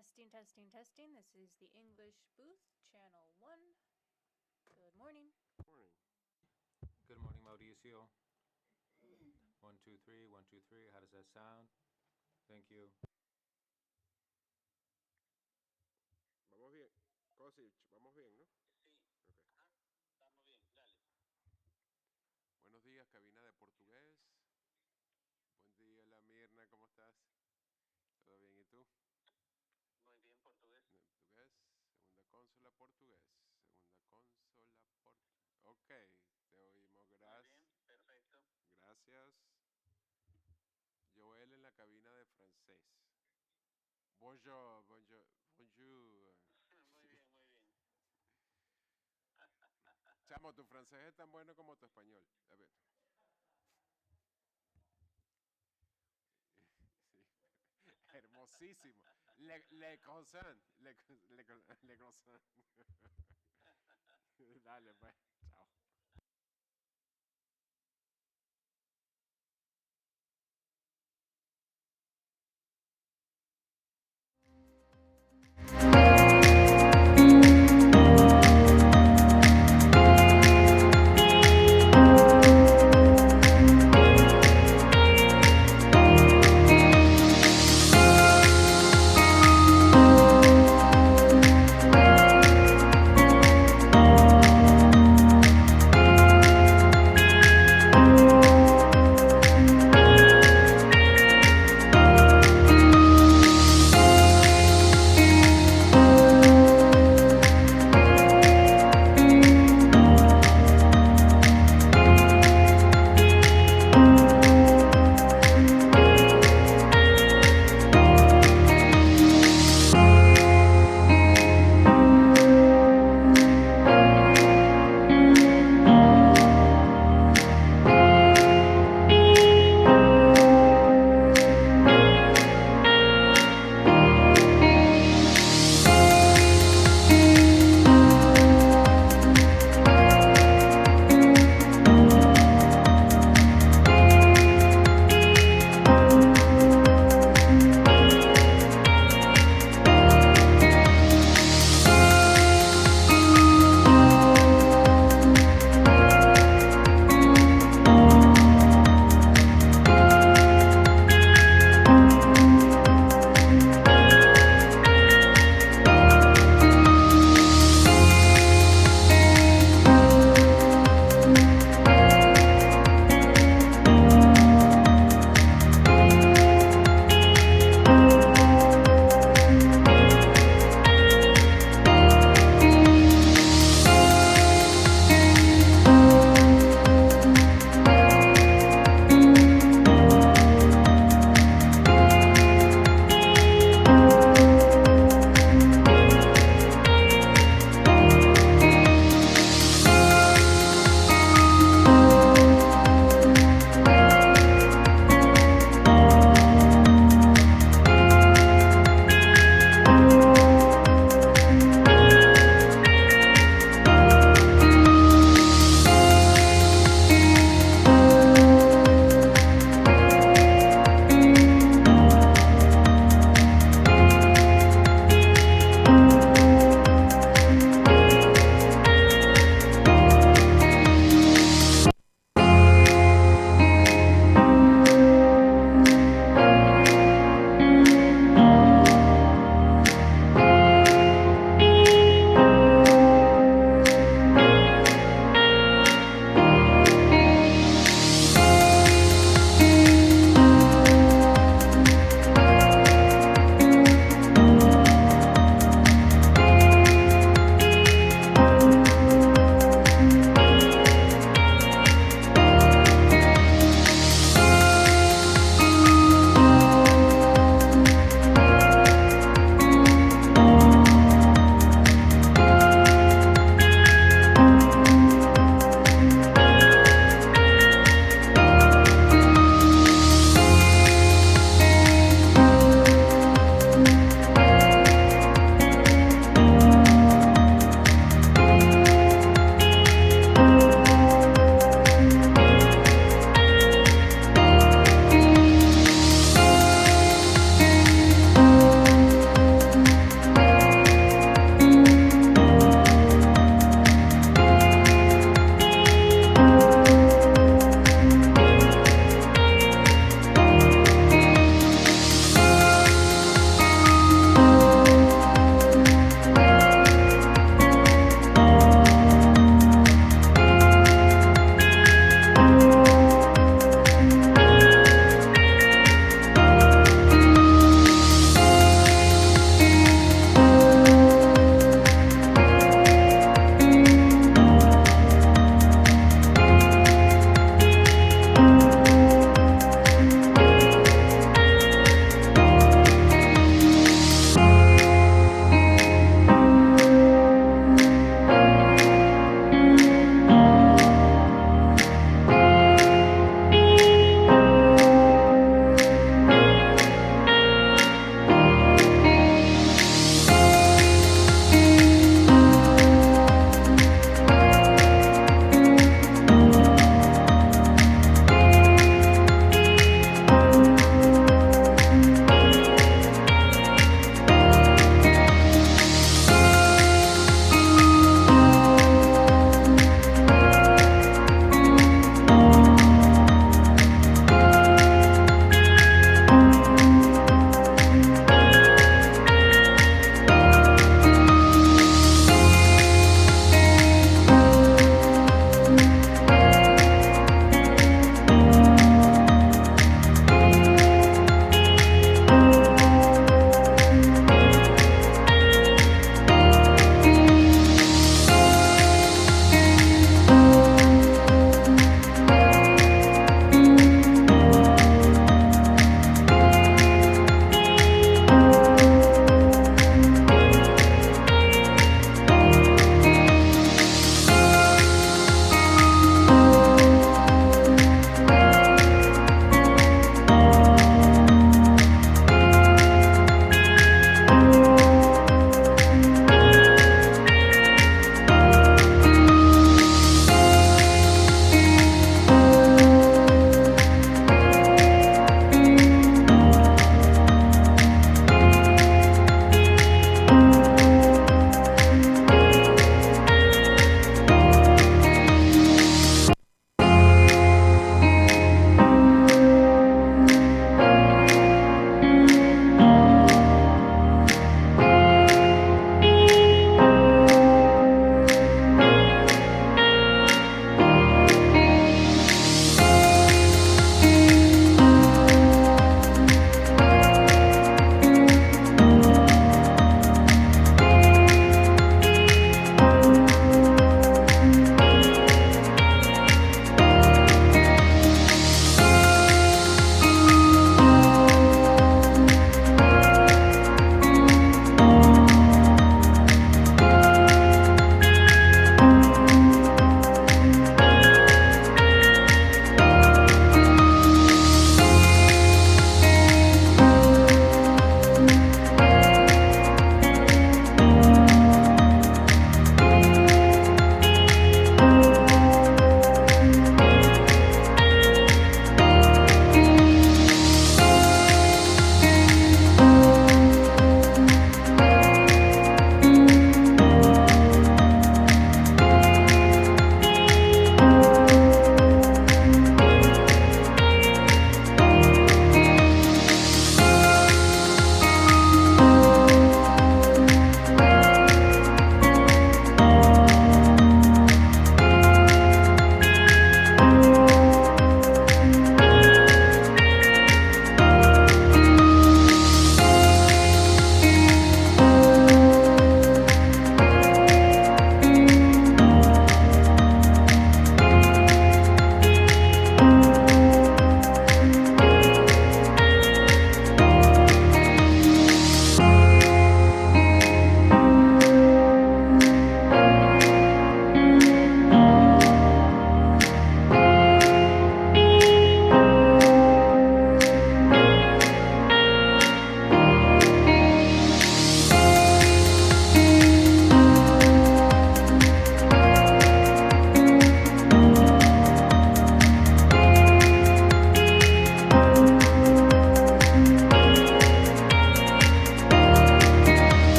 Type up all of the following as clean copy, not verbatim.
Testing, testing, testing. This is the English booth, channel 1. Good morning. Morning. Good morning, Mauricio. 1, 2, 3, 1, 2, 3. How does that sound? Thank you. Vamos bien. Kosich, vamos bien, ¿no? Sí. Okay. Ajá. Estamos bien, dale. Buenos días, cabina de portugués. Buen día, la Mirna, ¿cómo estás? ¿Todo bien? ¿Y tú? Muy bien, portugués. Portugués. Segunda consola, portugués. Segunda consola, portugués. Ok, te oímos. Muy Gracias. bien, perfecto. Gracias. Joel en la cabina de francés. Bonjour, bonjour, bonjour. Muy bien, muy bien. Chamo, tu francés es tan bueno como tu español. A ver. Sí. Hermosísimo. Le croissant. Le croissant. Dale, pues. Chao.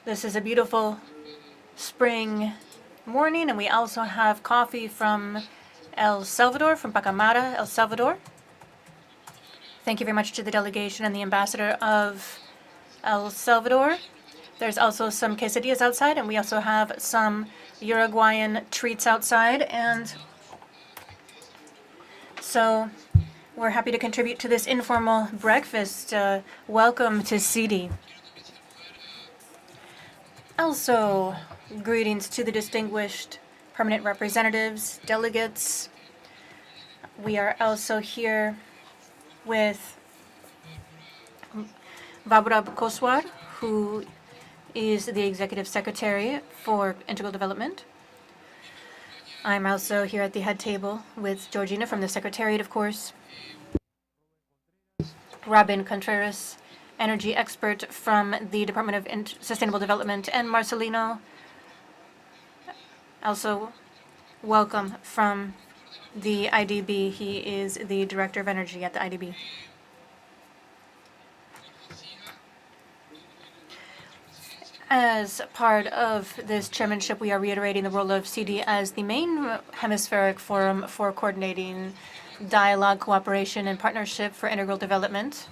This is a beautiful spring morning, and we also have coffee from El Salvador, from Pacamara, El Salvador. Thank you very much to the delegation and the ambassador of El Salvador. There's also some quesadillas outside, and we also have some Uruguayan treats outside. And so we're happy to contribute to this informal breakfast. Welcome to CD. Also, greetings to the distinguished permanent representatives, delegates. We are also here with Vabrab Koswar, who is the Executive Secretary for Integral Development. I'm also here at the head table with Georgina from the Secretariat, of course. Robin Contreras, energy expert from the Department of Sustainable Development, and Marcelino, also welcome from the IDB. He is the Director of Energy at the IDB. As part of this chairmanship, we are reiterating the role of CD as the main hemispheric forum for coordinating dialogue, cooperation, and partnership for integral development.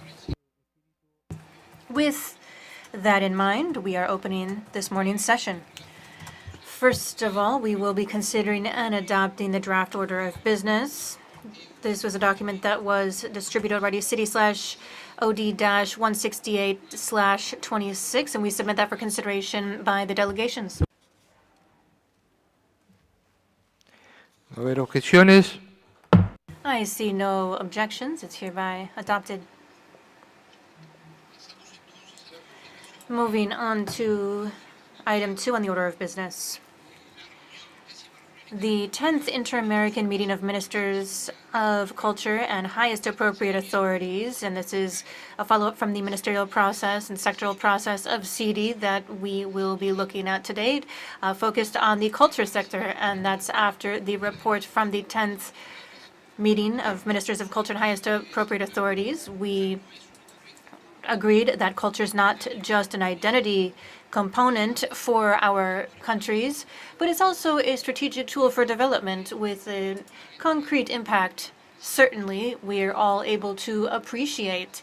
With that in mind, we are opening this morning's session. First of all, we will be considering and adopting the draft order of business. This was a document that was distributed already, city/OD-168/26, and we submit that for consideration by the delegations. A ver, objeciones. I see no objections. It's hereby adopted. Moving on to item 2 on the order of business. The 10th Inter-American Meeting of Ministers of Culture and Highest Appropriate Authorities, and this is a follow-up from the ministerial process and sectoral process of CD that we will be looking at today, focused on the culture sector, and that's after the report from the 10th Meeting of Ministers of Culture and Highest Appropriate Authorities. We agreed that culture is not just an identity component for our countries, but it's also a strategic tool for development with a concrete impact. Certainly, we're all able to appreciate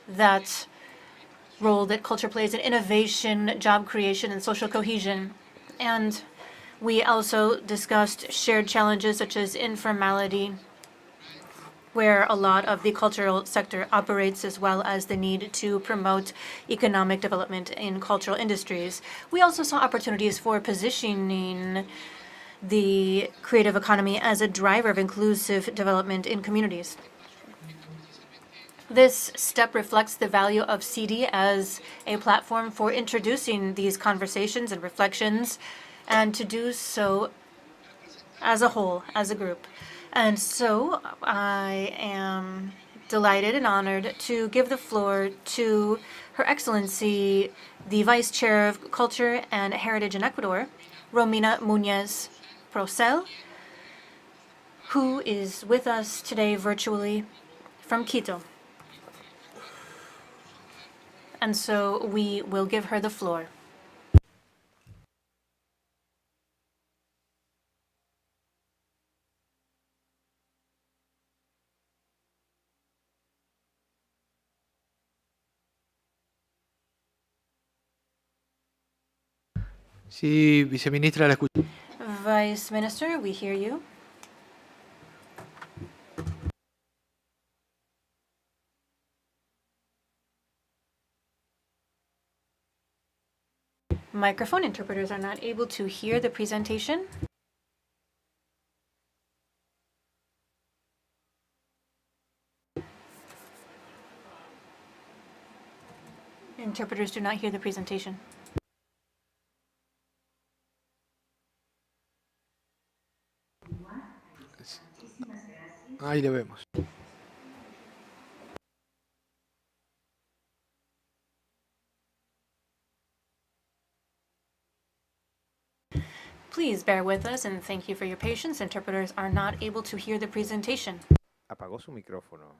that role that culture plays in innovation, job creation, and social cohesion. And we also discussed shared challenges such as informality, where a lot of the cultural sector operates, as well as the need to promote economic development in cultural industries. We also saw opportunities for positioning the creative economy as a driver of inclusive development in communities. This step reflects the value of CD as a platform for introducing these conversations and reflections, and to do so as a whole, as a group. And so I am delighted and honored to give the floor to Her Excellency, the Vice Chair of Culture and Heritage in Ecuador, Romina Muñez Procel, who is with us today virtually from Quito. And so we will give her the floor. Sí, viceministra, la escucho. Vice Minister, we hear you. Microphone interpreters are not able to hear the presentation. Interpreters do not hear the presentation. Ahí le vemos. Please bear with us and thank you for your patience. Interpreters are not able to hear the presentation. Apagó su micrófono.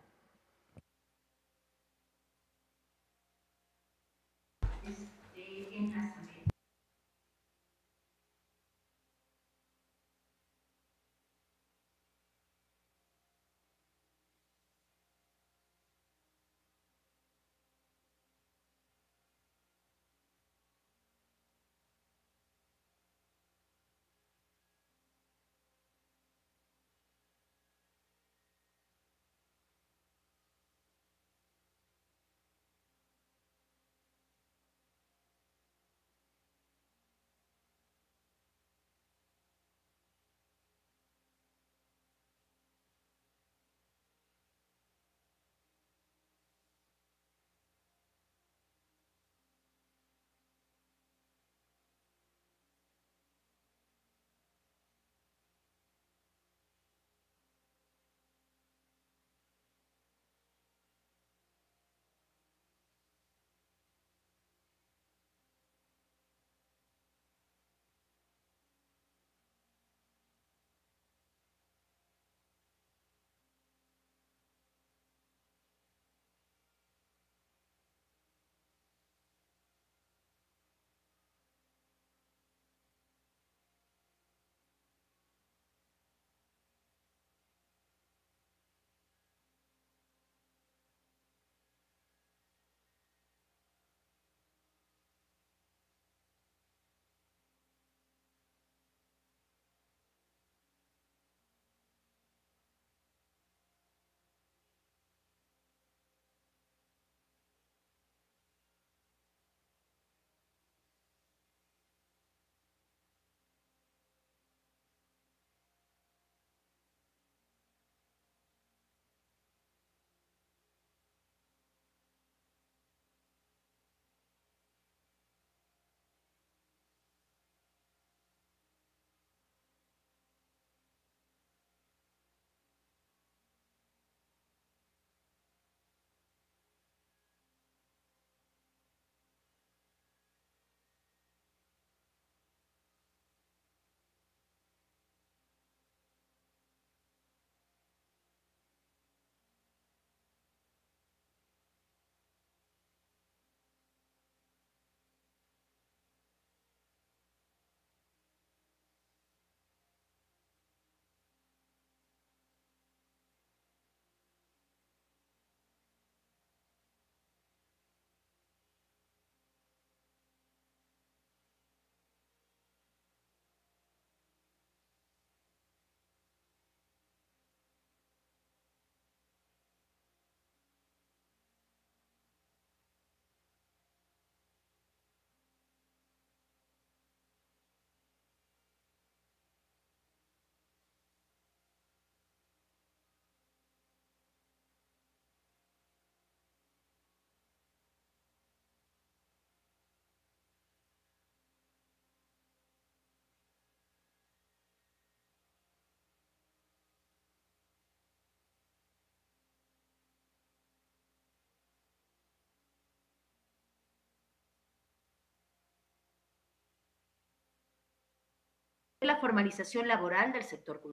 la formalización laboral del sector cultural.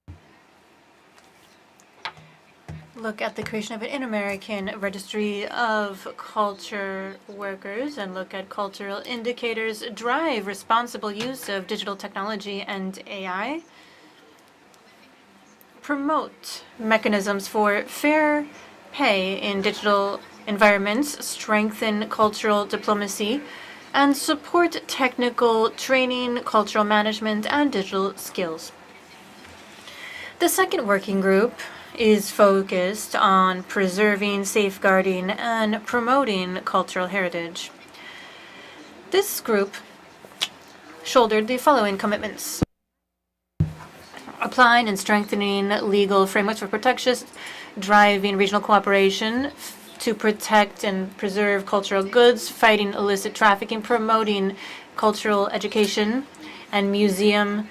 Look at the creation of an Inter-American Registry of Culture Workers and look at cultural indicators, drive responsible use of digital technology and AI, promote mechanisms for fair pay in digital environments, strengthen cultural diplomacy, and support technical training, cultural management, and digital skills. The second working group is focused on preserving, safeguarding, and promoting cultural heritage. This group shouldered the following commitments: applying and strengthening legal frameworks for protection, driving regional cooperation to protect and preserve cultural goods, fighting illicit trafficking, promoting cultural education and museum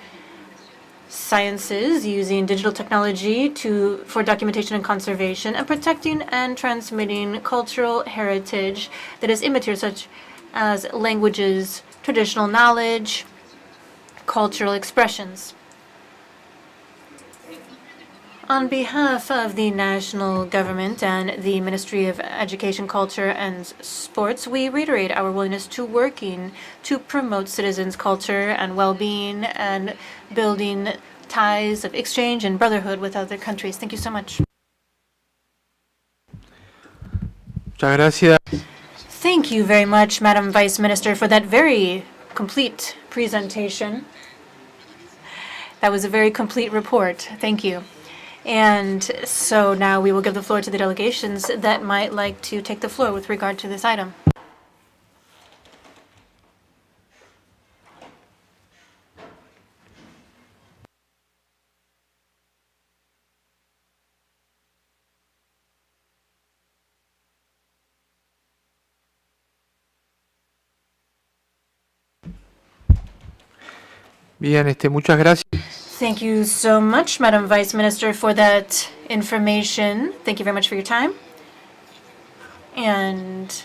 sciences using digital technology for documentation and conservation, and protecting and transmitting cultural heritage that is immaterial, such as languages, traditional knowledge, cultural expressions. On behalf of the national government and the Ministry of Education, Culture, and Sports, we reiterate our willingness to working to promote citizens' culture and well-being and building ties of exchange and brotherhood with other countries. Thank you so much. Muchas gracias. Thank you very much, Madam Vice Minister, for that very complete presentation. That was a very complete report. Thank you. And so now we will give the floor to the delegations that might like to take the floor with regard to this item. Bien, muchas gracias. Thank you so much, Madam Vice Minister, for that information. Thank you very much for your time. And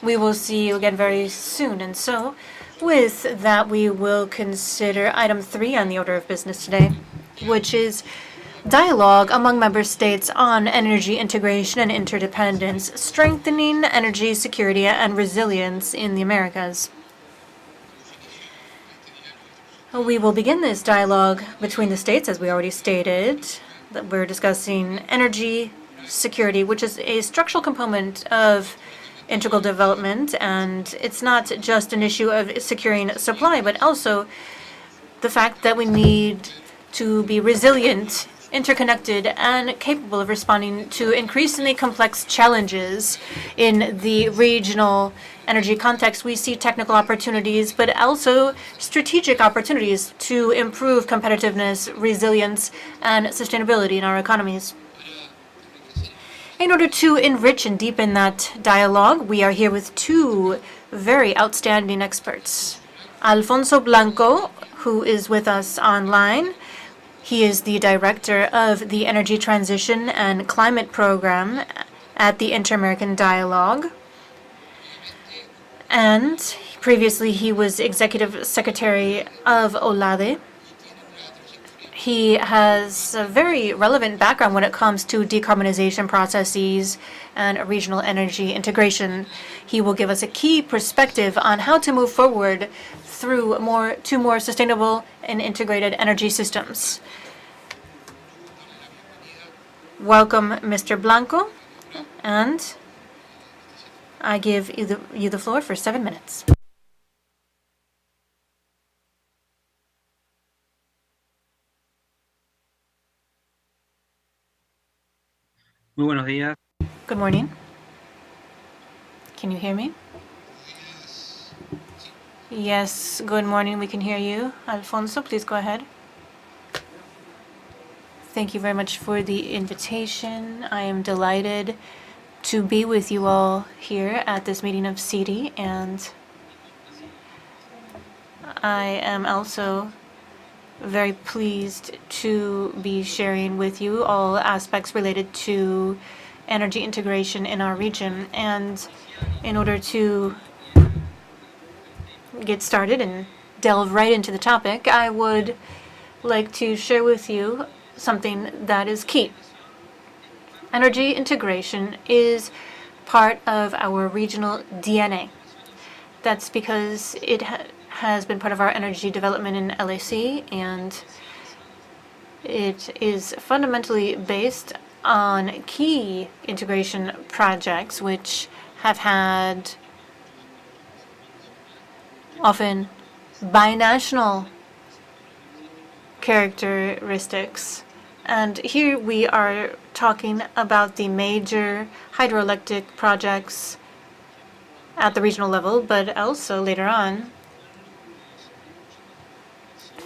we will see you again very soon. And so, with that, we will consider item 3 on the order of business today, which is dialogue among member states on energy integration and interdependence, strengthening energy security and resilience in the Americas. We will begin this dialogue between the states, as we already stated, that we're discussing energy security, which is a structural component of integral development, and it's not just an issue of securing supply, but also the fact that we need to be resilient, interconnected, and capable of responding to increasingly complex challenges in the regional energy context. We see technical opportunities, but also strategic opportunities to improve competitiveness, resilience, and sustainability in our economies. In order to enrich and deepen that dialogue, we are here with two very outstanding experts. Alfonso Blanco, who is with us online. He is the director of the Energy Transition and Climate Program at the Inter-American Dialogue. And previously, he was executive secretary of OLADE. He has a very relevant background when it comes to decarbonization processes and regional energy integration. He will give us a key perspective on how to move forward through more sustainable and integrated energy systems. Welcome, Mr. Blanco, and I give you the floor for 7 minutes. Muy buenos días. Good morning. Can you hear me? Yes, good morning. We can hear you. Alfonso, please go ahead. Thank you very much for the invitation. I am delighted to be with you all here at this meeting of CD, and I am also very pleased to be sharing with you all aspects related to energy integration in our region. And in order to get started and delve right into the topic, I would like to share with you something that is key. Energy integration is part of our regional DNA. That's because it has been part of our energy development in LAC, and it is fundamentally based on key integration projects which have had often binational characteristics. And here we are talking about the major hydroelectric projects at the regional level, but also later on,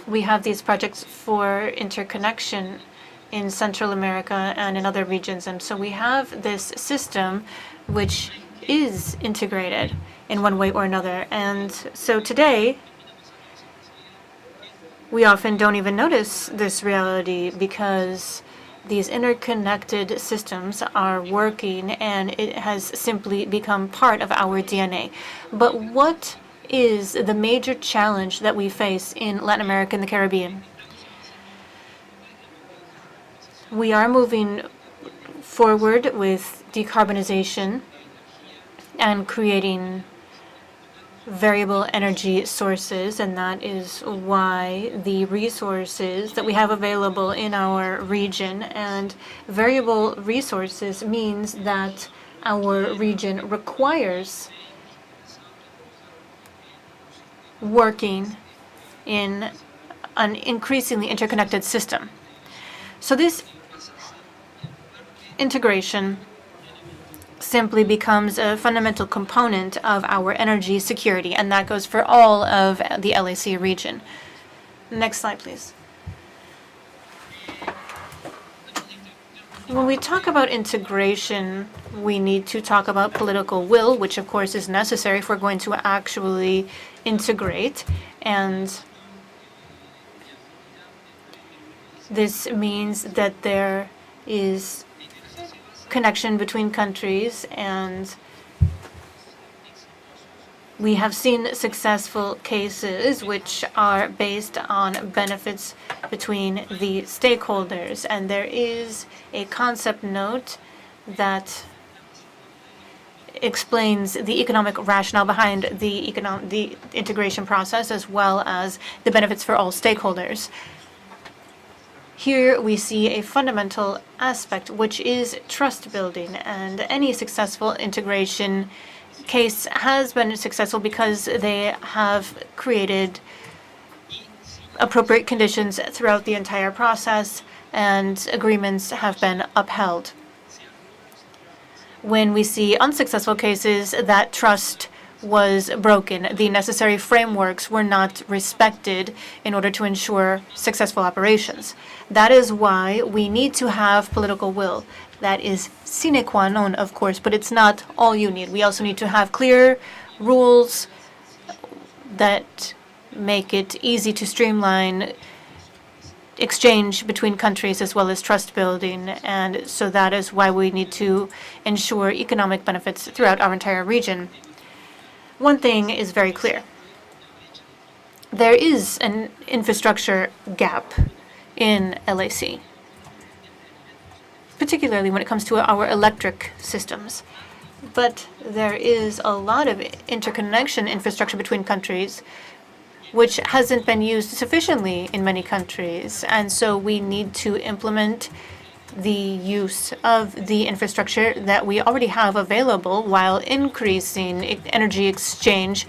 we have these projects for interconnection in Central America and in other regions. And so we have this system which is integrated in one way or another. And so today, we often don't even notice this reality because these interconnected systems are working and it has simply become part of our DNA. But what is the major challenge that we face in Latin America and the Caribbean? We are moving forward with decarbonization and creating variable energy sources, and that is why the resources that we have available in our region, and variable resources means that our region requires working in an increasingly interconnected system. So this integration simply becomes a fundamental component of our energy security, and that goes for all of the LAC region. Next slide, please. When we talk about integration, we need to talk about political will, which of course is necessary if we're going to actually integrate. And this means that there is connection between countries, and we have seen successful cases which are based on benefits between the stakeholders. And there is a concept note that explains the economic rationale behind the integration process, as well as the benefits for all stakeholders. Here we see a fundamental aspect, which is trust building, and any successful integration case has been successful because they have created appropriate conditions throughout the entire process, and agreements have been upheld. When we see unsuccessful cases, that trust was broken. The necessary frameworks were not respected in order to ensure successful operations. That is why we need to have political will. That is sine qua non, of course, but it's not all you need. We also need to have clear rules that make it easy to streamline exchange between countries, as well as trust building. And so that is why we need to ensure economic benefits throughout our entire region. One thing is very clear. There is an infrastructure gap in LAC, particularly when it comes to our electric systems. But there is a lot of interconnection infrastructure between countries which hasn't been used sufficiently in many countries. And so we need to implement the use of the infrastructure that we already have available while increasing energy exchange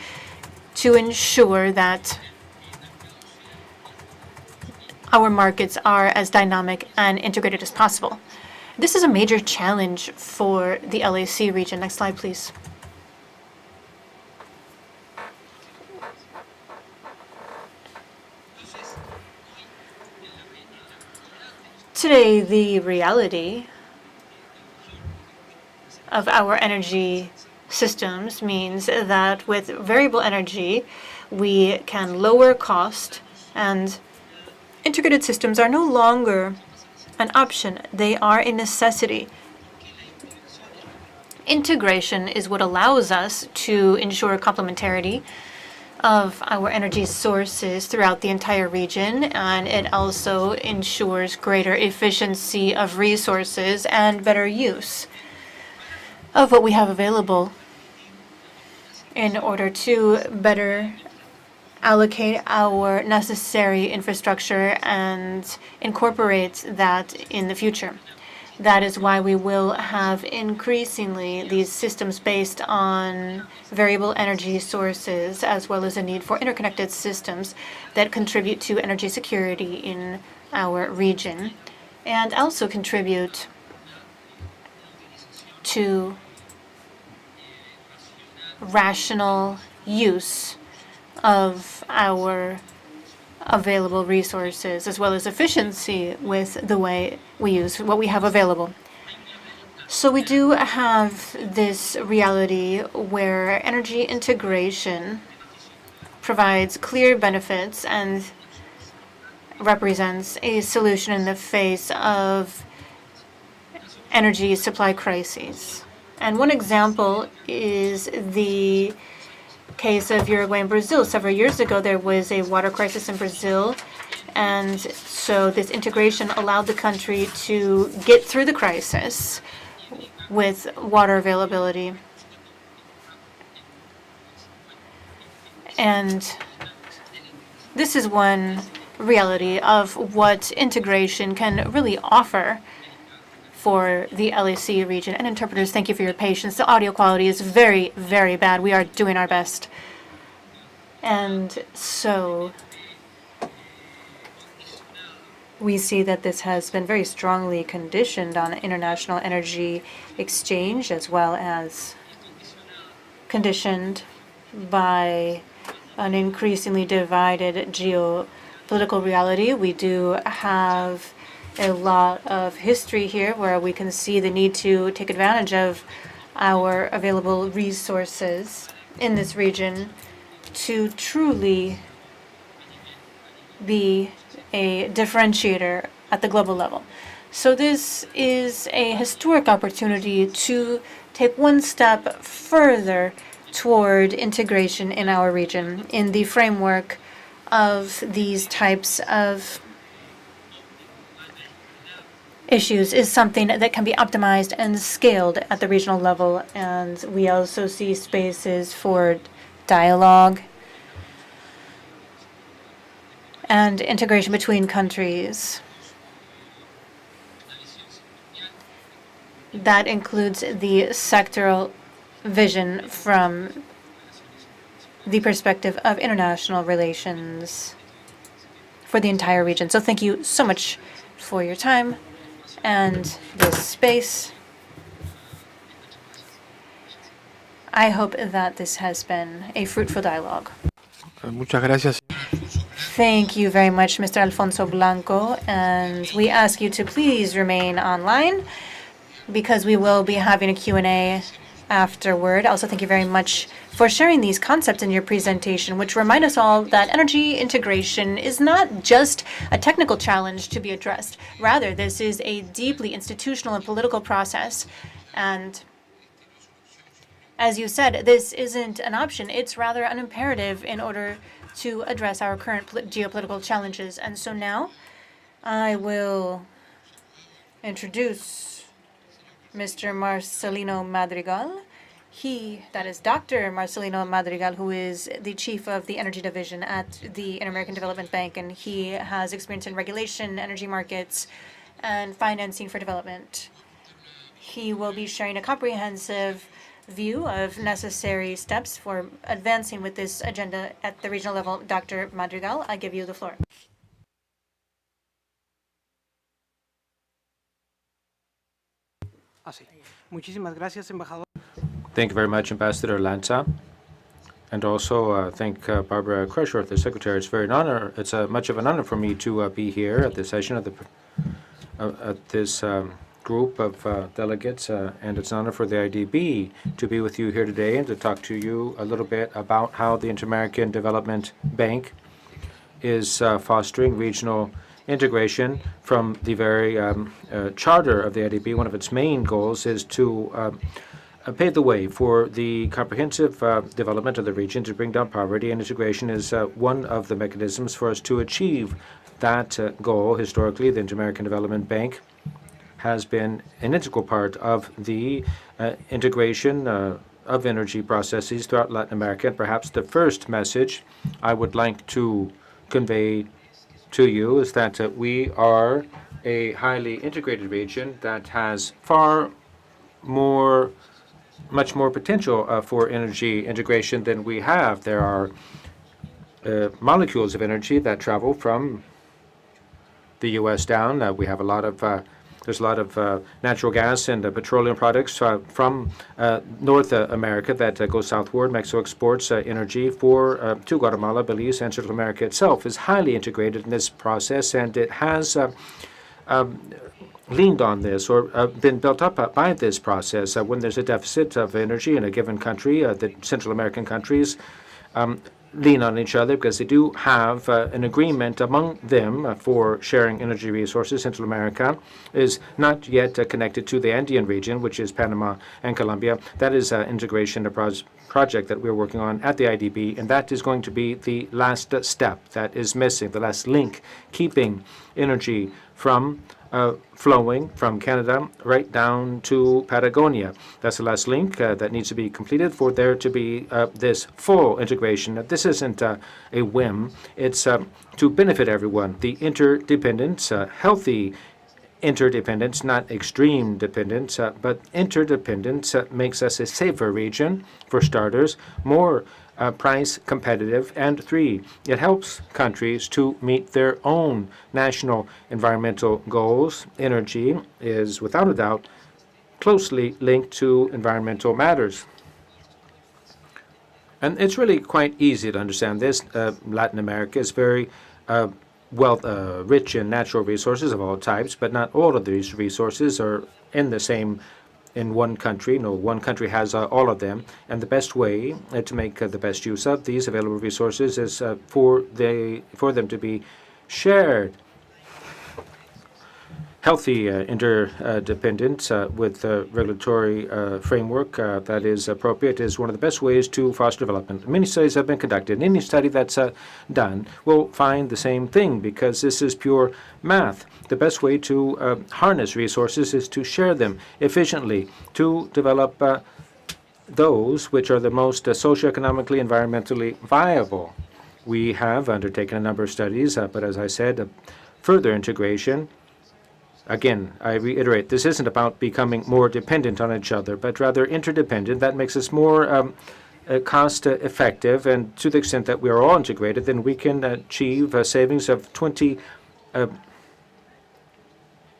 to ensure that our markets are as dynamic and integrated as possible. This is a major challenge for the LAC region. Next slide, please. Today, the reality of our energy systems means that with variable energy, we can lower cost, and integrated systems are no longer an option. They are a necessity. Integration is what allows us to ensure complementarity of our energy sources throughout the entire region, and it also ensures greater efficiency of resources and better use of what we have available in order to better allocate our necessary infrastructure and incorporate that in the future. That is why we will have increasingly these systems based on variable energy sources, as well as a need for interconnected systems that contribute to energy security in our region, and also contribute to rational use of our available resources, as well as efficiency with the way we use what we have available. So we do have this reality where energy integration provides clear benefits and represents a solution in the face of energy supply crises. And one example is the case of Uruguay and Brazil. Several years ago, there was a water crisis in Brazil, and so this integration allowed the country to get through the crisis with water availability. And this is one reality of what integration can really offer for the LAC region. And interpreters, thank you for your patience. The audio quality is very, very bad. We are doing our best. And so we see that this has been very strongly conditioned on international energy exchange, as well as conditioned by an increasingly divided geopolitical reality. We do have a lot of history here where we can see the need to take advantage of our available resources in this region to truly be a differentiator at the global level. So this is a historic opportunity to take one step further toward integration in our region in the framework of these types of issues is something that can be optimized and scaled at the regional level. And we also see spaces for dialogue and integration between countries. That includes the sectoral vision from the perspective of international relations for the entire region. So thank you so much for your time and this space. I hope that this has been a fruitful dialogue. Muchas gracias. Thank you very much, Mr. Alfonso Blanco, and we ask you to please remain online because we will be having a Q&A afterward. Also, thank you very much for sharing these concepts in your presentation, which remind us all that energy integration is not just a technical challenge to be addressed. Rather, this is a deeply institutional and political process. And as you said, this isn't an option. It's rather an imperative in order to address our current geopolitical challenges. And so now I will introduce Mr. Marcelino Madrigal. That is Dr. Marcelino Madrigal, who is the chief of the energy division at the Inter-American Development Bank, and he has experience in regulation, energy markets, and financing for development. He will be sharing a comprehensive view of necessary steps for advancing with this agenda at the regional level. Dr. Madrigal, I give you the floor. Muchísimas gracias, embajador. Thank you very much, Ambassador Lanza. And also thank Barbara Crusher, the Secretary. It's very an honor. It's much of an honor for me to be here at the session of at this group of delegates, and it's an honor for the IDB to be with you here today and to talk to you a little bit about how the Inter-American Development Bank is fostering regional integration from the very charter of the IDB. One of its main goals is to paved the way for the comprehensive development of the region to bring down poverty, and integration is one of the mechanisms for us to achieve that goal. Historically, the Inter-American Development Bank has been an integral part of the integration of energy processes throughout Latin America. And perhaps the first message I would like to convey to you is that we are a highly integrated region that has much more potential for energy integration than we have. There are molecules of energy that travel from the U.S. down. We have a lot of there's a lot of natural gas and petroleum products from North America that go southward. Mexico exports energy to Guatemala, Belize, and Central America itself is highly integrated in this process, and it has leaned on this or been built up by this process. When there's a deficit of energy in a given country, the Central American countries lean on each other because they do have an agreement among them for sharing energy resources. Central America is not yet connected to the Andean region, which is Panama and Colombia. That is an integration project that we're working on at the IDB, and that is going to be the last step that is missing, the last link, keeping energy from flowing from Canada right down to Patagonia. That's the last link that needs to be completed for there to be this full integration. This isn't a whim. It's to benefit everyone. The interdependence, healthy interdependence, not extreme dependence, but interdependence makes us a safer region, for starters, more price competitive, and 3, it helps countries to meet their own national environmental goals. Energy is, without a doubt, closely linked to environmental matters. And it's really quite easy to understand this. Latin America is very rich in natural resources of all types, but not all of these resources are in one country. No, one country has all of them, and the best way to make the best use of these available resources is for them to be shared. Healthy interdependence with a regulatory framework that is appropriate is one of the best ways to foster development. Many studies have been conducted. Any study that's done will find the same thing because this is pure math. The best way to harness resources is to share them efficiently, to develop those which are the most socioeconomically, environmentally viable. We have undertaken a number of studies, but as I said, further integration. Again, I reiterate, this isn't about becoming more dependent on each other, but rather interdependent. That makes us more cost effective, and to the extent that we are all integrated, then we can achieve savings of 20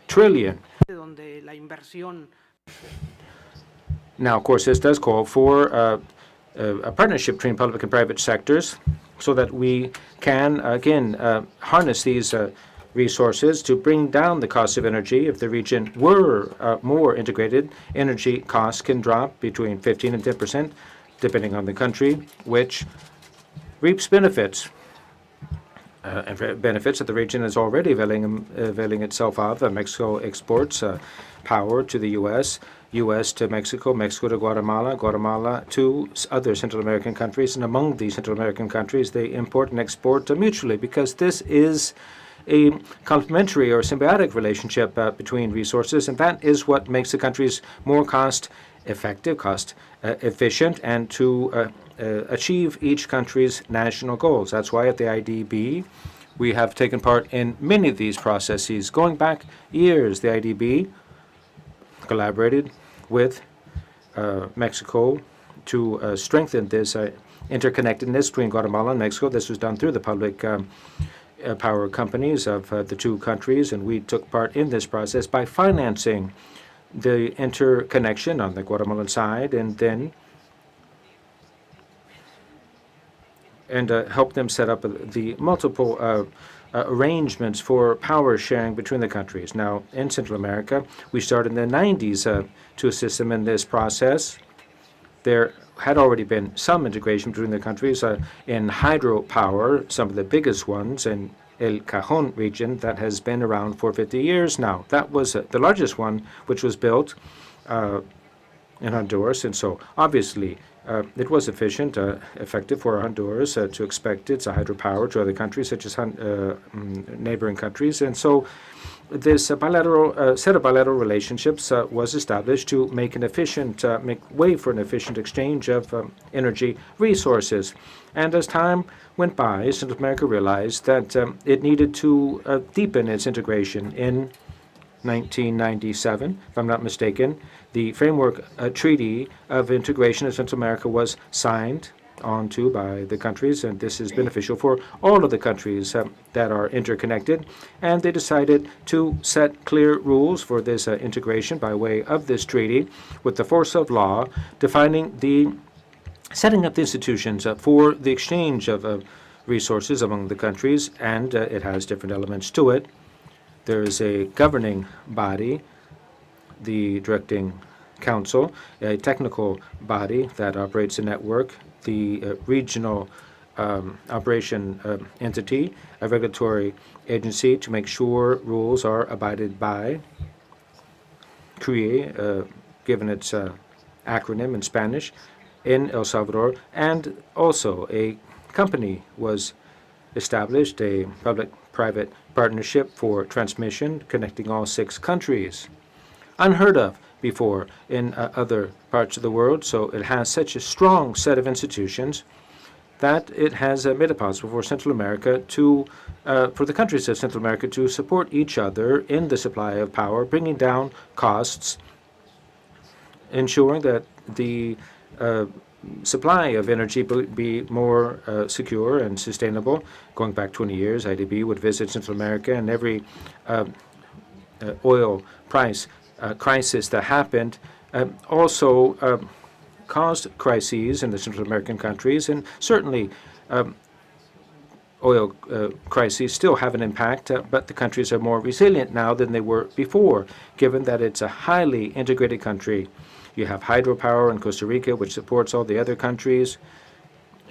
trillion. Donde la inversión. Now, of course, this does call for a partnership between public and private sectors so that we can, again, harness these resources to bring down the cost of energy. If the region were more integrated, energy costs can drop between 15 and 10%, depending on the country, which reaps benefits. Benefits that the region is already availing itself of. Mexico exports power to the U.S., U.S. to Mexico, Mexico to Guatemala, Guatemala to other Central American countries, and among these Central American countries, they import and export mutually, because this is a complementary or symbiotic relationship between resources, and that is what makes the countries more cost-effective, cost-efficient, and to achieve each country's national goals. That's why at the IDB, we have taken part in many of these processes. Going back years, the IDB collaborated with Mexico to strengthen this interconnectedness between Guatemala and Mexico. This was done through the public power companies of the two countries, and we took part in this process by financing the interconnection on the Guatemalan side, and then help them set up the multiple arrangements for power sharing between the countries. Now, in Central America, we started in the 90s to assist them in this process. There had already been some integration between the countries in hydropower, some of the biggest ones in El Cajon region that has been around for 50 years now. That was the largest one, which was built in Honduras, and so obviously it was efficient, effective for Honduras to expect its hydropower to other countries such as neighboring countries, and so this bilateral set of bilateral relationships was established to make make way for an efficient exchange of energy resources. And as time went by, Central America realized that it needed to deepen its integration. In 1997, if I'm not mistaken, the Framework Treaty of Integration of Central America was signed onto by the countries, and this is beneficial for all of the countries that are interconnected. And they decided to set clear rules for this integration by way of this treaty with the force of law, defining the setting up the institutions for the exchange of resources among the countries, and it has different elements to it. There is a governing body, the Directing Council, a technical body that operates a network, the regional operation entity, a regulatory agency to make sure rules are abided by, CRIE, given its acronym in Spanish, in El Salvador, and also a company was established, a public-private partnership for transmission connecting all 6 countries. Unheard of before in other parts of the world, so it has such a strong set of institutions that it has made it possible for Central America to, for the countries of Central America to support each other in the supply of power, bringing down costs, ensuring that the supply of energy be more secure and sustainable. Going back 20 years, IDB would visit Central America, and every oil price crisis that happened also caused crises in the Central American countries, and certainly oil crises still have an impact, but the countries are more resilient now than they were before, given that it's a highly integrated country. You have hydropower in Costa Rica, which supports all the other countries,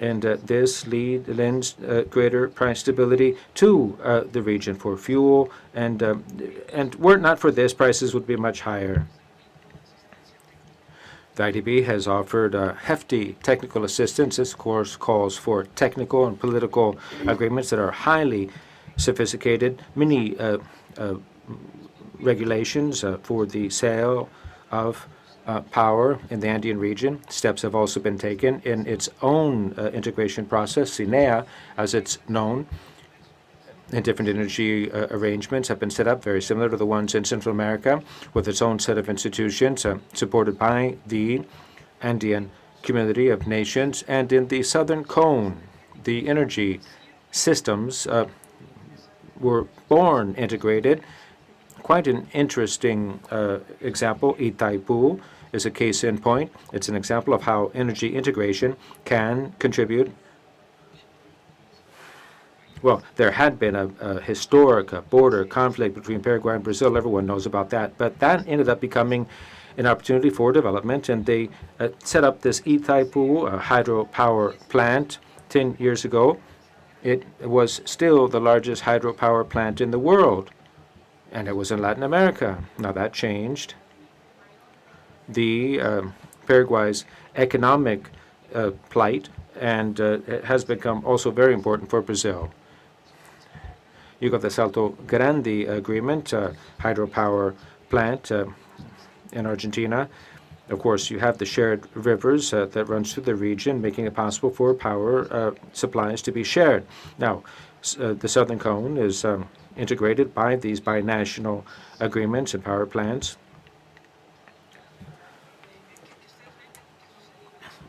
and this lends greater price stability to the region for fuel, and were it not for this, prices would be much higher. The IDB has offered hefty technical assistance. This, of course, calls for technical and political agreements that are highly sophisticated, many regulations for the sale of power in the Andean region. Steps have also been taken in its own integration process. CINEA, as it's known, and different energy arrangements have been set up, very similar to the ones in Central America, with its own set of institutions supported by the Andean Community of Nations. And in the Southern Cone, the energy systems were born integrated. Quite an interesting example. Itaipu is a case in point. It's an example of how energy integration can contribute. Well, there had been a historic border conflict between Paraguay and Brazil. Everyone knows about that. But that ended up becoming an opportunity for development, and they set up this Itaipu hydropower plant 10 years ago. It was still the largest hydropower plant in the world, and it was in Latin America. Now that changed. The Paraguay's economic plight, and it has become also very important for Brazil. You got the Salto Grande agreement, hydropower plant in Argentina. Of course, you have the shared rivers that runs through the region, making it possible for power supplies to be shared. Now, the Southern Cone is integrated by these binational agreements and power plants.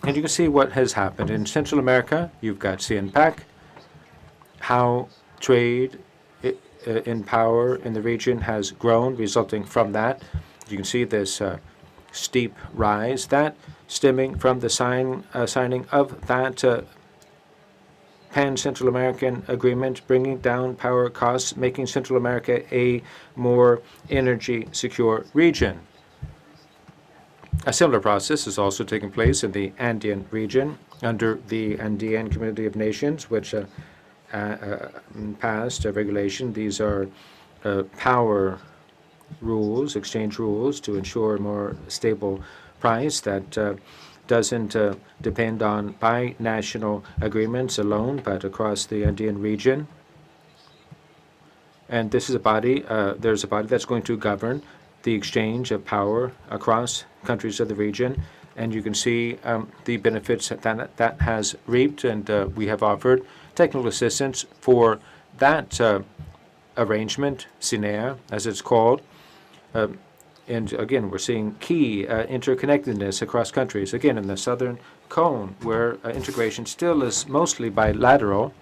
And you can see what has happened. In Central America, you've got CNPAC, how trade in power in the region has grown, resulting from that. You can see this steep rise, that stemming from the signing of that Pan-Central American agreement, bringing down power costs, making Central America a more energy secure region. A similar process is also taking place in the Andean region under the Andean Community of Nations, which passed a regulation. These are power rules, exchange rules, to ensure more stable price that doesn't depend on binational agreements alone, but across the Andean region. And this is a body, there's a body that's going to govern the exchange of power across countries of the region. And you can see the benefits that has reaped, and we have offered technical assistance for that arrangement, SINEA, as it's called. And again, we're seeing key interconnectedness across countries. Again, in the southern cone, where integration still is mostly bilateral,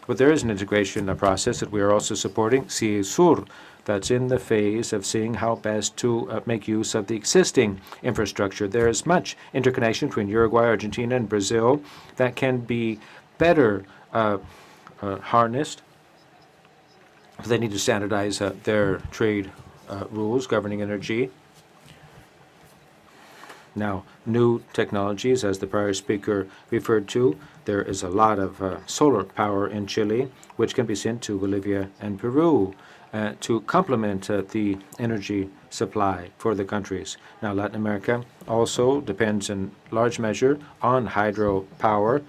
but there is an integration process that we are also supporting, CIESUR, that's in the phase of seeing how best to make use of the existing infrastructure. There is much interconnection between Uruguay, Argentina, and Brazil that can be better harnessed. They need to standardize their trade rules governing energy. Now, new technologies, as the prior speaker referred to, there is a lot of solar power in Chile, which can be sent to Bolivia and Peru to complement the energy supply for the countries. Now, Latin America also depends in large measure on hydropower.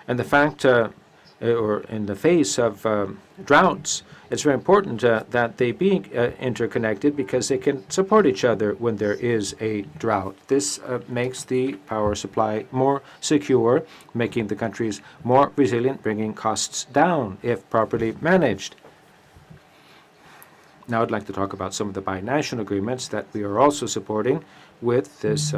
And the fact, or in the face of droughts, it's very important that they be interconnected because they can support each other when there is a drought. This makes the power supply more secure, making the countries more resilient, bringing costs down if properly managed. Now I'd like to talk about some of the binational agreements that we are also supporting with this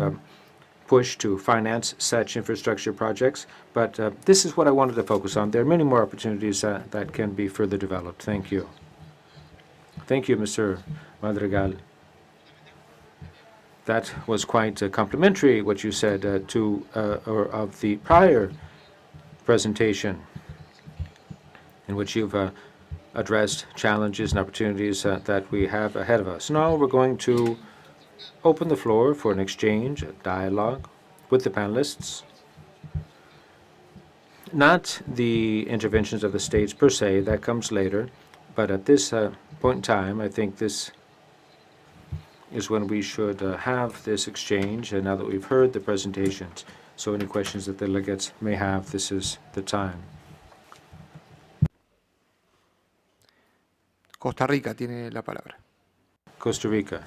push to finance such infrastructure projects. But this is what I wanted to focus on. There are many more opportunities that can be further developed. Thank you. Thank you, Mr. Madrigal. That was quite complimentary, what you said or of the prior presentation, in which you've addressed challenges and opportunities that we have ahead of us. Now we're going to open the floor for an exchange, a dialogue with the panelists. Not the interventions of the states per se, that comes later, but at this point in time, I think this is when we should have this exchange, and now that we've heard the presentations. So any questions that the delegates may have, this is the time. Costa Rica tiene la palabra. Costa Rica.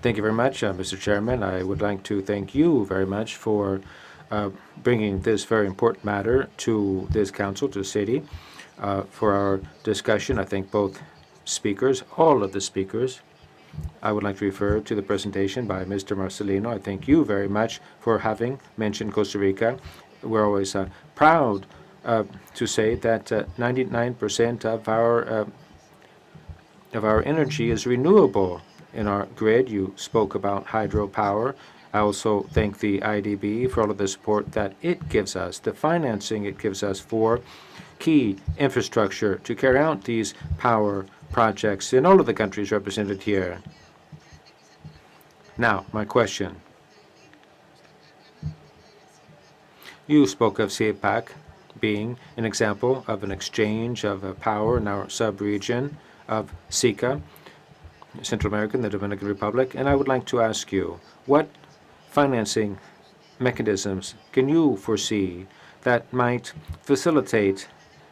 Thank you very much, Mr. Chairman. I would like to thank you very much for bringing this very important matter to this council, to the city, for our discussion. I thank both speakers, all of the speakers. I would like to refer to the presentation by Mr. Marcelino. I thank you very much for having mentioned Costa Rica. We're always proud to say that 99% of our energy is renewable in our grid. You spoke about hydropower. I also thank the IDB for all of the support that it gives us, the financing it gives us for key infrastructure to carry out these power projects in all of the countries represented here. Now, my question. You spoke of CEPAC being an example of an exchange of power in our sub-region of SICA, Central America and the Dominican Republic, and I would like to ask you, what financing mechanisms can you foresee that might facilitate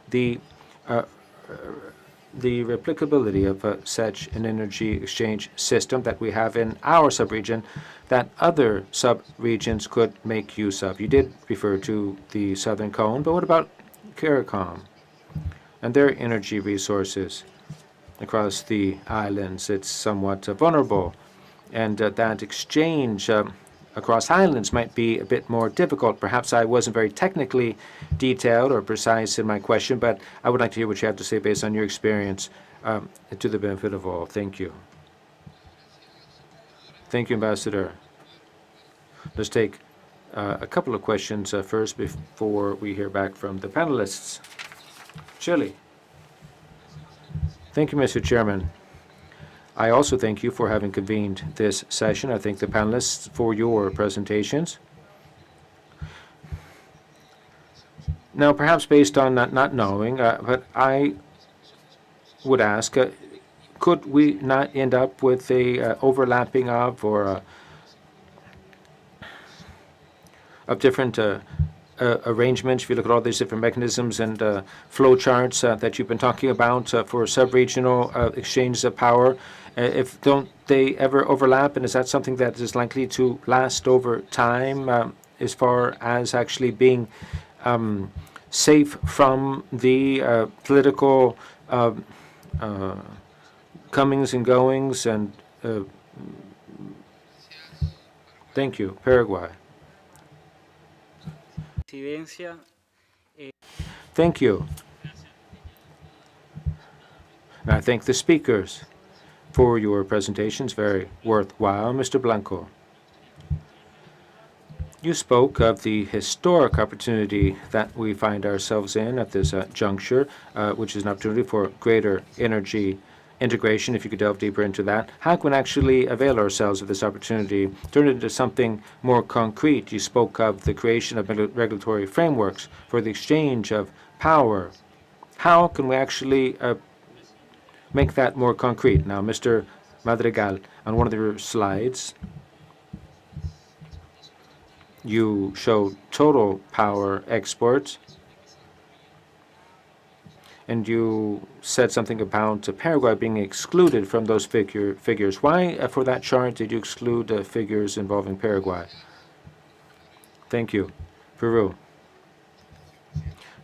the replicability of such an energy exchange system that we have in our sub-region that other sub-regions could make use of? You did refer to the Southern Cone, but what about CARICOM and their energy resources across the islands? It's somewhat vulnerable, and that exchange across islands might be a bit more difficult. Perhaps I wasn't very technically detailed or precise in my question, but I would like to hear what you have to say based on your experience to the benefit of all. Thank you. Thank you, Ambassador. Let's take a couple of questions first before we hear back from the panelists. Chile. Thank you, Mr. Chairman. I also thank you for having convened this session. I thank the panelists for your presentations. Now, perhaps based on not knowing, but I would ask, could we not end up with a overlapping of or of different arrangements? If you look at all these different mechanisms and flow charts that you've been talking about for sub-regional exchanges of power, if don't they ever overlap, and is that something that is likely to last over time as far as actually being safe from the political comings and goings? And thank you. Paraguay. Thank you. And I thank the speakers for your presentations. Very worthwhile. Mr. Blanco, you spoke of the historic opportunity that we find ourselves in at this juncture, which is an opportunity for greater energy integration. If you could delve deeper into that, how can we actually avail ourselves of this opportunity, turn it into something more concrete? You spoke of the creation of regulatory frameworks for the exchange of power. How can we actually make that more concrete? Now, Mr. Madrigal, on one of your slides, you showed total power exports, and you said something about Paraguay being excluded from those figures. Why, for that chart, did you exclude figures involving Paraguay? Thank you. Peru.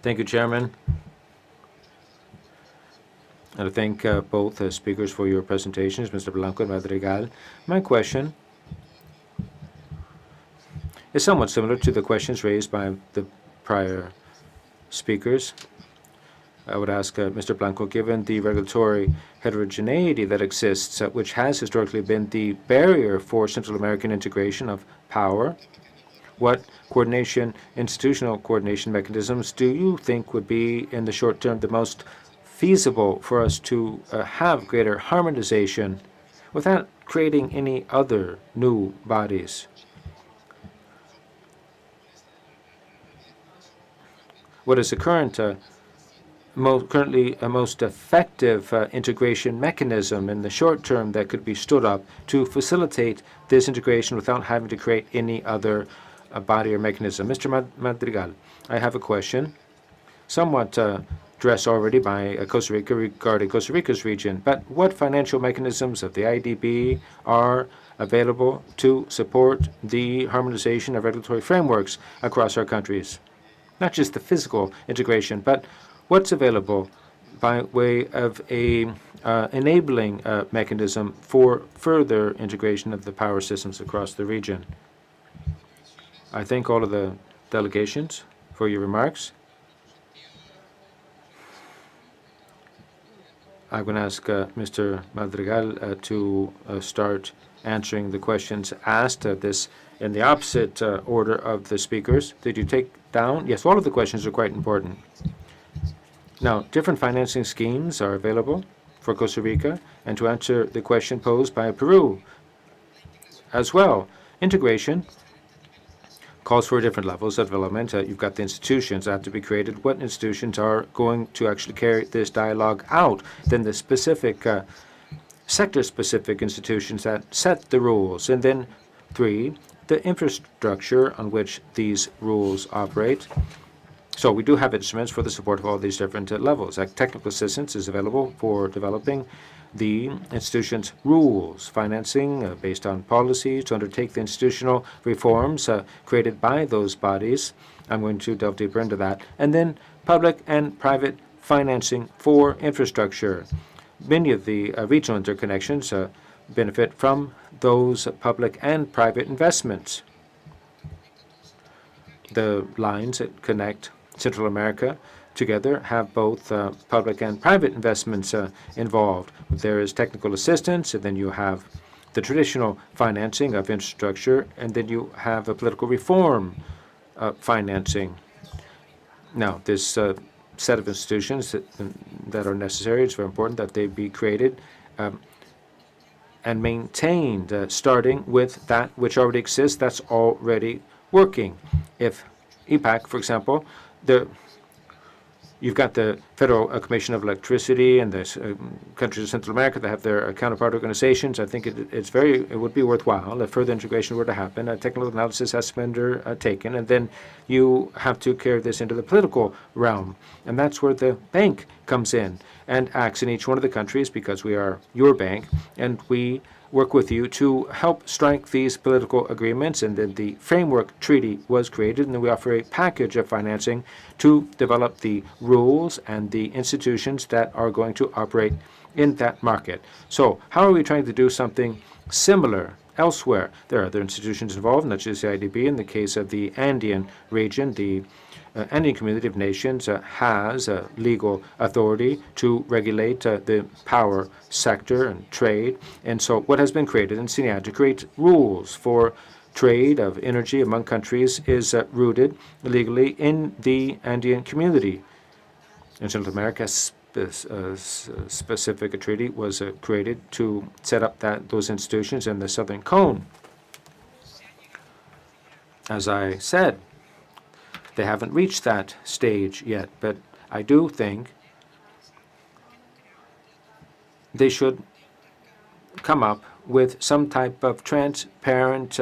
Thank you, Chairman. And I thank both speakers for your presentations, Mr. Blanco and Madrigal. My question is somewhat similar to the questions raised by the prior speakers. I would ask Mr. Blanco, given the regulatory heterogeneity that exists, which has historically been the barrier for Central American integration of power, what institutional coordination mechanisms do you think would be, in the short term, the most feasible for us to have greater harmonization without creating any other new bodies? What is the currently a most effective integration mechanism in the short term that could be stood up to facilitate this integration without having to create any other body or mechanism? Mr. Madrigal, I have a question, somewhat addressed already by Costa Rica regarding Costa Rica's region, but what financial mechanisms of the IDB are available to support the harmonization of regulatory frameworks across our countries? Not just the physical integration, but what's available by way of a enabling mechanism for further integration of the power systems across the region? I thank all of the delegations for your remarks. I'm going to ask Mr. Madrigal to start answering the questions asked. This in the opposite order of the speakers. Did you take down? Yes, all of the questions are quite important. Now, different financing schemes are available for Costa Rica, and to answer the question posed by Peru as well, integration calls for different levels of development. You've got the institutions that have to be created. What institutions are going to actually carry this dialogue out? Then the specific, sector-specific institutions that set the rules. And then 3, the infrastructure on which these rules operate. So we do have instruments for the support of all these different levels. Technical assistance is available for developing the institution's rules, financing based on policies to undertake the institutional reforms created by those bodies. I'm going to delve deeper into that. And then public and private financing for infrastructure. Many of the regional interconnections benefit from those public and private investments. The lines that connect Central America together have both public and private investments involved. There is technical assistance, and then you have the traditional financing of infrastructure, and then you have a political reform financing. Now, this set of institutions that are necessary, it's very important that they be created and maintained, starting with that which already exists, that's already working. If EPAC, for example, you've got the Federal Commission of Electricity and the countries of Central America that have their counterpart organizations. I think it would be worthwhile if further integration were to happen. A technical analysis has to be undertaken, and then you have to carry this into the political realm. And that's where the bank comes in and acts in each one of the countries, because we are your bank, and we work with you to help strike these political agreements. And then the framework treaty was created, and then we offer a package of financing to develop the rules and the institutions that are going to operate in that market. So how are we trying to do something similar elsewhere? There are other institutions involved, not just the IDB. In the case of the Andean region, the Andean Community of Nations has legal authority to regulate the power sector and trade. And so what has been created in SINAD to create rules for trade of energy among countries is rooted legally in the Andean community. In Central America, specific treaty was created to set up those institutions in the Southern Cone. As I said, they haven't reached that stage yet, but I do think they should come up with some type of transparent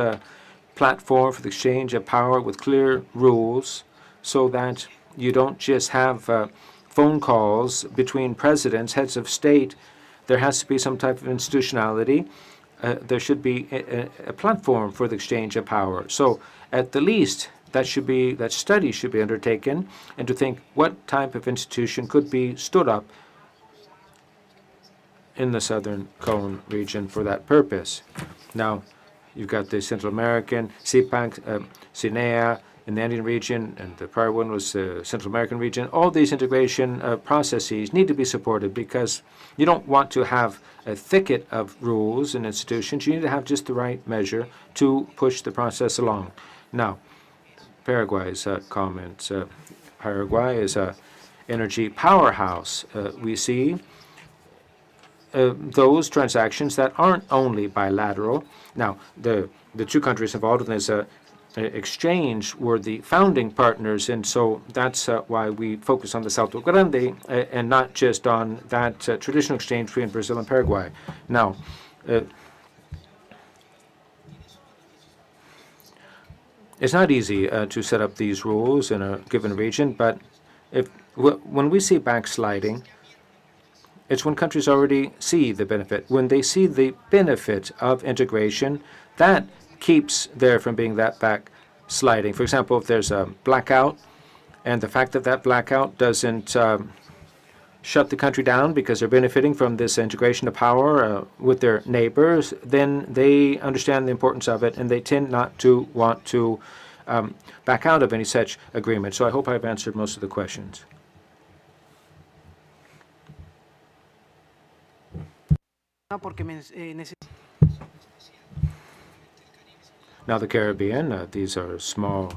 platform for the exchange of power with clear rules, so that you don't just have phone calls between presidents, heads of state. There has to be some type of institutionality. There should be a platform for the exchange of power. So at the least, that study should be undertaken, and to think what type of institution could be stood up in the Southern Cone region for that purpose. Now, you've got the Central American, CPAC, CINEA in the Andean region, and the prior one was the Central American region. All these integration processes need to be supported, because you don't want to have a thicket of rules and institutions. You need to have just the right measure to push the process along. Now, Paraguay's comments. Paraguay is a energy powerhouse. We see those transactions that aren't only bilateral. Now, the two countries involved in this exchange were the founding partners, and so that's why we focus on the Salto Grande and not just on that traditional exchange between Brazil and Paraguay. Now, it's not easy to set up these rules in a given region, but when we see backsliding, it's when countries already see the benefit. When they see the benefit of integration, that keeps there from being that backsliding. For example, if there's a blackout, and the fact that that blackout doesn't shut the country down because they're benefiting from this integration of power with their neighbors, then they understand the importance of it, and they tend not to want to back out of any such agreement. So I hope I've answered most of the questions. Now, the Caribbean, these are small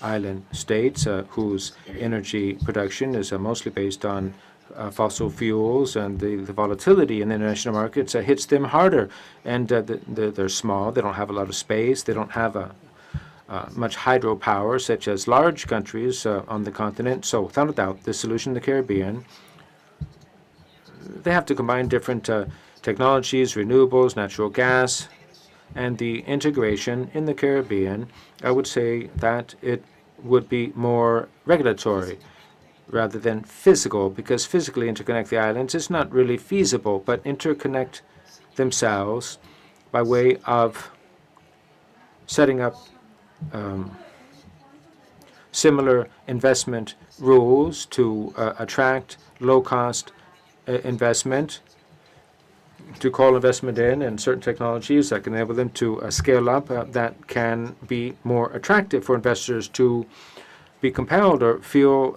island states whose energy production is mostly based on fossil fuels, and the volatility in the international markets hits them harder. And they're small. They don't have a lot of space. They don't have much hydropower, such as large countries on the continent. So without a doubt, the solution in the Caribbean, they have to combine different technologies, renewables, natural gas, and the integration in the Caribbean. I would say that it would be more regulatory rather than physical, because physically interconnect the islands is not really feasible, but interconnect themselves by way of setting up similar investment rules to attract low-cost investment, to call investment in, and certain technologies that can enable them to scale up, that can be more attractive for investors to be compelled or feel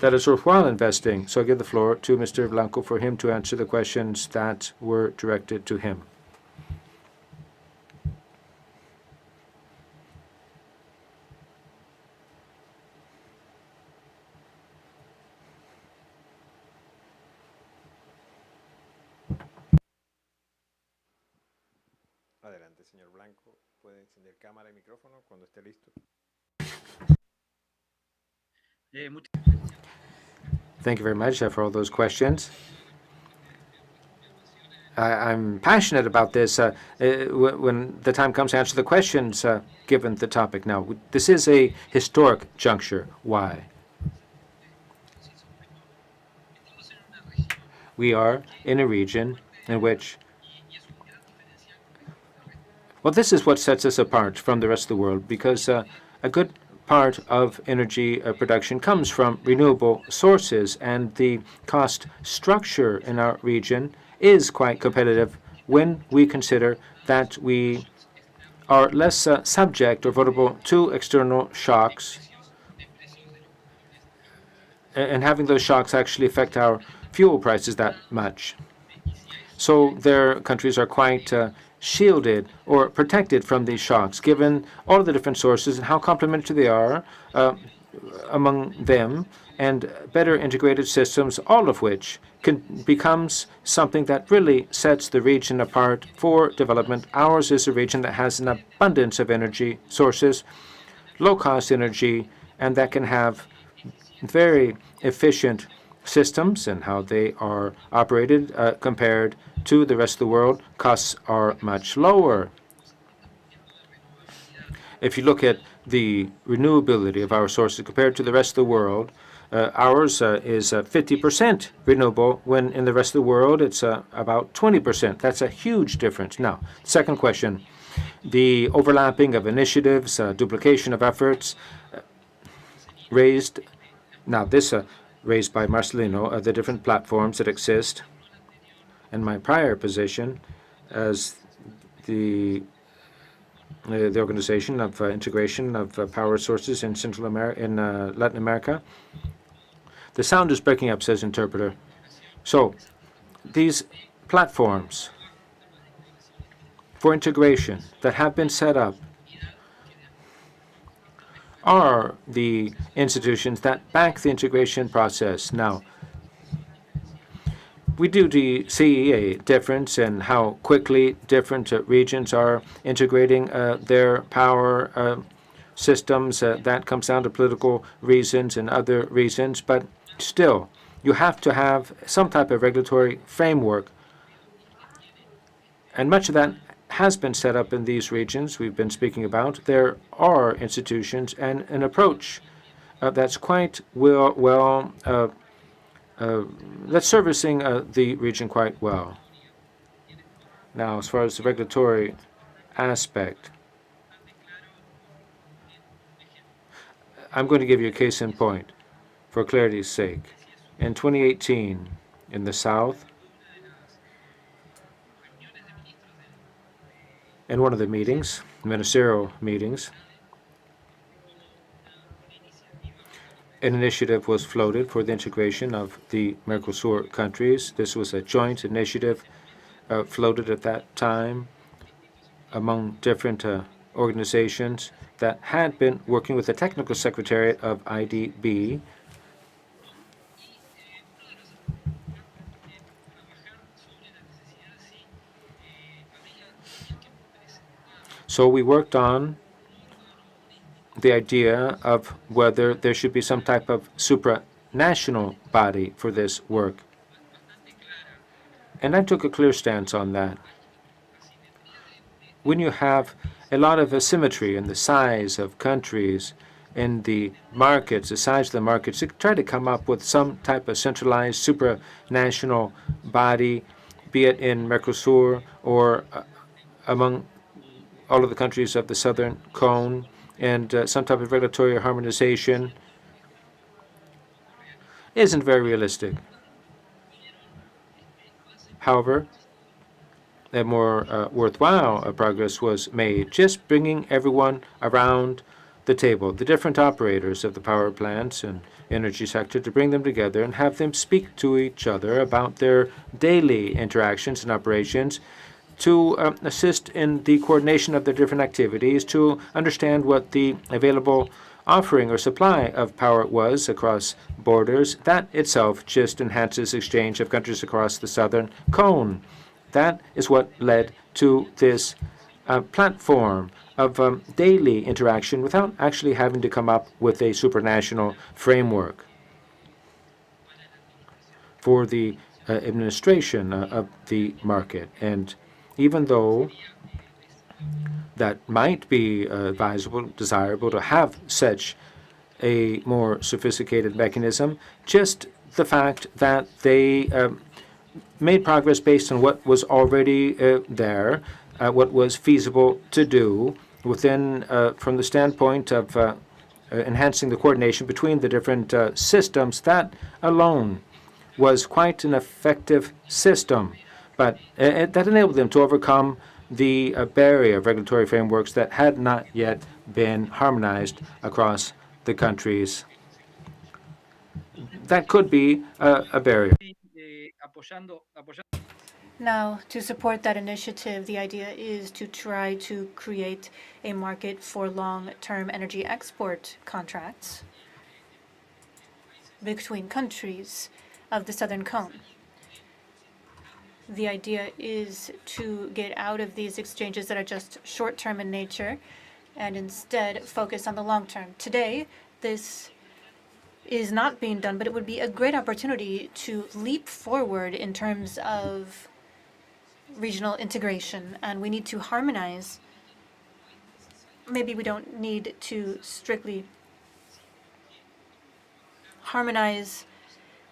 that it's worthwhile investing. So I give the floor to Mr. Blanco for him to answer the questions that were directed to him. Adelante, señor Blanco. Puede encender cámara y micrófono cuando esté listo. Thank you very much for all those questions. I'm passionate about this when the time comes to answer the questions given the topic. Now, this is a historic juncture. Why? We are in a region in which, well, this is what sets us apart from the rest of the world, because a good part of energy production comes from renewable sources, and the cost structure in our region is quite competitive when we consider that we are less subject or vulnerable to external shocks, and having those shocks actually affect our fuel prices that much. So their countries are quite shielded or protected from these shocks, given all of the different sources and how complementary they are among them, and better integrated systems, all of which becomes something that really sets the region apart for development. Ours is a region that has an abundance of energy sources, low-cost energy, and that can have very efficient systems and how they are operated compared to the rest of the world. Costs are much lower. If you look at the renewability of our sources compared to the rest of the world, ours is 50% renewable, when in the rest of the world it's about 20%. That's a huge difference. Now, second question, the overlapping of initiatives, duplication of efforts raised. Now, this raised by Marcelino, the different platforms that exist. In my prior position as the organization of integration of power sources in Latin America. The sound is breaking up, says interpreter. So these platforms for integration that have been set up are the institutions that back the integration process. Now, we do see a difference in how quickly different regions are integrating their power systems. That comes down to political reasons and other reasons, but still, you have to have some type of regulatory framework. And much of that has been set up in these regions we've been speaking about. There are institutions and an approach that's quite that's servicing the region quite well. Now, as far as the regulatory aspect, I'm going to give you a case in point for clarity's sake. In 2018, in the South, in one of the meetings, ministerial meetings, an initiative was floated for the integration of the Mercosur countries. This was a joint initiative floated at that time among different organizations that had been working with the technical secretariat of IDB. So we worked on the idea of whether there should be some type of supranational body for this work. And I took a clear stance on that. When you have a lot of asymmetry in the size of countries, in the markets, the size of the markets, you try to come up with some type of centralized supranational body, be it in Mercosur or among all of the countries of the Southern Cone, and some type of regulatory harmonization isn't very realistic. However, a more worthwhile progress was made, just bringing everyone around the table, the different operators of the power plants and energy sector, to bring them together and have them speak to each other about their daily interactions and operations, to assist in the coordination of their different activities, to understand what the available offering or supply of power was across borders. That itself just enhances exchange of countries across the Southern Cone. That is what led to this platform of daily interaction without actually having to come up with a supranational framework for the administration of the market. And even though that might be advisable, desirable to have such a more sophisticated mechanism, just the fact that they made progress based on what was already there, what was feasible to do within, from the standpoint of enhancing the coordination between the different systems, that alone was quite an effective system. But that enabled them to overcome the barrier of regulatory frameworks that had not yet been harmonized across the countries. That could be a barrier. Now, to support that initiative, the idea is to try to create a market for long-term energy export contracts between countries of the Southern Cone. The idea is to get out of these exchanges that are just short-term in nature and instead focus on the long term. Today, this is not being done, but it would be a great opportunity to leap forward in terms of regional integration, and we need to harmonize. Maybe we don't need to strictly harmonize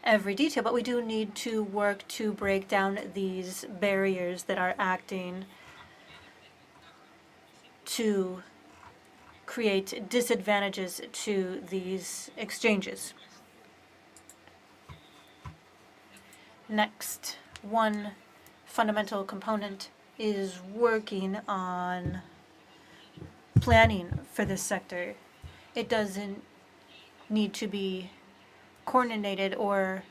every detail, but we do need to work to break down these barriers that are acting to create disadvantages to these exchanges. Next, one fundamental component is working on planning for this sector. It doesn't need to be coordinated or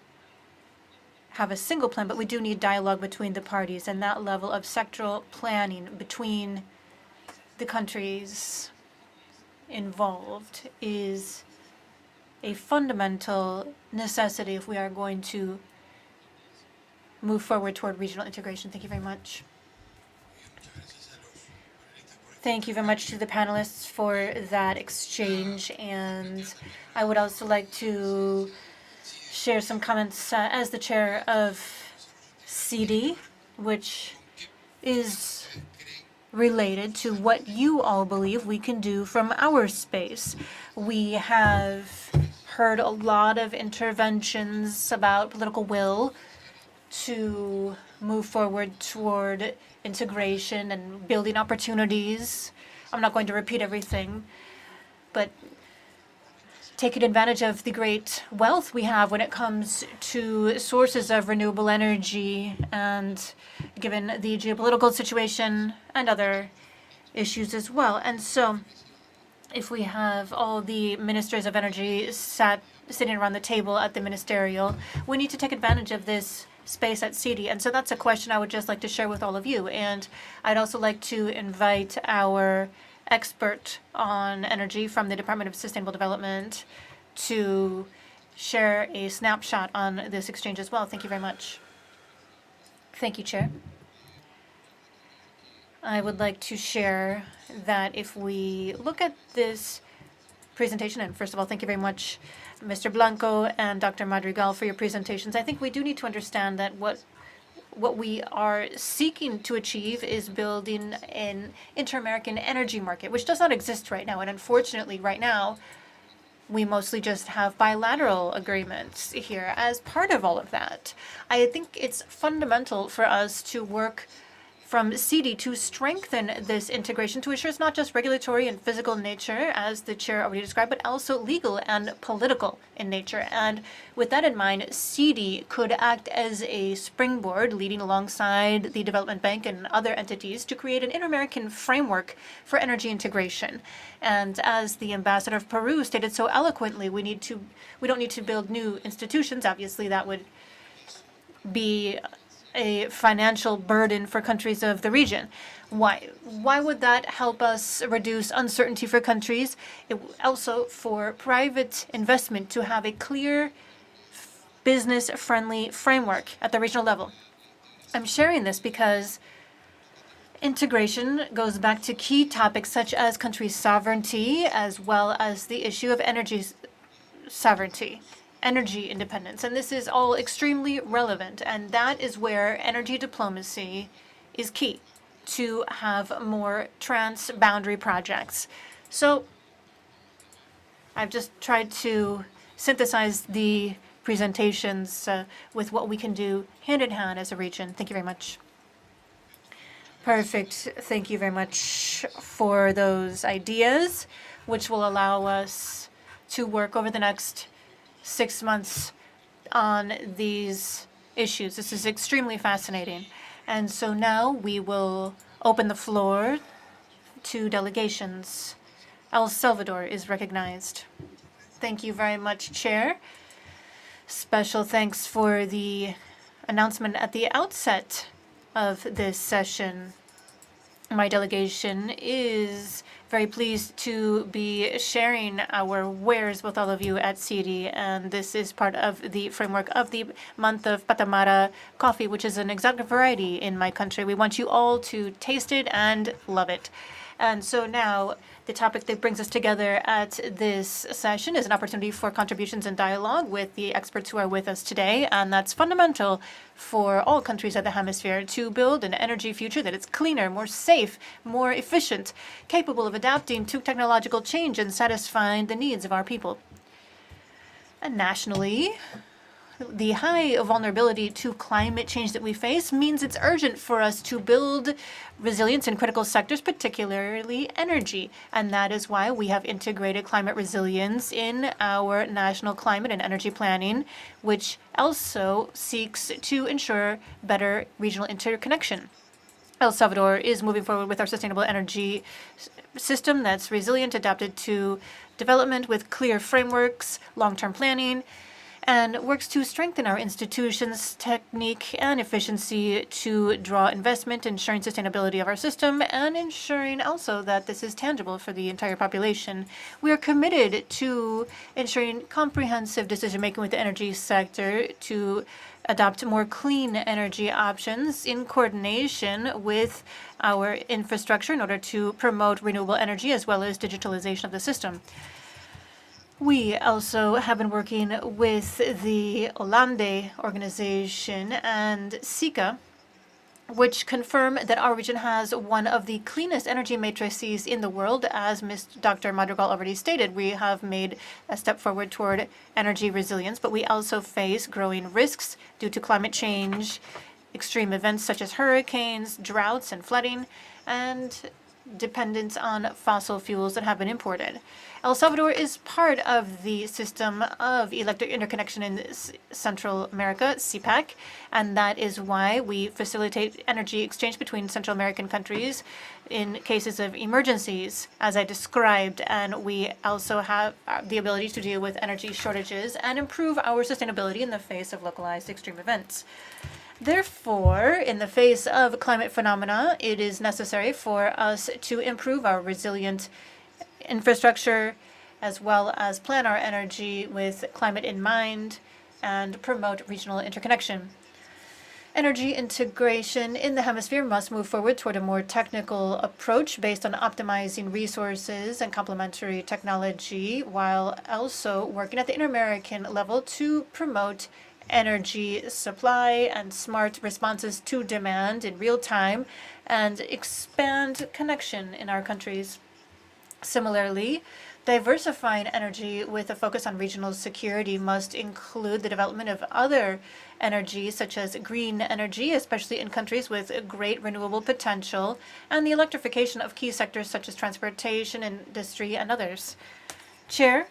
have a single plan, but we do need dialogue between the parties, and that level of sectoral planning between the countries involved is a fundamental necessity if we are going to move forward toward regional integration. Thank you very much. Thank you very much to the panelists for that exchange, and I would also like to share some comments as the chair of CD, which is related to what you all believe we can do from our space. We have heard a lot of interventions about political will to move forward toward integration and building opportunities. I'm not going to repeat everything, but taking advantage of the great wealth we have when it comes to sources of renewable energy, and given the geopolitical situation and other issues as well. And so if we have all the ministers of energy sitting around the table at the ministerial, we need to take advantage of this space at CD. And so that's a question I would just like to share with all of you. And I'd also like to invite our expert on energy from the Department of Sustainable Development to share a snapshot on this exchange as well. Thank you very much. Thank you, Chair. I would like to share that if we look at this presentation, and first of all, thank you very much, Mr. Blanco and Dr. Madrigal, for your presentations. I think we do need to understand that what we are seeking to achieve is building an inter-American energy market, which does not exist right now. And unfortunately, right now, we mostly just have bilateral agreements here as part of all of that. I think it's fundamental for us to work from CD to strengthen this integration to ensure it's not just regulatory and physical in nature, as the chair already described, but also legal and political in nature. And with that in mind, CD could act as a springboard leading alongside the Development Bank and other entities to create an inter-American framework for energy integration. And as the ambassador of Peru stated so eloquently, we don't need to build new institutions. Obviously, that would be a financial burden for countries of the region. Why? Why would that help us reduce uncertainty for countries? Also for private investment to have a clear business-friendly framework at the regional level. I'm sharing this because Integration goes back to key topics such as country sovereignty, as well as the issue of energy sovereignty, energy independence. And this is all extremely relevant. And that is where energy diplomacy is key to have more trans-boundary projects. So I've just tried to synthesize the presentations with what we can do hand in hand as a region. Thank you very much. Perfect. Thank you very much for those ideas, which will allow us to work over the next 6 months on these issues. This is extremely fascinating. And so now we will open the floor to delegations. El Salvador is recognized. Thank you very much, Chair. Special thanks for the announcement at the outset of this session. My delegation is very pleased to be sharing our wares with all of you at CD, and this is part of the framework of the month of Patamara coffee, which is an exotic variety in my country. We want you all to taste it and love it. And so now the topic that brings us together at this session is an opportunity for contributions and dialogue with the experts who are with us today. And that's fundamental for all countries of the hemisphere to build an energy future that is cleaner, more safe, more efficient, capable of adapting to technological change and satisfying the needs of our people. And nationally, the high vulnerability to climate change that we face means it's urgent for us to build resilience in critical sectors, particularly energy. And that is why we have integrated climate resilience in our national climate and energy planning, which also seeks to ensure better regional interconnection. El Salvador is moving forward with our sustainable energy system that's resilient, adapted to development with clear frameworks, long-term planning, and works to strengthen our institutions' technique and efficiency to draw investment, ensuring sustainability of our system, and ensuring also that this is tangible for the entire population. We are committed to ensuring comprehensive decision-making with the energy sector to adopt more clean energy options in coordination with our infrastructure in order to promote renewable energy as well as digitalization of the system. We also have been working with the Hollande organization and SICA, which confirm that our region has one of the cleanest energy matrices in the world. As Dr. Madrigal already stated, we have made a step forward toward energy resilience, but we also face growing risks due to climate change, extreme events such as hurricanes, droughts, and flooding, and dependence on fossil fuels that have been imported. El Salvador is part of the system of electric interconnection in Central America, CPAC, and that is why we facilitate energy exchange between Central American countries in cases of emergencies, as I described, and we also have the ability to deal with energy shortages and improve our sustainability in the face of localized extreme events. Therefore, in the face of climate phenomena, it is necessary for us to improve our resilient infrastructure as well as plan our energy with climate in mind and promote regional interconnection. Energy integration in the hemisphere must move forward toward a more technical approach based on optimizing resources and complementary technology, while also working at the inter-American level to promote energy supply and smart responses to demand in real time and expand connection in our countries. Similarly, diversifying energy with a focus on regional security must include the development of other energy, such as green energy, especially in countries with great renewable potential, and the electrification of key sectors such as transportation, industry, and others. Chair,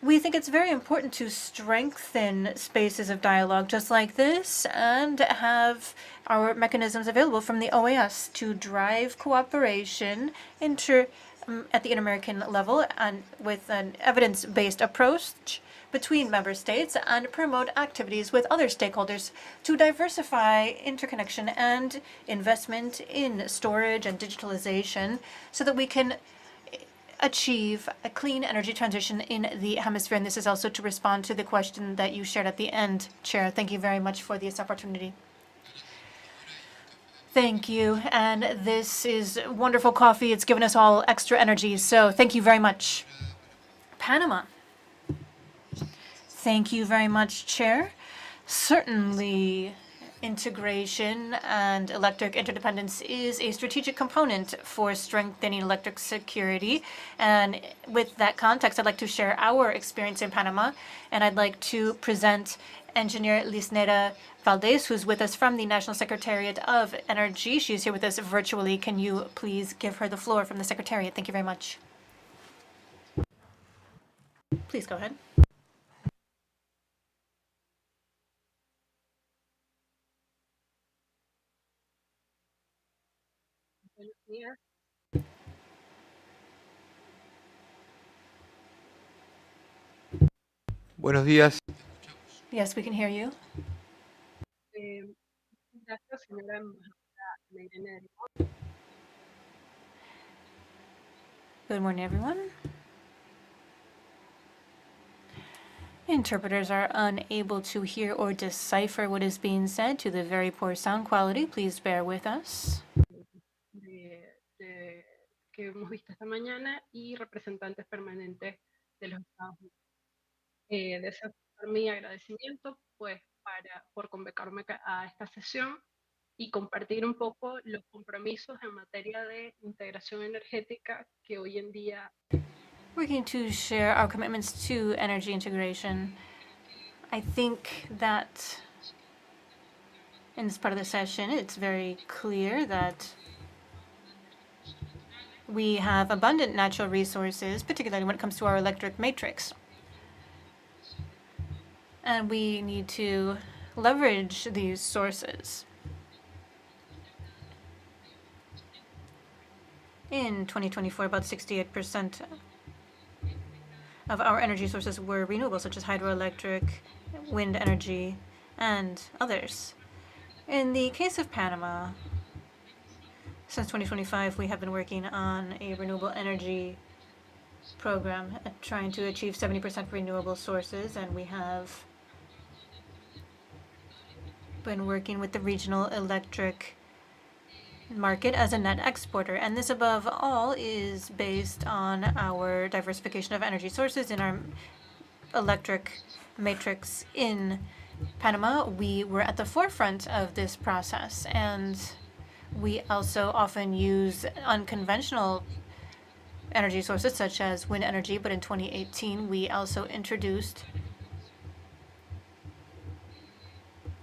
we think it's very important to strengthen spaces of dialogue just like this and have our mechanisms available from the OAS to drive cooperation at the inter-American level and with an evidence-based approach between member states and promote activities with other stakeholders to diversify interconnection and investment in storage and digitalization so that we can achieve a clean energy transition in the hemisphere. And this is also to respond to the question that you shared at the end, Chair. Thank you very much for this opportunity. Thank you. And this is wonderful coffee. It's given us all extra energy. So thank you very much. Panama. Thank you very much, Chair. Certainly, integration and electric interdependence is a strategic component for strengthening electric security. And with that context, I'd like to share our experience in Panama. And I'd like to present Engineer Lisnera Valdez, who's with us from the National Secretariat of Energy. She's here with us virtually. Can you please give her the floor from the Secretariat? Thank you very much. Please go ahead. Buenos días. Yes, we can hear you. Good morning, everyone. Interpreters are unable to hear or decipher what is being said due to the very poor sound quality. Please bear with us. Que hemos visto esta mañana y representantes permanentes de los Estados Unidos. Deseo expresar mi agradecimiento pues, por convocarme a esta sesión y compartir un poco los compromisos en materia de integración energética que hoy en día. We're going to share our commitments to energy integration. I think that in this part of the session, it's very clear that we have abundant natural resources, particularly when it comes to our electric matrix. And we need to leverage these sources. In 2024, about 68% of our energy sources were renewable, such as hydroelectric, wind energy, and others. In the case of Panama, since 2025, we have been working on a renewable energy program, trying to achieve 70% renewable sources, and we have been working with the regional electric market as a net exporter. And this, above all, is based on our diversification of energy sources in our electric matrix in Panama. We were at the forefront of this process, and we also often use unconventional energy sources such as wind energy, but in 2018 we also introduced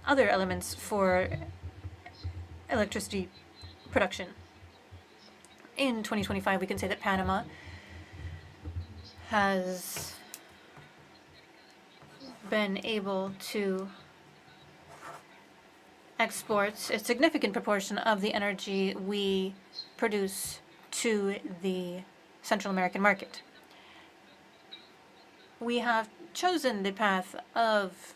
other elements for electricity production. In 2025, we can say that Panama has been able to export a significant proportion of the energy we produce to the Central American market. We have chosen the path of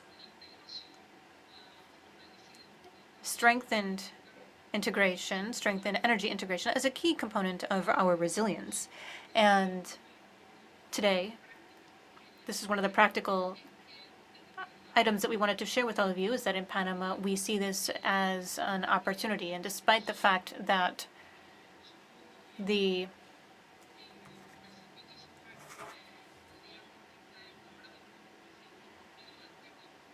strengthened integration, strengthened energy integration as a key component of our resilience. And today, this is one of the practical items that we wanted to share with all of you, is that in Panama, we see this as an opportunity. And despite the fact that the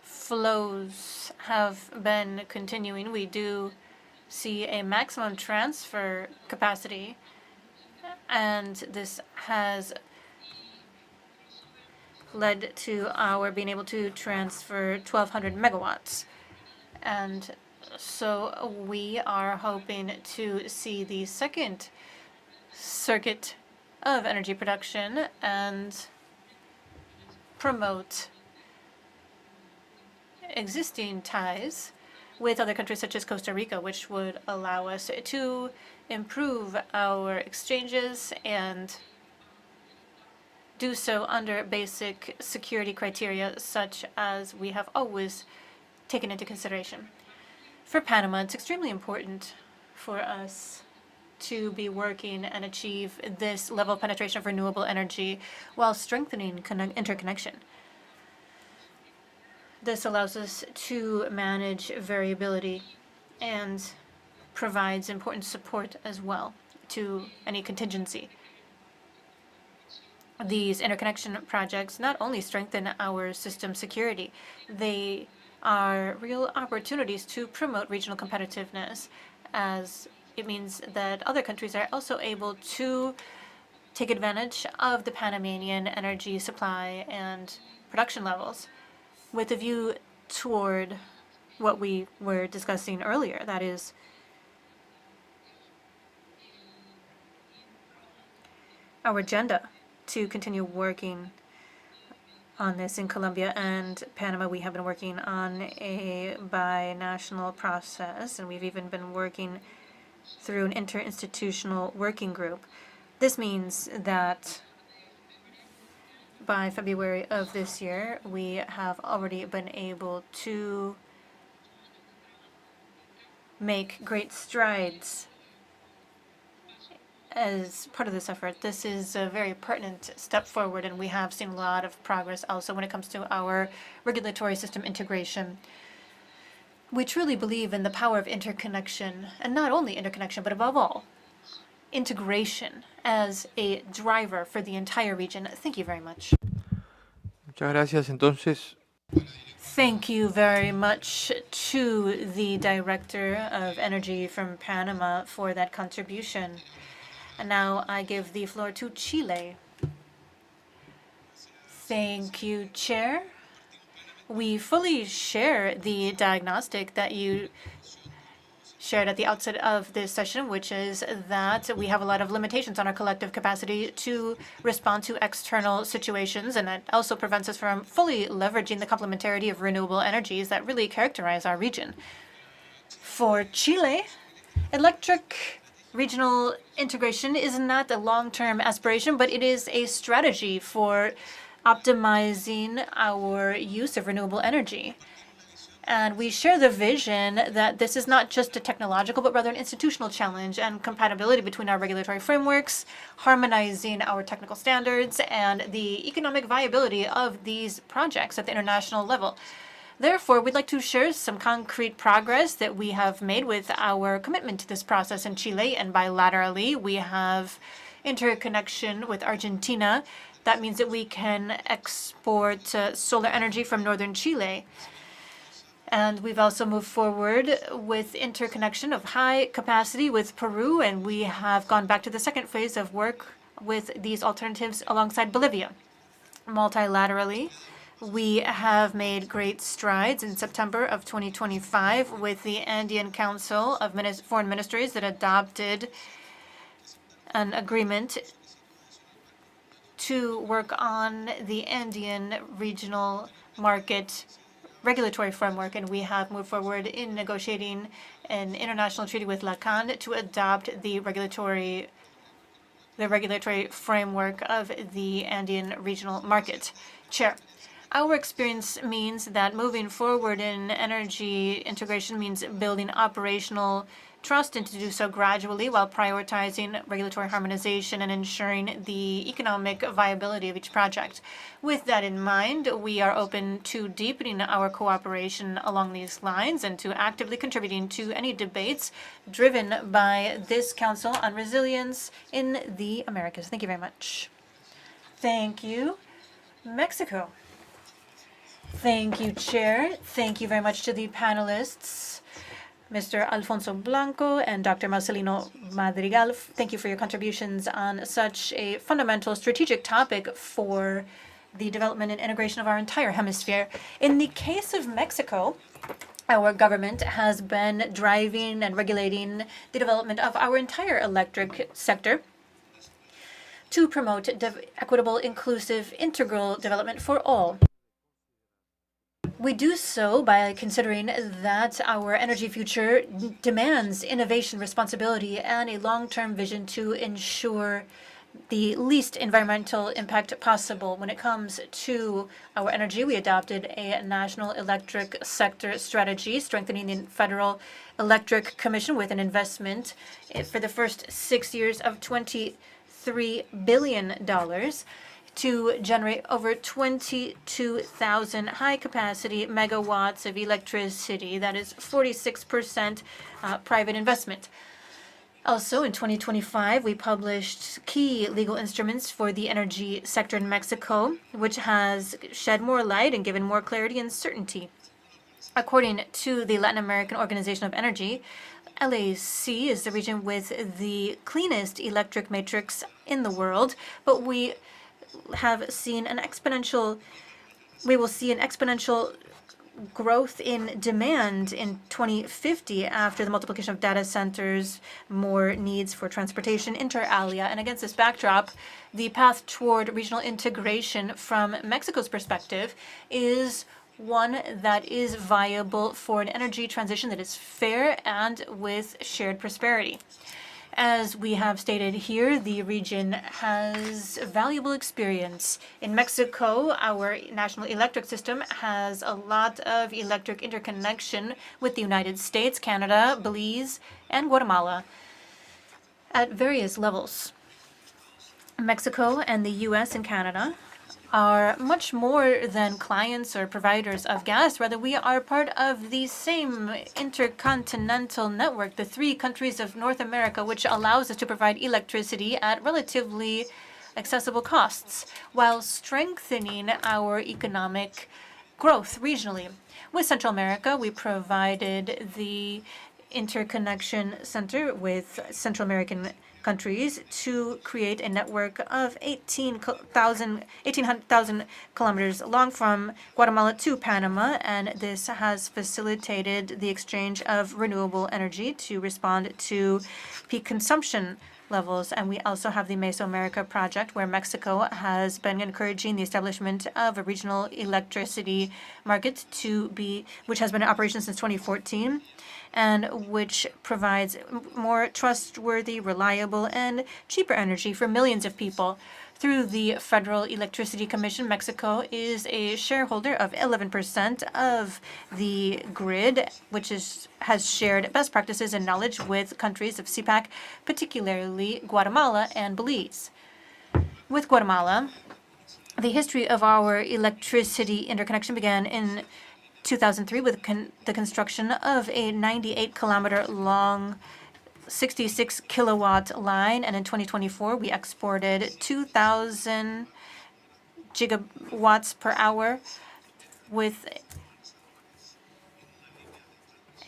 flows have been continuing, we do see a maximum transfer capacity, and this has led to our being able to transfer 1,200 megawatts. And so we are hoping to see the second circuit of energy production and promote existing ties with other countries such as Costa Rica, which would allow us to improve our exchanges and do so under basic security criteria, such as we have always taken into consideration. For Panama, it's extremely important for us to be working and achieve this level of penetration of renewable energy while strengthening interconnection. This allows us to manage variability and provides important support as well to any contingency. These interconnection projects not only strengthen our system security, they are real opportunities to promote regional competitiveness, as it means that other countries are also able to take advantage of the Panamanian energy supply and production levels with a view toward what we were discussing earlier, that is, our agenda to continue working on this. In Colombia and Panama, we have been working on a binational process, and we've even been working through an interinstitutional working group. This means that by February of this year, we have already been able to make great strides as part of this effort. This is a very pertinent step forward, and we have seen a lot of progress also when it comes to our regulatory system integration. We truly believe in the power of interconnection, and not only interconnection, but above all, integration as a driver for the entire region. Thank you very much. Muchas gracias. Entonces, Thank you very much to the Director of Energy from Panama for that contribution. And now I give the floor to Chile. Thank you, Chair. We fully share the diagnostic that you shared at the outset of this session, which is that we have a lot of limitations on our collective capacity to respond to external situations, and that also prevents us from fully leveraging the complementarity of renewable energies that really characterize our region. For Chile, electric regional integration is not a long-term aspiration, but it is a strategy for optimizing our use of renewable energy. And we share the vision that this is not just a technological, but rather an institutional challenge, and compatibility between our regulatory frameworks, harmonizing our technical standards, and the economic viability of these projects at the international level. Therefore, we'd like to share some concrete progress that we have made with our commitment to this process in Chile, and bilaterally, we have interconnection with Argentina. That means that we can export solar energy from northern Chile. And we've also moved forward with interconnection of high capacity with Peru, and we have gone back to the second phase of work with these alternatives alongside Bolivia. Multilaterally, we have made great strides in September of 2025 with the Andean Council of Foreign Ministries that adopted an agreement to work on the Andean regional market regulatory framework, and we have moved forward in negotiating an international treaty with Lacan to adopt the regulatory framework of the Andean regional market. Chair, our experience means that moving forward in energy integration means building operational trust, and to do so gradually while prioritizing regulatory harmonization and ensuring the economic viability of each project. With that in mind, we are open to deepening our cooperation along these lines and to actively contributing to any debates driven by this Council on Resilience in the Americas. Thank you very much. Thank you. Mexico. Thank you, Chair. Thank you very much to the panelists, Mr. Alfonso Blanco and Dr. Marcelino Madrigal. Thank you for your contributions on such a fundamental strategic topic for the development and integration of our entire hemisphere. In the case of Mexico, our government has been driving and regulating the development of our entire electric sector to promote equitable, inclusive, integral development for all. We do so by considering that our energy future demands innovation, responsibility, and a long-term vision to ensure the least environmental impact possible. When it comes to our energy, we adopted a national electric sector strategy, strengthening the Federal Electric Commission with an investment for the first 6 years of $23 billion to generate over 22,000 high-capacity megawatts of electricity. That is 46% private investment. Also, in 2025, we published key legal instruments for the energy sector in Mexico, which has shed more light and given more clarity and certainty. According to the Latin American Organization of Energy, LAC is the region with the cleanest electric matrix in the world, but we will see an exponential growth in demand in 2050 after the multiplication of data centers, more needs for transportation, inter alia. And against this backdrop, the path toward regional integration from Mexico's perspective is one that is viable for an energy transition that is fair and with shared prosperity. As we have stated here, the region has valuable experience. In Mexico, our national electric system has a lot of electric interconnection with the United States, Canada, Belize, and Guatemala at various levels. Mexico and the U.S. and Canada are much more than clients or providers of gas. Rather, we are part of the same intercontinental network, the three countries of North America, which allows us to provide electricity at relatively accessible costs while strengthening our economic growth regionally. With Central America, we provided the interconnection center with Central American countries to create a network of 18,000 kilometers long from Guatemala to Panama, and this has facilitated the exchange of renewable energy to respond to peak consumption levels. And we also have the Mesoamerica project, where Mexico has been encouraging the establishment of a regional electricity market which has been in operation since 2014, and which provides more trustworthy, reliable, and cheaper energy for millions of people. Through the Federal Electricity Commission, Mexico is a shareholder of 11% of the grid, which has shared best practices and knowledge with countries of CPAC, particularly Guatemala and Belize. With Guatemala, the history of our electricity interconnection began in 2003 with the construction of a 98-kilometer-long 66-kilowatt line, and in 2024 we exported 2,000 gigawatts per hour with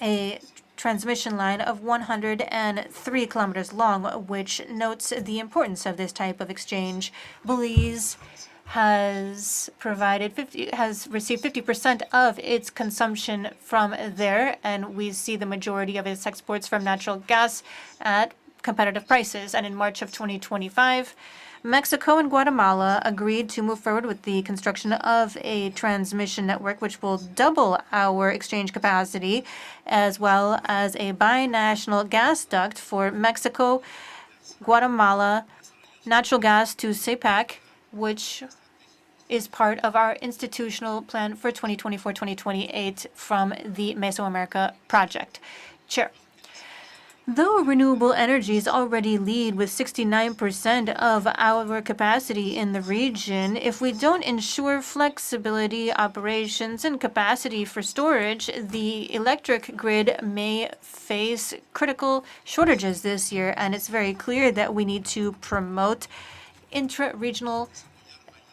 a transmission line of 103 kilometers long, which notes the importance of this type of exchange. Belize has received 50% of its consumption from there, and we see the majority of its exports from natural gas at competitive prices. And in March of 2025, Mexico and Guatemala agreed to move forward with the construction of a transmission network which will double our exchange capacity, as well as a binational gas duct for Mexico, Guatemala, natural gas to CPAC, which is part of our institutional plan for 2024-2028 from the Mesoamerica project. Chair, though renewable energies already lead with 69% of our capacity in the region, if we don't ensure flexibility, operations, and capacity for storage, the electric grid may face critical shortages this year. And it's very clear that we need to promote intra-regional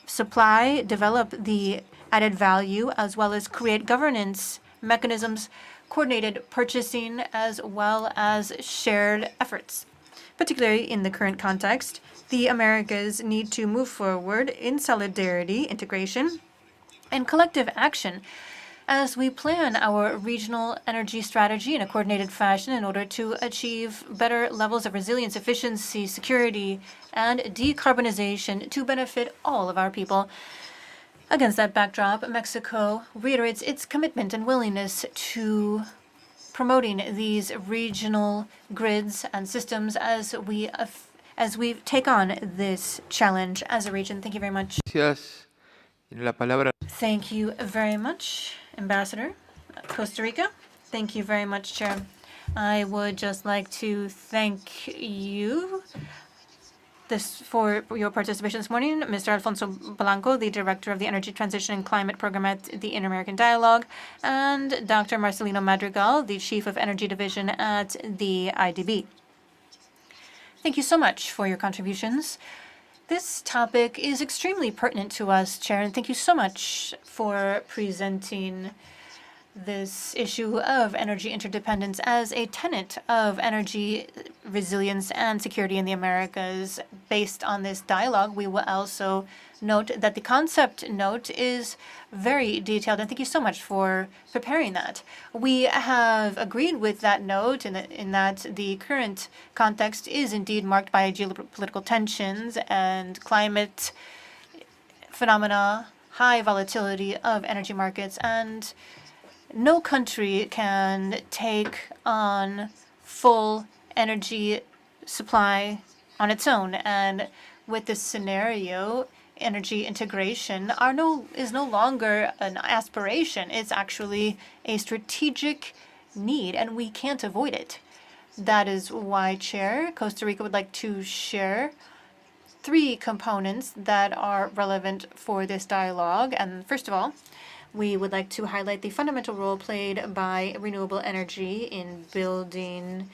supply, develop the added value, as well as create governance mechanisms, coordinated purchasing, as well as shared efforts. Particularly in the current context, the Americas need to move forward in solidarity, integration, and collective action as we plan our regional energy strategy in a coordinated fashion in order to achieve better levels of resilience, efficiency, security, and decarbonization to benefit all of our people. Against that backdrop, Mexico reiterates its commitment and willingness to promoting these regional grids and systems as we take on this challenge as a region. Thank you very much. Gracias. Tiene la palabra. Thank you very much, Ambassador. Costa Rica. Thank you very much, Chair. I would just like to thank you for your participation this morning, Mr. Alfonso Blanco, the Director of the Energy Transition and Climate Program at the Inter-American Dialogue, and Dr. Marcelino Madrigal, the Chief of Energy Division at the IDB. Thank you so much for your contributions. This topic is extremely pertinent to us, Chair, and thank you so much for presenting this issue of energy interdependence as a tenet of energy resilience and security in the Americas. Based on this dialogue, we will also note that the concept note is very detailed, and thank you so much for preparing that. We have agreed with that note in that the current context is indeed marked by geopolitical tensions and climate phenomena, high volatility of energy markets, and no country can take on full energy supply on its own. And with this scenario, energy integration is no longer an aspiration. It's actually a strategic need, and we can't avoid it. That is why, Chair, Costa Rica would like to share 3 components that are relevant for this dialogue. And first of all, we would like to highlight the fundamental role played by renewable energy in building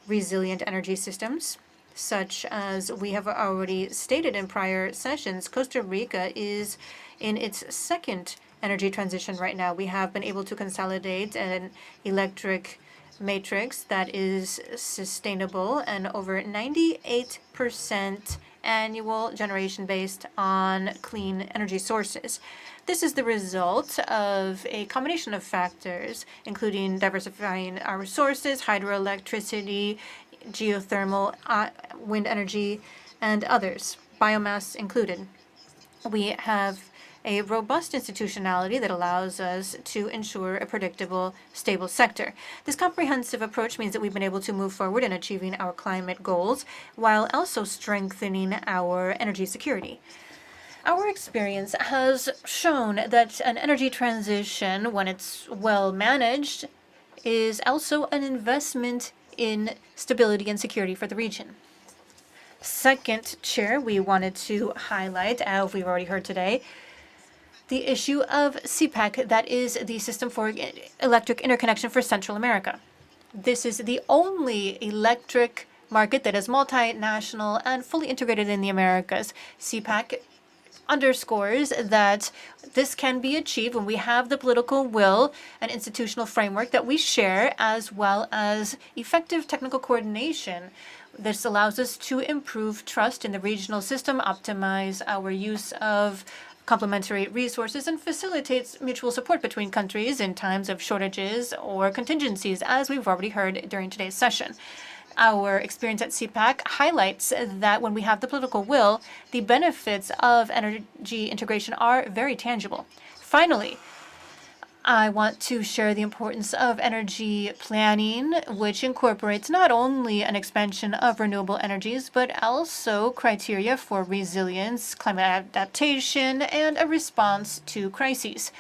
resilient energy systems. Such as we have already stated in prior sessions, Costa Rica is in its second energy transition right now. We have been able to consolidate an electric matrix that is sustainable and over 98% annual generation based on clean energy sources. This is the result of a combination of factors, including diversifying our sources, hydroelectricity, geothermal, wind energy, and others, biomass included. We have a robust institutionality that allows us to ensure a predictable, stable sector. This comprehensive approach means that we've been able to move forward in achieving our climate goals while also strengthening our energy security. Our experience has shown that an energy transition, when it's well managed, is also an investment in stability and security for the region. Second, Chair, we wanted to highlight, as we've already heard today, the issue of CPEC, that is the System for Electric Interconnection for Central America. This is the only electric market that is multinational and fully integrated in the Americas. CPEC underscores that this can be achieved when we have the political will and institutional framework that we share, as well as effective technical coordination. This allows us to improve trust in the regional system, optimize our use of complementary resources, and facilitates mutual support between countries in times of shortages or contingencies, as we've already heard during today's session. Our experience at CPAC highlights that when we have the political will, the benefits of energy integration are very tangible. Finally, I want to share the importance of energy planning, which incorporates not only an expansion of renewable energies, but also criteria for resilience, climate adaptation, and a response to crises.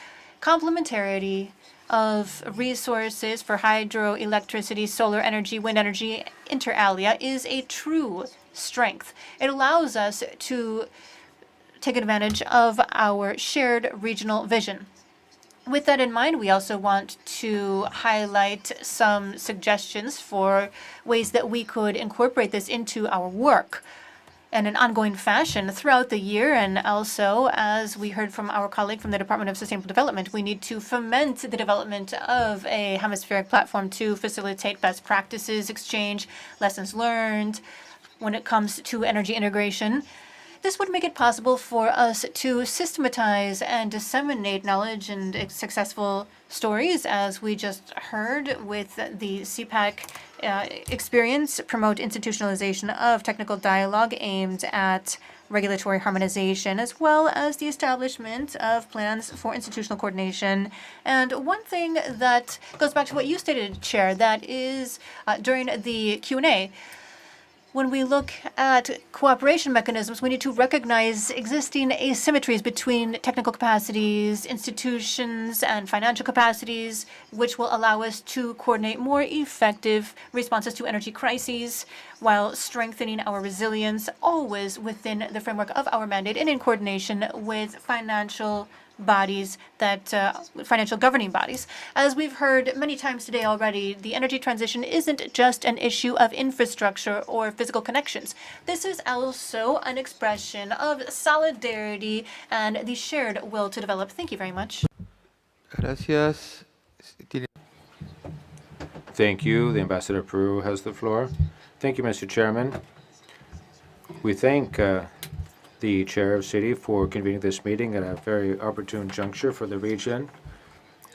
Complementarity of resources for hydroelectricity, solar energy, wind energy, inter alia, is a true strength. It allows us to take advantage of our shared regional vision. With that in mind, we also want to highlight some suggestions for ways that we could incorporate this into our work in an ongoing fashion throughout the year. And also, as we heard from our colleague from the Department of Sustainable Development, we need to foment the development of a hemispheric platform to facilitate best practices, exchange, lessons learned when it comes to energy integration. This would make it possible for us to systematize and disseminate knowledge and successful stories, as we just heard with the CPAC experience, promote institutionalization of technical dialogue aimed at regulatory harmonization, as well as the establishment of plans for institutional coordination. And one thing that goes back to what you stated, Chair, that is during the Q&A, When we look at cooperation mechanisms, we need to recognize existing asymmetries between technical capacities, institutions, and financial capacities, which will allow us to coordinate more effective responses to energy crises while strengthening our resilience, always within the framework of our mandate and in coordination with financial bodies financial governing bodies. As we've heard many times today already, the energy transition isn't just an issue of infrastructure or physical connections. This is also an expression of solidarity and the shared will to develop. Thank you very much. Gracias. Thank you. The Ambassador of Peru has the floor. Thank you, Mr. Chairman. We thank the Chair of City for convening this meeting at a very opportune juncture for the region.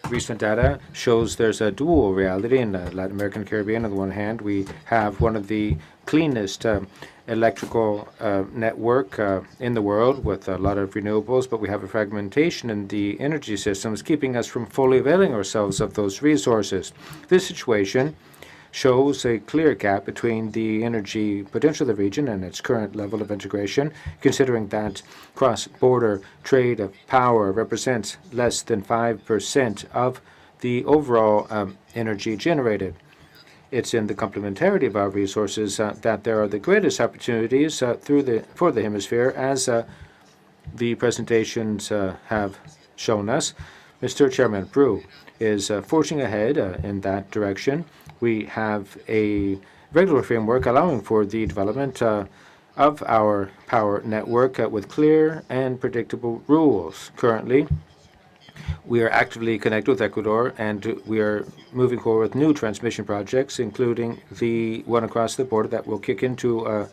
Recent data shows there's a dual reality in Latin American and Caribbean. On the one hand, we have one of the cleanest electrical network in the world with a lot of renewables, but we have a fragmentation in the energy systems, keeping us from fully availing ourselves of those resources. This situation shows a clear gap between the energy potential of the region and its current level of integration, considering that cross-border trade of power represents less than 5% of the overall energy generated. It's in the complementarity of our resources that there are the greatest opportunities for the hemisphere, as the presentations have shown us. Mr. Chairman, Peru is forging ahead in that direction. We have a regular framework allowing for the development of our power network with clear and predictable rules. Currently, we are actively connected with Ecuador, and we are moving forward with new transmission projects, including the one across the border that will kick into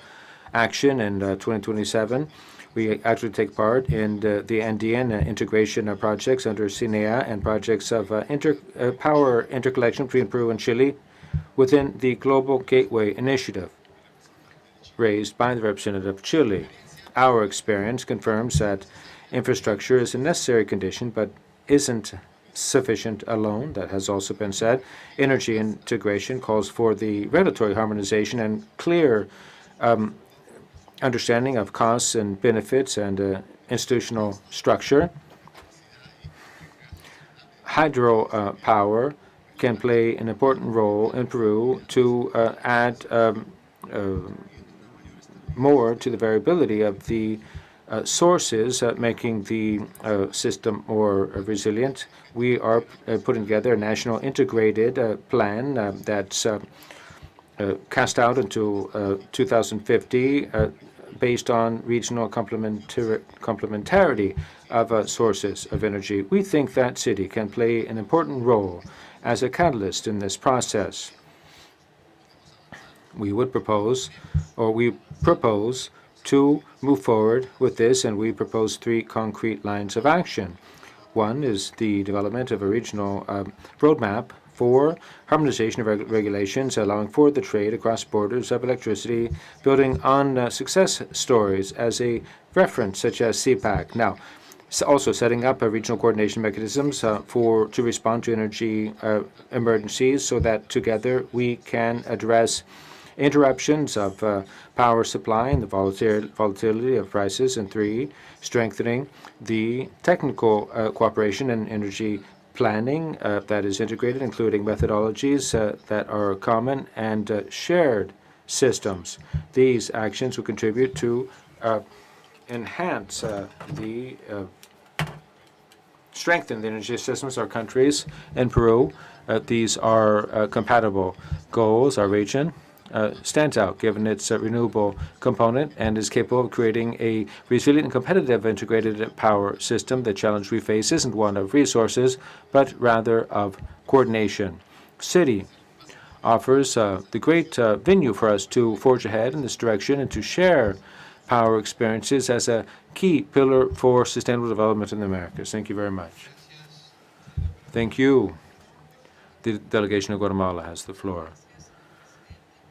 action in 2027. We actually take part in the Andean integration projects under CINEA and projects of power interconnection between Peru and Chile within the Global Gateway Initiative raised by the representative of Chile. Our experience confirms that infrastructure is a necessary condition, but isn't sufficient alone. That has also been said. Energy integration calls for the regulatory harmonization and clear understanding of costs and benefits and institutional structure. Hydro power can play an important role in Peru to add more to the variability of the sources, making the system more resilient. We are putting together a national integrated plan that's cast out until 2050 based on regional complementarity of sources of energy. We think that city can play an important role as a catalyst in this process. We propose to move forward with this, and we propose 3 concrete lines of action. One is the development of a regional roadmap for harmonization of regulations, allowing for the trade across borders of electricity, building on success stories as a reference, such as CPAC. Now, also setting up regional coordination mechanisms to respond to energy emergencies, so that together we can address interruptions of power supply and the volatility of prices. And 3, strengthening the technical cooperation and energy planning that is integrated, including methodologies that are common and shared systems. These actions will contribute to enhance strengthen the energy systems of our countries. In Peru, these are compatible goals. Our region stands out given its renewable component and is capable of creating a resilient and competitive integrated power system. The challenge we face isn't one of resources, but rather of coordination. City offers the great venue for us to forge ahead in this direction and to share power experiences as a key pillar for sustainable development in the Americas. Thank you very much. Thank you. The delegation of Guatemala has the floor.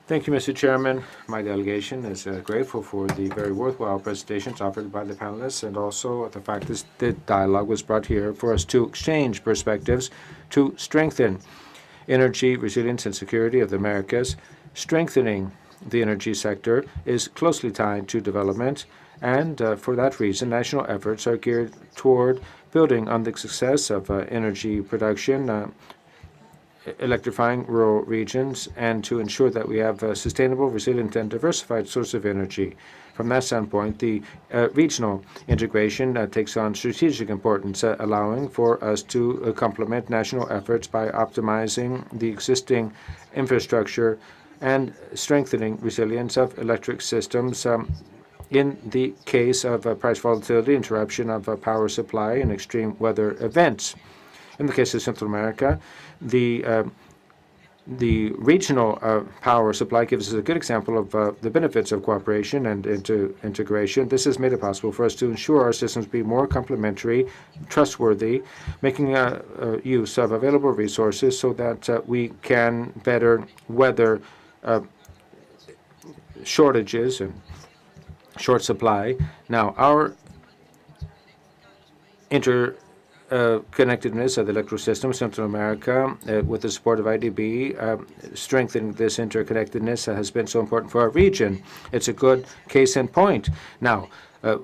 Thank you, Mr. Chairman. My delegation is grateful for the very worthwhile presentations offered by the panelists, and also the fact that the dialogue was brought here for us to exchange perspectives to strengthen energy resilience and security of the Americas, strengthening the energy sector is closely tied to development, and for that reason, national efforts are geared toward building on the success of energy production, electrifying rural regions, and to ensure that we have a sustainable, resilient, and diversified source of energy. From that standpoint, the regional integration takes on strategic importance, allowing for us to complement national efforts by optimizing the existing infrastructure and strengthening resilience of electric systems in the case of price volatility, interruption of power supply, and extreme weather events. In the case of Central America, the regional power supply gives us a good example of the benefits of cooperation and integration. This has made it possible for us to ensure our systems be more complementary, trustworthy, making use of available resources so that we can better weather shortages and short supply. Now, our connectedness of the electrical system, Central America, with the support of IDB, strengthening this interconnectedness has been so important for our region. It's a good case in point. Now,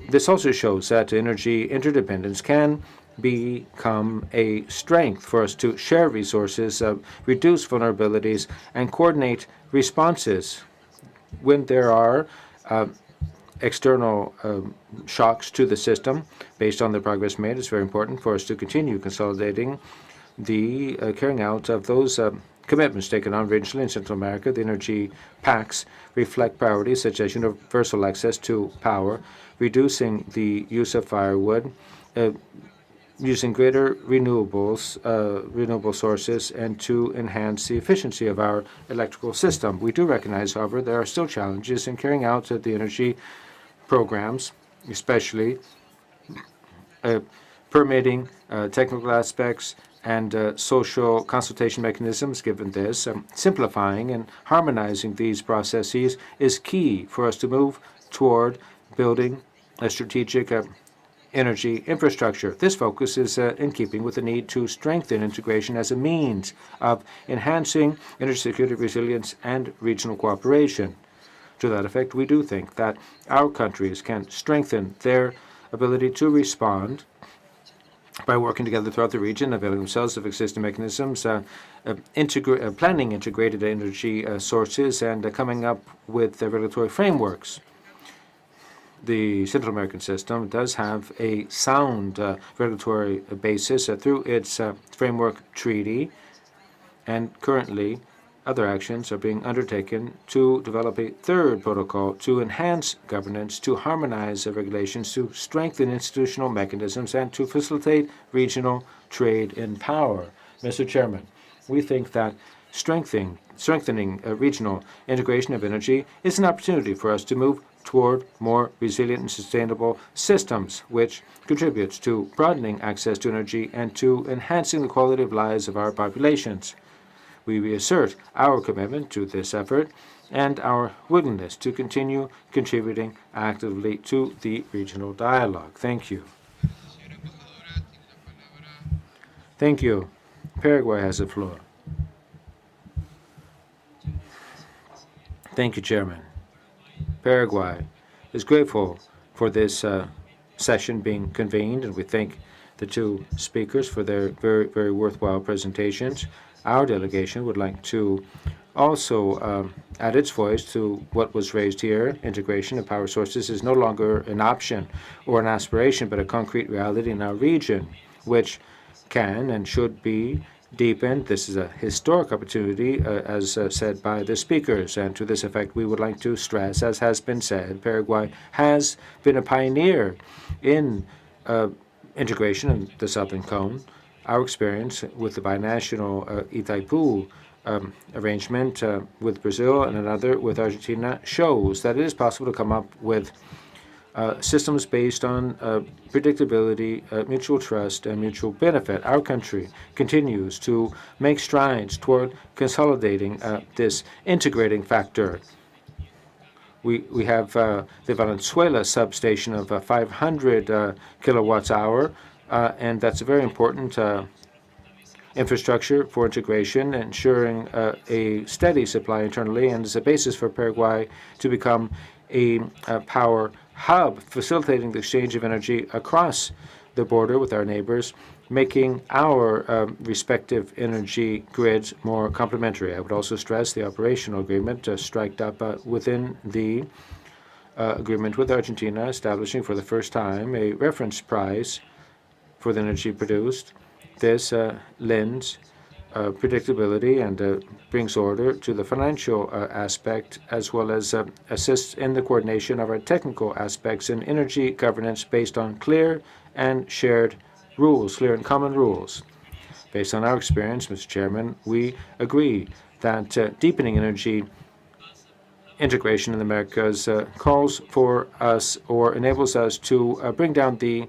this also shows that energy interdependence can become a strength for us to share resources, reduce vulnerabilities, and coordinate responses when there are external shocks to the system. Based on the progress made, it's very important for us to continue consolidating the carrying out of those commitments taken on regionally in Central America. The energy pacts reflect priorities such as universal access to power, reducing the use of firewood, using greater renewable sources, and to enhance the efficiency of our electrical system. We do recognize, however, there are still challenges in carrying out the energy programs, especially permitting, technical aspects, and social consultation mechanisms. Given this, simplifying and harmonizing these processes is key for us to move toward building a strategic energy infrastructure. This focus is in keeping with the need to strengthen integration as a means of enhancing energy security, resilience, and regional cooperation. To that effect, we do think that our countries can strengthen their ability to respond by working together throughout the region, availing themselves of existing mechanisms, planning integrated energy sources, and coming up with regulatory frameworks. The Central American system does have a sound regulatory basis through its framework treaty, and currently other actions are being undertaken to develop a third protocol to enhance governance, to harmonize regulations, to strengthen institutional mechanisms, and to facilitate regional trade in power. Mr. Chairman, we think that strengthening regional integration of energy is an opportunity for us to move toward more resilient and sustainable systems, which contributes to broadening access to energy and to enhancing the quality of lives of our populations. We reassert our commitment to this effort and our willingness to continue contributing actively to the regional dialogue. Thank you. Thank you. Paraguay has the floor. Thank you, Chairman. Paraguay is grateful for this session being convened, and we thank the two speakers for their very, very worthwhile presentations. Our delegation would like to also add its voice to what was raised here. Integration of power sources is no longer an option or an aspiration, but a concrete reality in our region, which can and should be deepened. This is a historic opportunity, as said by the speakers, and to this effect, we would like to stress, as has been said, Paraguay has been a pioneer in integration in the Southern Cone. Our experience with the binational Itaipu arrangement with Brazil and another with Argentina shows that it is possible to come up with systems based on predictability, mutual trust, and mutual benefit. Our country continues to make strides toward consolidating this integrating factor. We have the Valenzuela substation of 500 kilowatts hour, and that's a very important infrastructure for integration, ensuring a steady supply internally, and is a basis for Paraguay to become a power hub, facilitating the exchange of energy across the border with our neighbors, making our respective energy grids more complementary. I would also stress the operational agreement struck up within the agreement with Argentina, establishing for the first time a reference price for the energy produced. This lends predictability and brings order to the financial aspect, as well as assists in the coordination of our technical aspects in energy governance based on clear and shared rules, clear and common rules. Based on our experience, Mr. Chairman, we agree that deepening energy integration in the Americas calls for us or enables us to bring down the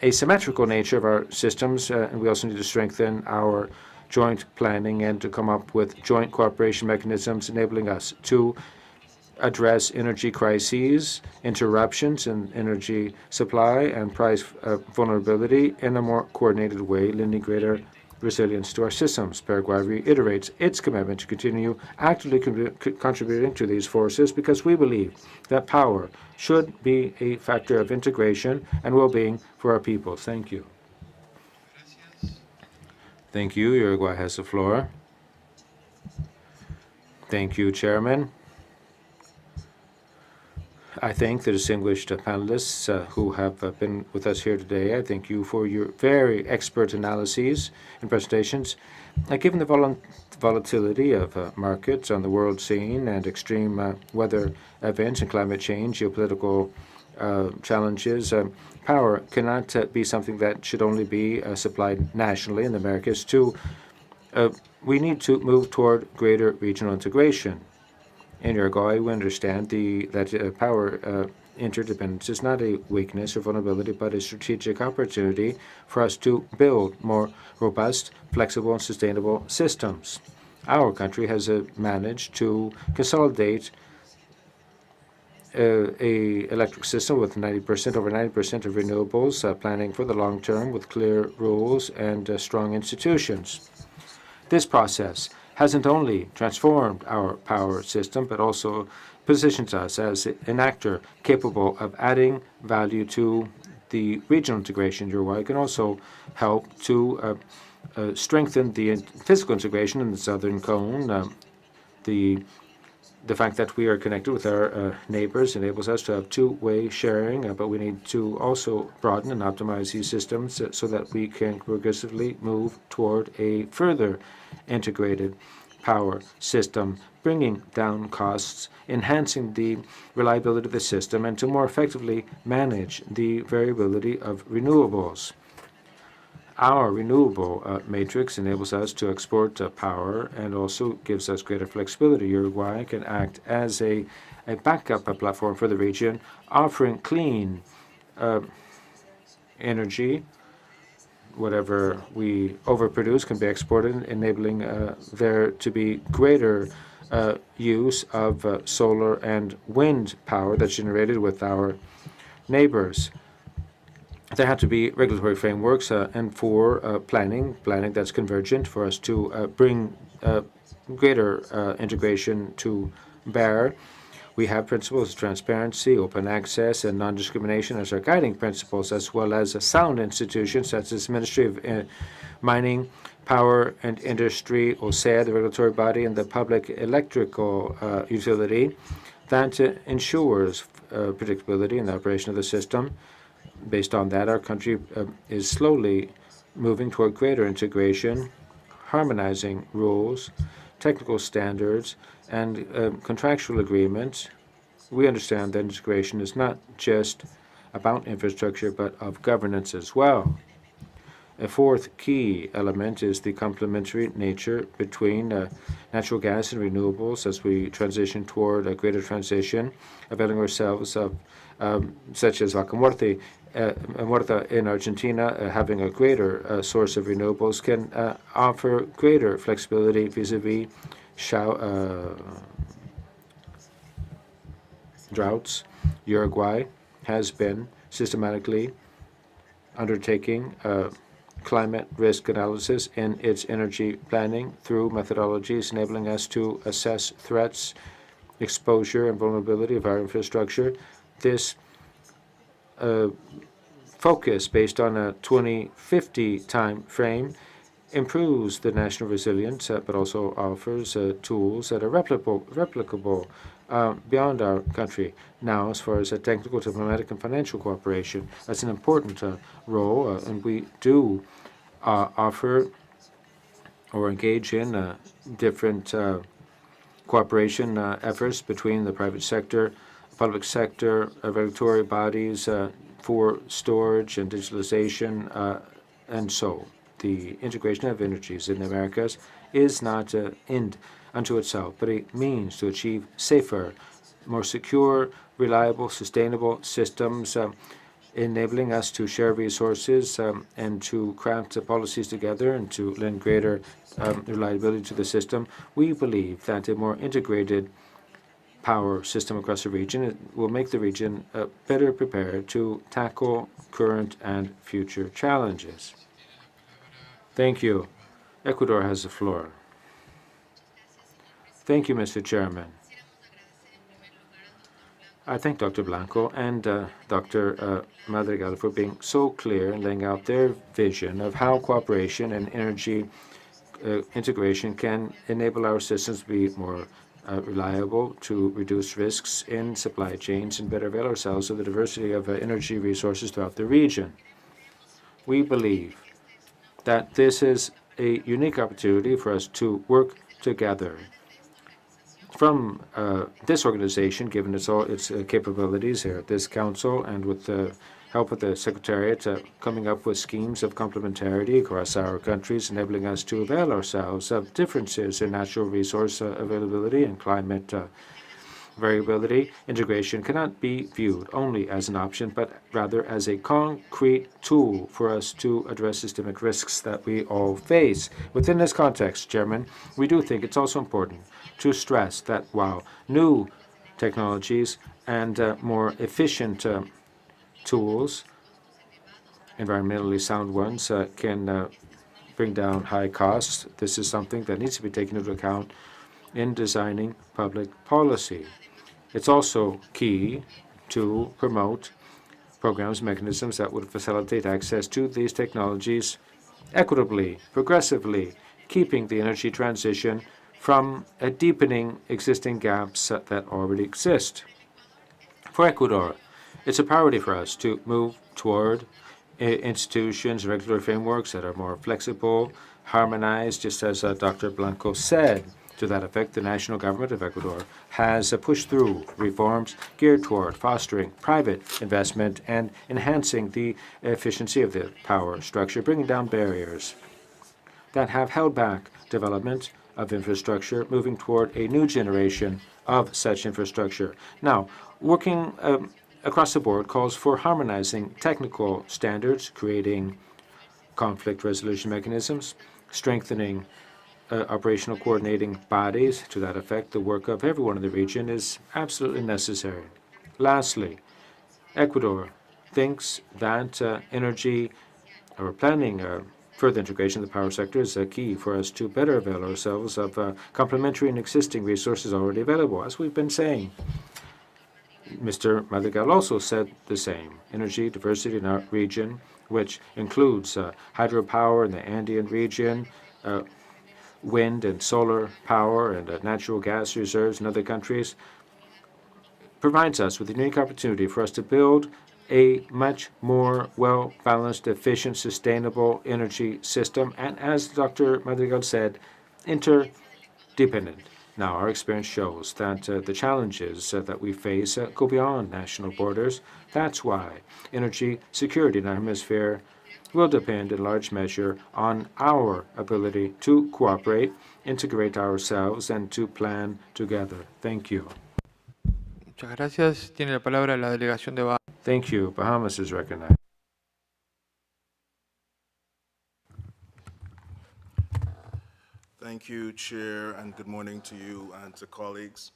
asymmetrical nature of our systems, and we also need to strengthen our joint planning and to come up with joint cooperation mechanisms enabling us to address energy crises, interruptions in energy supply, and price vulnerability in a more coordinated way, lending greater resilience to our systems. Paraguay reiterates its commitment to continue actively contributing to these forces because we believe that power should be a factor of integration and well-being for our people. Thank you. Thank you. Uruguay has the floor. Thank you, Chairman. I thank the distinguished panelists who have been with us here today. I thank you for your very expert analyses and presentations. Given the volatility of markets on the world scene and extreme weather events and climate change, geopolitical challenges, power cannot be something that should only be supplied nationally in the Americas. We need to move toward greater regional integration. In Uruguay, we understand that power interdependence is not a weakness or vulnerability, but a strategic opportunity for us to build more robust, flexible, and sustainable systems. Our country has managed to consolidate a electric system with over 90% of renewables, planning for the long term with clear rules and strong institutions. This process hasn't only transformed our power system, but also positions us as an actor capable of adding value to the regional integration. Uruguay can also help to strengthen the physical integration in the southern cone. The fact that we are connected with our neighbors enables us to have two-way sharing, but we need to also broaden and optimize these systems so that we can progressively move toward a further integrated power system, bringing down costs, enhancing the reliability of the system, and to more effectively manage the variability of renewables. Our renewable matrix enables us to export power and also gives us greater flexibility. Uruguay can act as a backup platform for the region, offering clean energy. Whatever we overproduce can be exported, enabling there to be greater use of solar and wind power that's generated with our neighbors. There have to be regulatory frameworks and for planning that's convergent for us to bring greater integration to bear. We have principles of transparency, open access, and non-discrimination as our guiding principles, as well as sound institutions such as Ministry of Mining, Power and Industry, OSEA, the regulatory body, and the Public Electrical Utility that ensures predictability in the operation of the system. Based on that, our country is slowly moving toward greater integration, harmonizing rules, technical standards, and contractual agreements. We understand that integration is not just about infrastructure, but of governance as well. A fourth key element is the complementary nature between natural gas and renewables as we transition toward a greater transition, availing ourselves of such as Vaca Muerta in Argentina, having a greater source of renewables can offer greater flexibility vis-a-vis droughts. Uruguay has been systematically undertaking climate risk analysis in its energy planning through methodologies enabling us to assess threats, exposure, and vulnerability of our infrastructure. This focus based on a 2050 time frame improves the national resilience, but also offers tools that are replicable beyond our country. Now, as far as technical, diplomatic, and financial cooperation, that's an important role, and we do offer or engage in different cooperation efforts between the private sector, public sector, regulatory bodies for storage and digitalization, and so the integration of energies in the Americas is not an end unto itself, but a means to achieve safer, more secure, reliable, sustainable systems, enabling us to share resources and to craft policies together and to lend greater reliability to the system. We believe that a more integrated power system across the region will make the region better prepared to tackle current and future challenges. Thank you. Ecuador has the floor. Thank you, Mr. Chairman. I thank Dr. Blanco and Dr. Madrigal for being so clear in laying out their vision of how cooperation and energy integration can enable our systems to be more reliable, to reduce risks in supply chains, and better avail ourselves of the diversity of energy resources throughout the region. We believe that this is a unique opportunity for us to work together. From this organization, given its capabilities here at this council, and with the help of the Secretariat, coming up with schemes of complementarity across our countries, enabling us to avail ourselves of differences in natural resource availability and climate variability. Integration cannot be viewed only as an option, but rather as a concrete tool for us to address systemic risks that we all face. Within this context, Chairman, we do think it's also important to stress that while new technologies and more efficient tools, environmentally sound ones, can bring down high costs, this is something that needs to be taken into account in designing public policy. It's also key to promote programs, mechanisms that would facilitate access to these technologies equitably, progressively, keeping the energy transition from deepening existing gaps that already exist. For Ecuador, it's a priority for us to move toward institutions, regulatory frameworks that are more flexible, harmonized, just as Dr. Blanco said. To that effect, the national government of Ecuador has pushed through reforms geared toward fostering private investment and enhancing the efficiency of the power structure, bringing down barriers that have held back development of infrastructure, moving toward a new generation of such infrastructure. Now, working across the board calls for harmonizing technical standards, creating conflict resolution mechanisms, strengthening operational coordinating bodies. To that effect, the work of everyone in the region is absolutely necessary. Lastly, Ecuador thinks that energy or planning further integration of the power sector is key for us to better avail ourselves of complementary and existing resources already available. As we've been saying, Mr. Madrigal also said the same. Energy diversity in our region, which includes hydropower in the Andean region, wind and solar power, and natural gas reserves in other countries, provides us with a unique opportunity for us to build a much more well-balanced, efficient, sustainable energy system, and as Dr. Madrigal said, interdependent. Now, our experience shows that the challenges that we face go beyond national borders. That's why energy security in our hemisphere will depend in large measure on our ability to cooperate, integrate ourselves, and to plan together. Thank you. Muchas gracias. Tiene la palabra la delegación de Bahamas. Thank you. Bahamas is recognized. Thank you, Chair, and good morning to you and to colleagues.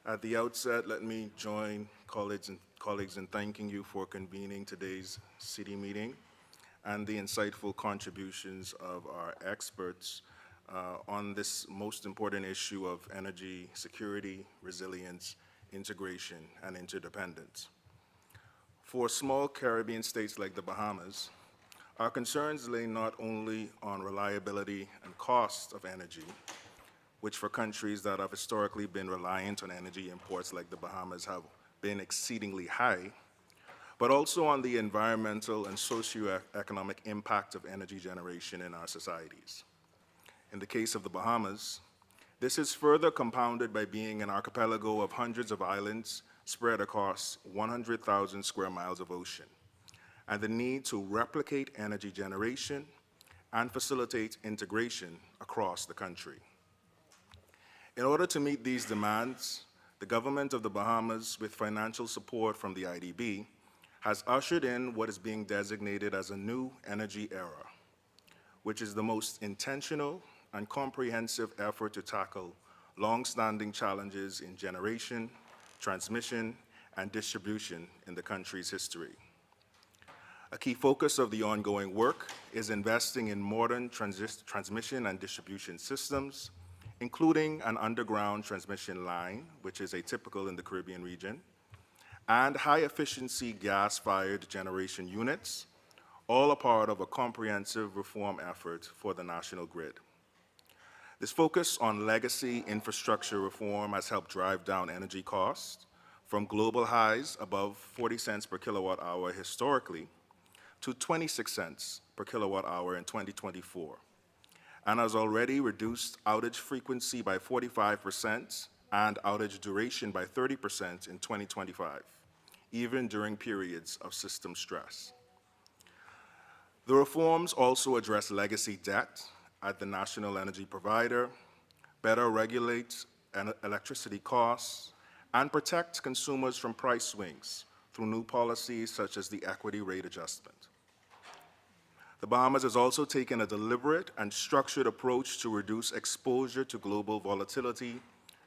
At the outset, let me join colleagues in thanking you for convening today's city meeting and the insightful contributions of our experts on this most important issue of energy security, resilience, integration, and interdependence. For small Caribbean states like the Bahamas, our concerns lay not only on reliability and cost of energy, which for countries that have historically been reliant on energy imports like the Bahamas have been exceedingly high, but also on the environmental and socioeconomic impact of energy generation in our societies. In the case of the Bahamas, this is further compounded by being an archipelago of hundreds of islands spread across 100,000 square miles of ocean, and the need to replicate energy generation and facilitate integration across the country. In order to meet these demands, the government of the Bahamas, with financial support from the IDB, has ushered in what is being designated as a new energy era, which is the most intentional and comprehensive effort to tackle long-standing challenges in generation, transmission, and distribution in the country's history. A key focus of the ongoing work is investing in modern transmission and distribution systems, including an underground transmission line, which is atypical in the Caribbean region, and high-efficiency gas-fired generation units, all a part of a comprehensive reform effort for the national grid. This focus on legacy infrastructure reform has helped drive down energy costs from global highs above 40 cents per kilowatt hour historically to 26 cents per kilowatt hour in 2024, and has already reduced outage frequency by 45% and outage duration by 30% in 2025, even during periods of system stress. The reforms also address legacy debt at the national energy provider, better regulate electricity costs, and protect consumers from price swings through new policies such as the equity rate adjustment. The Bahamas has also taken a deliberate and structured approach to reduce exposure to global volatility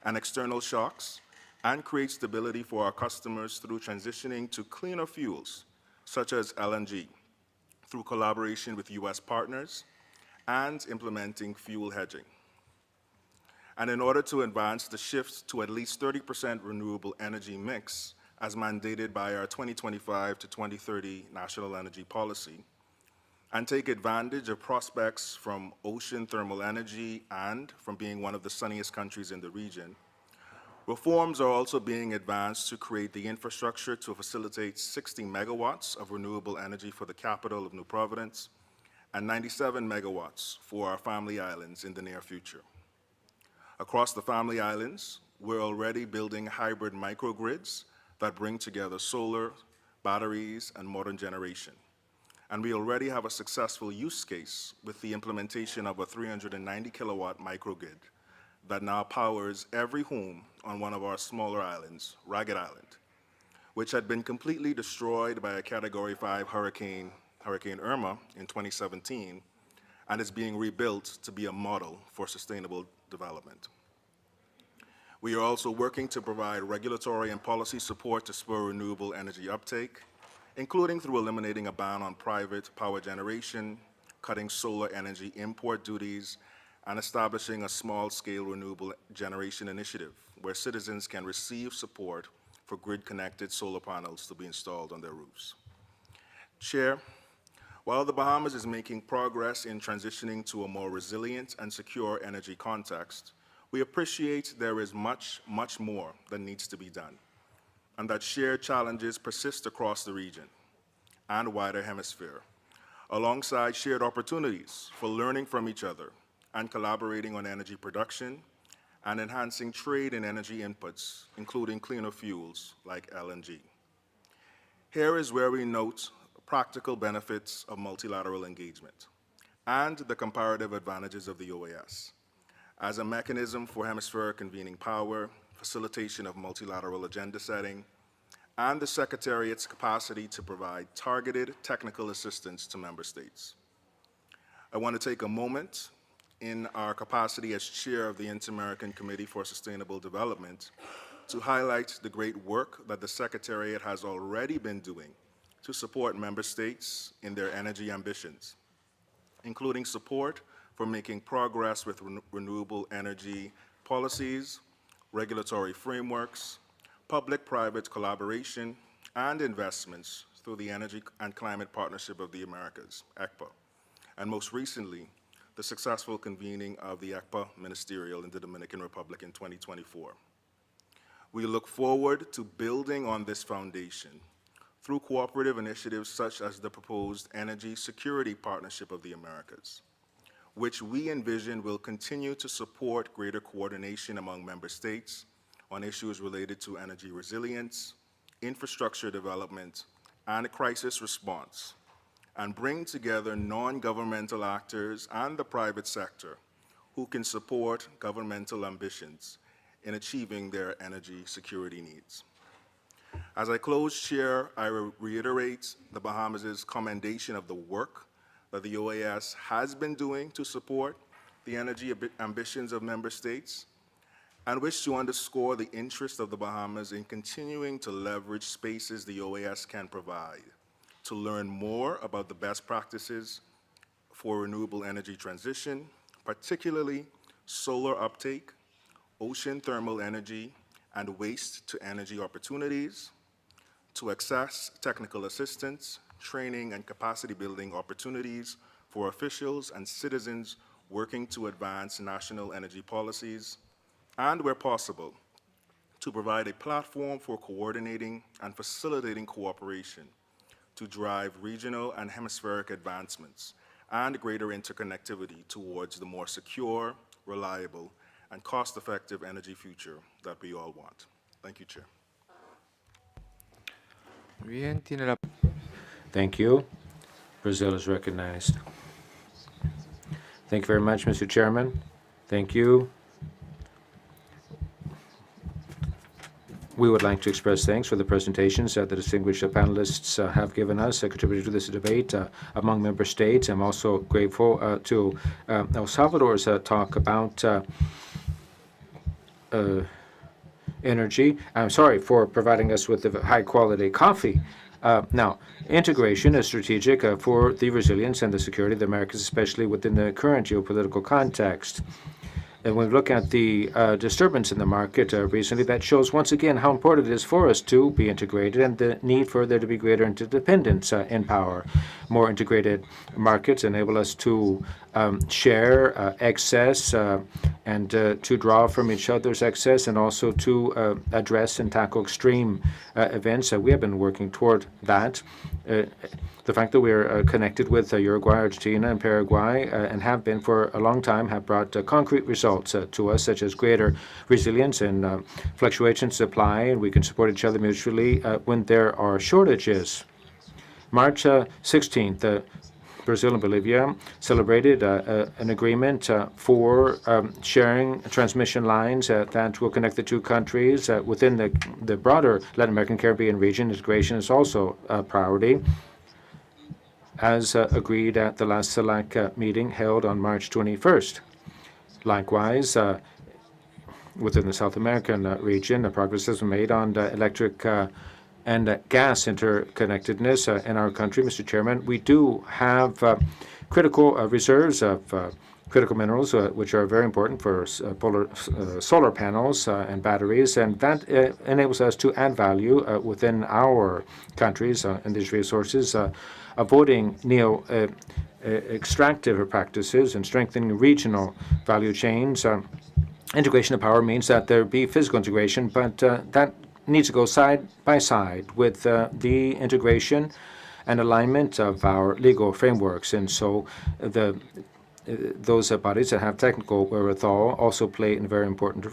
and external shocks and create stability for our customers through transitioning to cleaner fuels, such as LNG, through collaboration with US partners and implementing fuel hedging. And in order to advance the shift to at least 30% renewable energy mix, as mandated by our 2025 to 2030 National Energy Policy, and take advantage of prospects from ocean thermal energy and from being one of the sunniest countries in the region, reforms are also being advanced to create the infrastructure to facilitate 60 megawatts of renewable energy for the capital of New Providence and 97 megawatts for our family islands in the near future. Across the family islands, we're already building hybrid microgrids that bring together solar, batteries, and modern generation. And we already have a successful use case with the implementation of a 390 kilowatt microgrid that now powers every home on one of our smaller islands, Ragged Island, which had been completely destroyed by a Category 5 Hurricane Irma in 2017, and is being rebuilt to be a model for sustainable development. We are also working to provide regulatory and policy support to spur renewable energy uptake, including through eliminating a ban on private power generation, cutting solar energy import duties, and establishing a small-scale renewable generation initiative where citizens can receive support for grid-connected solar panels to be installed on their roofs. Chair, while the Bahamas is making progress in transitioning to a more resilient and secure energy context, we appreciate there is much, much more that needs to be done, and that shared challenges persist across the region and wider hemisphere, alongside shared opportunities for learning from each other and collaborating on energy production and enhancing trade in energy inputs, including cleaner fuels like LNG. Here is where we note practical benefits of multilateral engagement and the comparative advantages of the OAS as a mechanism for hemispheric convening power, facilitation of multilateral agenda setting, and the Secretariat's capacity to provide targeted technical assistance to member states. I want to take a moment in our capacity as chair of the Inter-American Committee for Sustainable Development to highlight the great work that the Secretariat has already been doing to support member states in their energy ambitions, including support for making progress with renewable energy policies, regulatory frameworks, public-private collaboration, and investments through the Energy and Climate Partnership of the Americas, ECPA, and most recently, the successful convening of the ECPA Ministerial in the Dominican Republic in 2024. We look forward to building on this foundation through cooperative initiatives such as the proposed Energy Security Partnership of the Americas, which we envision will continue to support greater coordination among member states on issues related to energy resilience, infrastructure development, and crisis response, and bring together non-governmental actors and the private sector who can support governmental ambitions in achieving their energy security needs. As I close, Chair, I reiterate the Bahamas' commendation of the work that the OAS has been doing to support the energy ambitions of member states, and wish to underscore the interest of the Bahamas in continuing to leverage spaces the OAS can provide to learn more about the best practices for renewable energy transition, particularly solar uptake, ocean thermal energy, and waste-to-energy opportunities, to access technical assistance, training, and capacity-building opportunities for officials and citizens working to advance national energy policies, and where possible, to provide a platform for coordinating and facilitating cooperation to drive regional and hemispheric advancements and greater interconnectivity towards the more secure, reliable, and cost-effective energy future that we all want. Thank you, Chair. Muy bien, tiene la... Thank you. Brazil is recognized. Thank you very much, Mr. Chairman. Thank you. We would like to express thanks for the presentations that the distinguished panelists have given us, contributed to this debate among member states. I'm also grateful to El Salvador's talk about energy. I'm sorry for providing us with the high-quality coffee. Now, integration is strategic for the resilience and the security of the Americas, especially within the current geopolitical context. And when we look at the disturbance in the market recently, that shows once again how important it is for us to be integrated and the need for there to be greater interdependence in power. More integrated markets enable us to share excess and to draw from each other's excess, and also to address and tackle extreme events. We have been working toward that. The fact that we are connected with Uruguay, Argentina, and Paraguay, and have been for a long time, have brought concrete results to us, such as greater resilience and fluctuation supply, and we can support each other mutually when there are shortages. March 16th, Brazil and Bolivia celebrated an agreement for sharing transmission lines that will connect the two countries within the broader Latin American Caribbean region. Integration is also a priority, as agreed at the last SELAC meeting held on March 21st. Likewise, within the South American region, progress has been made on electric and gas interconnectedness in our country. Mr. Chairman, we do have critical reserves of critical minerals, which are very important for solar panels and batteries, and that enables us to add value within our countries in these resources, avoiding extractive practices and strengthening regional value chains. Integration of power means that there be physical integration, but that needs to go side by side with the integration and alignment of our legal frameworks. And so those bodies that have technical wherewithal also play a very important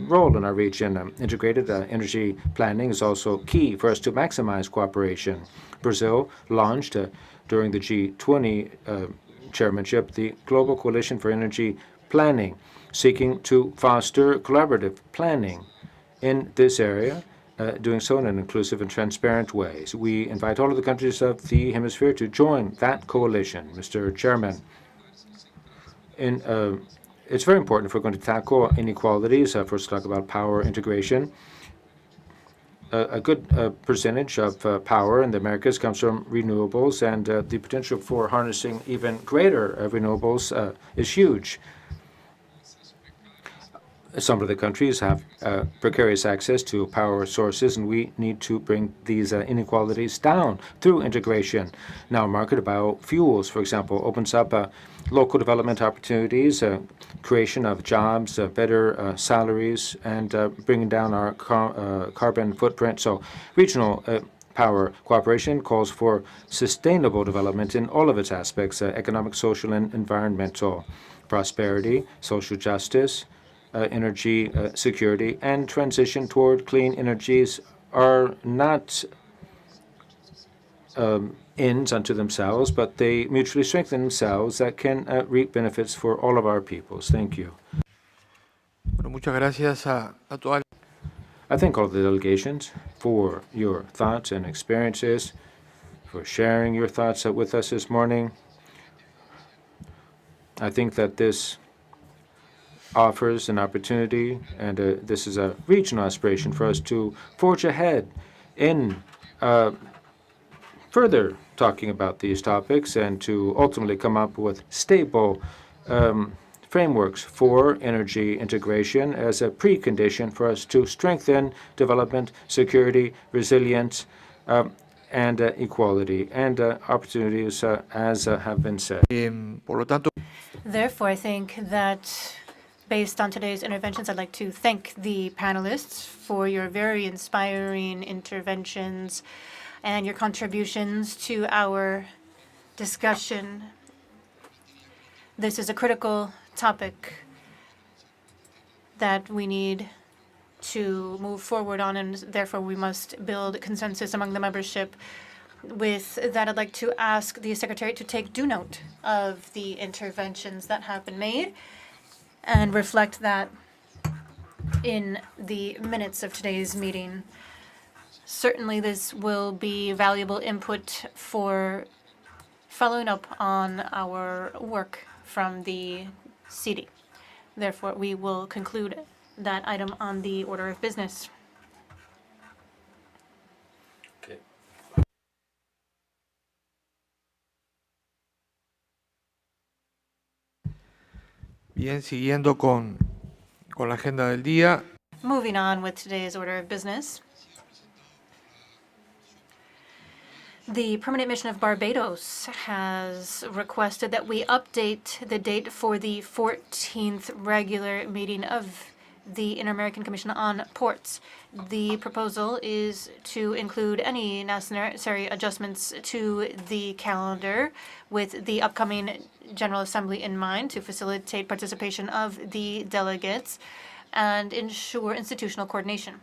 role in our region. Integrated energy planning is also key for us to maximize cooperation. Brazil launched during the G20 chairmanship the Global Coalition for Energy Planning, seeking to foster collaborative planning in this area, doing so in an inclusive and transparent way. So we invite all of the countries of the hemisphere to join that coalition. Mr. Chairman, it's very important if we're going to tackle inequalities, first talk about power integration. a good percentage of power in the Americas comes from renewables, and the potential for harnessing even greater renewables is huge. Some of the countries have precarious access to power sources, and we need to bring these inequalities down through integration. Now, a market of biofuels, for example, opens up local development opportunities, creation of jobs, better salaries, and bringing down our carbon footprint. So regional power cooperation calls for sustainable development in all of its aspects, economic, social, and environmental prosperity, social justice, energy security, and transition toward clean energies are not ends unto themselves, but they mutually strengthen themselves that can reap benefits for all of our peoples. Thank you. Bueno, muchas gracias a todas. I thank all the delegations for your thoughts and experiences, for sharing your thoughts with us this morning. I think that this offers an opportunity, and this is a regional aspiration for us to forge ahead in further talking about these topics and to ultimately come up with stable frameworks for energy integration as a precondition for us to strengthen development, security, resilience, and equality and opportunities, as have been said. Por lo tanto, Therefore, I think that based on today's interventions, I'd like to thank the panelists for your very inspiring interventions and your contributions to our discussion. This is a critical topic that we need to move forward on, and therefore we must build consensus among the membership. With that, I'd like to ask the Secretary to take due note of the interventions that have been made and reflect that in the minutes of today's meeting. Certainly, this will be valuable input for following up on our work from the CD. Therefore, we will conclude that item on the order of business. bien, siguiendo con la agenda del día. Moving on with today's order of business. The Permanent Mission of Barbados has requested that we update the date for the 14th regular meeting of the Inter-American Commission on Ports. The proposal is to include any necessary adjustments to the calendar with the upcoming General Assembly in mind to facilitate participation of the delegates and ensure institutional coordination.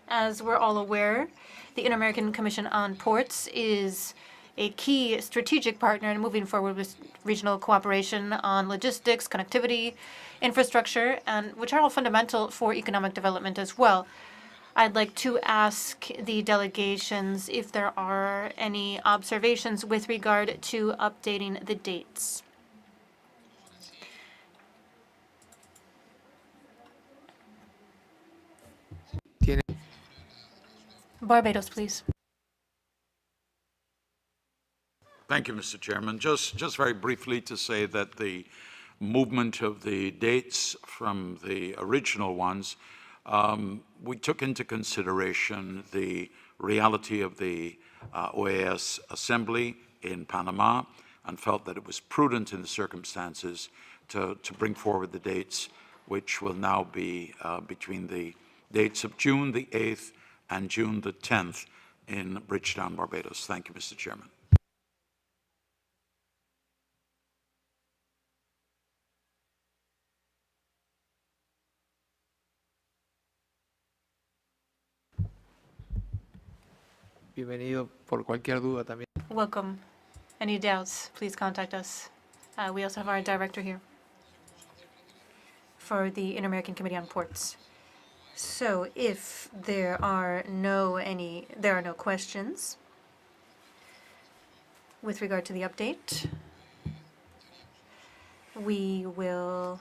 As we're all aware, the Inter-American Commission on Ports is a key strategic partner in moving forward with regional cooperation on logistics, connectivity, infrastructure, and which are all fundamental for economic development as well. I'd like to ask the delegations if there are any observations with regard to updating the dates. Barbados, please. Thank you, Mr. Chairman. Just very briefly to say that the movement of the dates from the original ones, we took into consideration the reality of the OAS Assembly in Panama and felt that it was prudent in the circumstances to bring forward the dates, which will now be between the dates of June the 8th and June the 10th in Bridgetown, Barbados. Thank you, Mr. Chairman. Bienvenido por cualquier duda también. Welcome. Any doubts, please contact us. We also have our director here for the Inter-American Committee on Ports. So if there are no questions with regard to the update, we will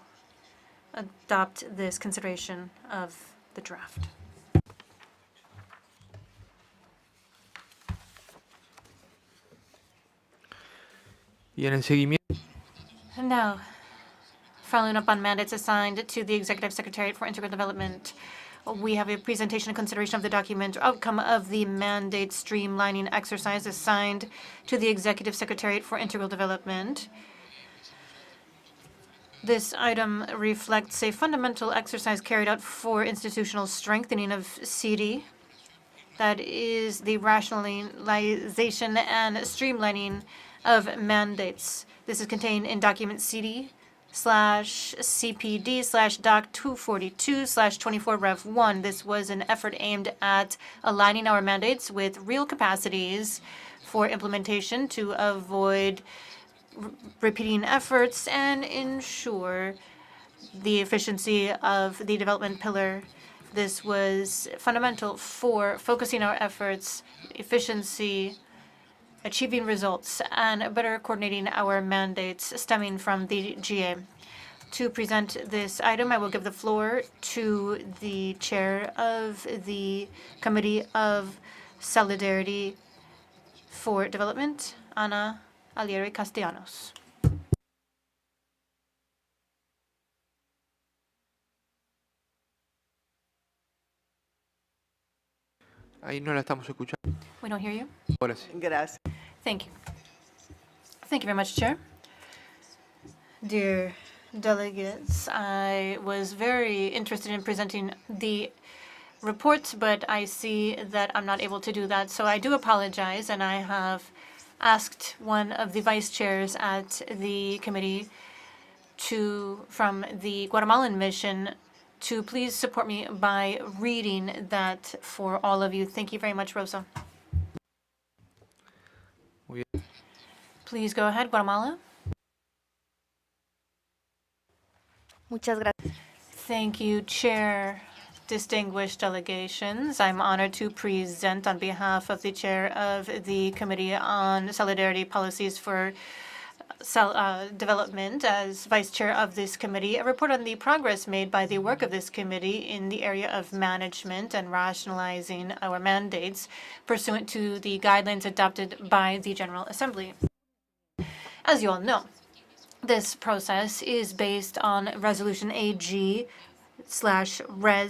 adopt this consideration of the draft. Y en el seguimiento, Now, following up on mandates assigned to the Executive Secretariat for Integral Development, we have a presentation and consideration of the document outcome of the mandate streamlining exercise assigned to the Executive Secretariat for Integral Development. This item reflects a fundamental exercise carried out for institutional strengthening of CD. That is the rationalization and streamlining of mandates. This is contained in document CD/CPD/Doc 242/24 Rev 1. This was an effort aimed at aligning our mandates with real capacities for implementation to avoid repeating efforts and ensure the efficiency of the development pillar. This was fundamental for focusing our efforts, efficiency, achieving results, and better coordinating our mandates stemming from the GA. To present this item, I will give the floor to the chair of the Committee of Solidarity for Development, Ana Alieri Castellanos. ahí no la estamos escuchando. We don't hear you. Ahora sí. Gracias. Thank you. Thank you very much, Chair. Dear delegates, I was very interested in presenting the report, but I see that I'm not able to do that. So I do apologize, and I have asked one of the vice chairs at the committee from the Guatemalan mission to please support me by reading that for all of you. Thank you very much, Rosa. Muy bien. Please go ahead, Guatemala. Muchas gracias. Thank you, Chair. Distinguished delegations, I'm honored to present on behalf of the Chair of the Committee on Solidarity Policies for Development, as Vice Chair of this committee, a report on the progress made by the work of this committee in the area of management and rationalizing our mandates pursuant to the guidelines adopted by the General Assembly. As you all know, this process is based on Resolution AG/Res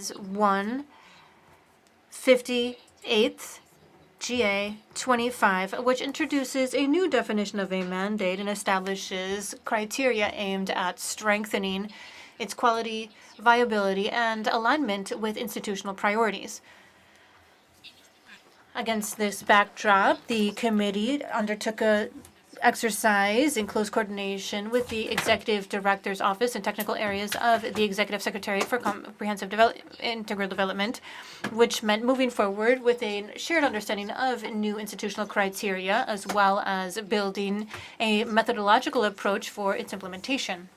1 58th GA 25, which introduces a new definition of a mandate and establishes criteria aimed at strengthening its quality, viability, and alignment with institutional priorities. Against this backdrop, the committee undertook a exercise in close coordination with the Executive Director's Office and technical areas of the Executive Secretariat for Comprehensive Integral Development, which meant moving forward with a shared understanding of new institutional criteria, as well as building a methodological approach for its implementation.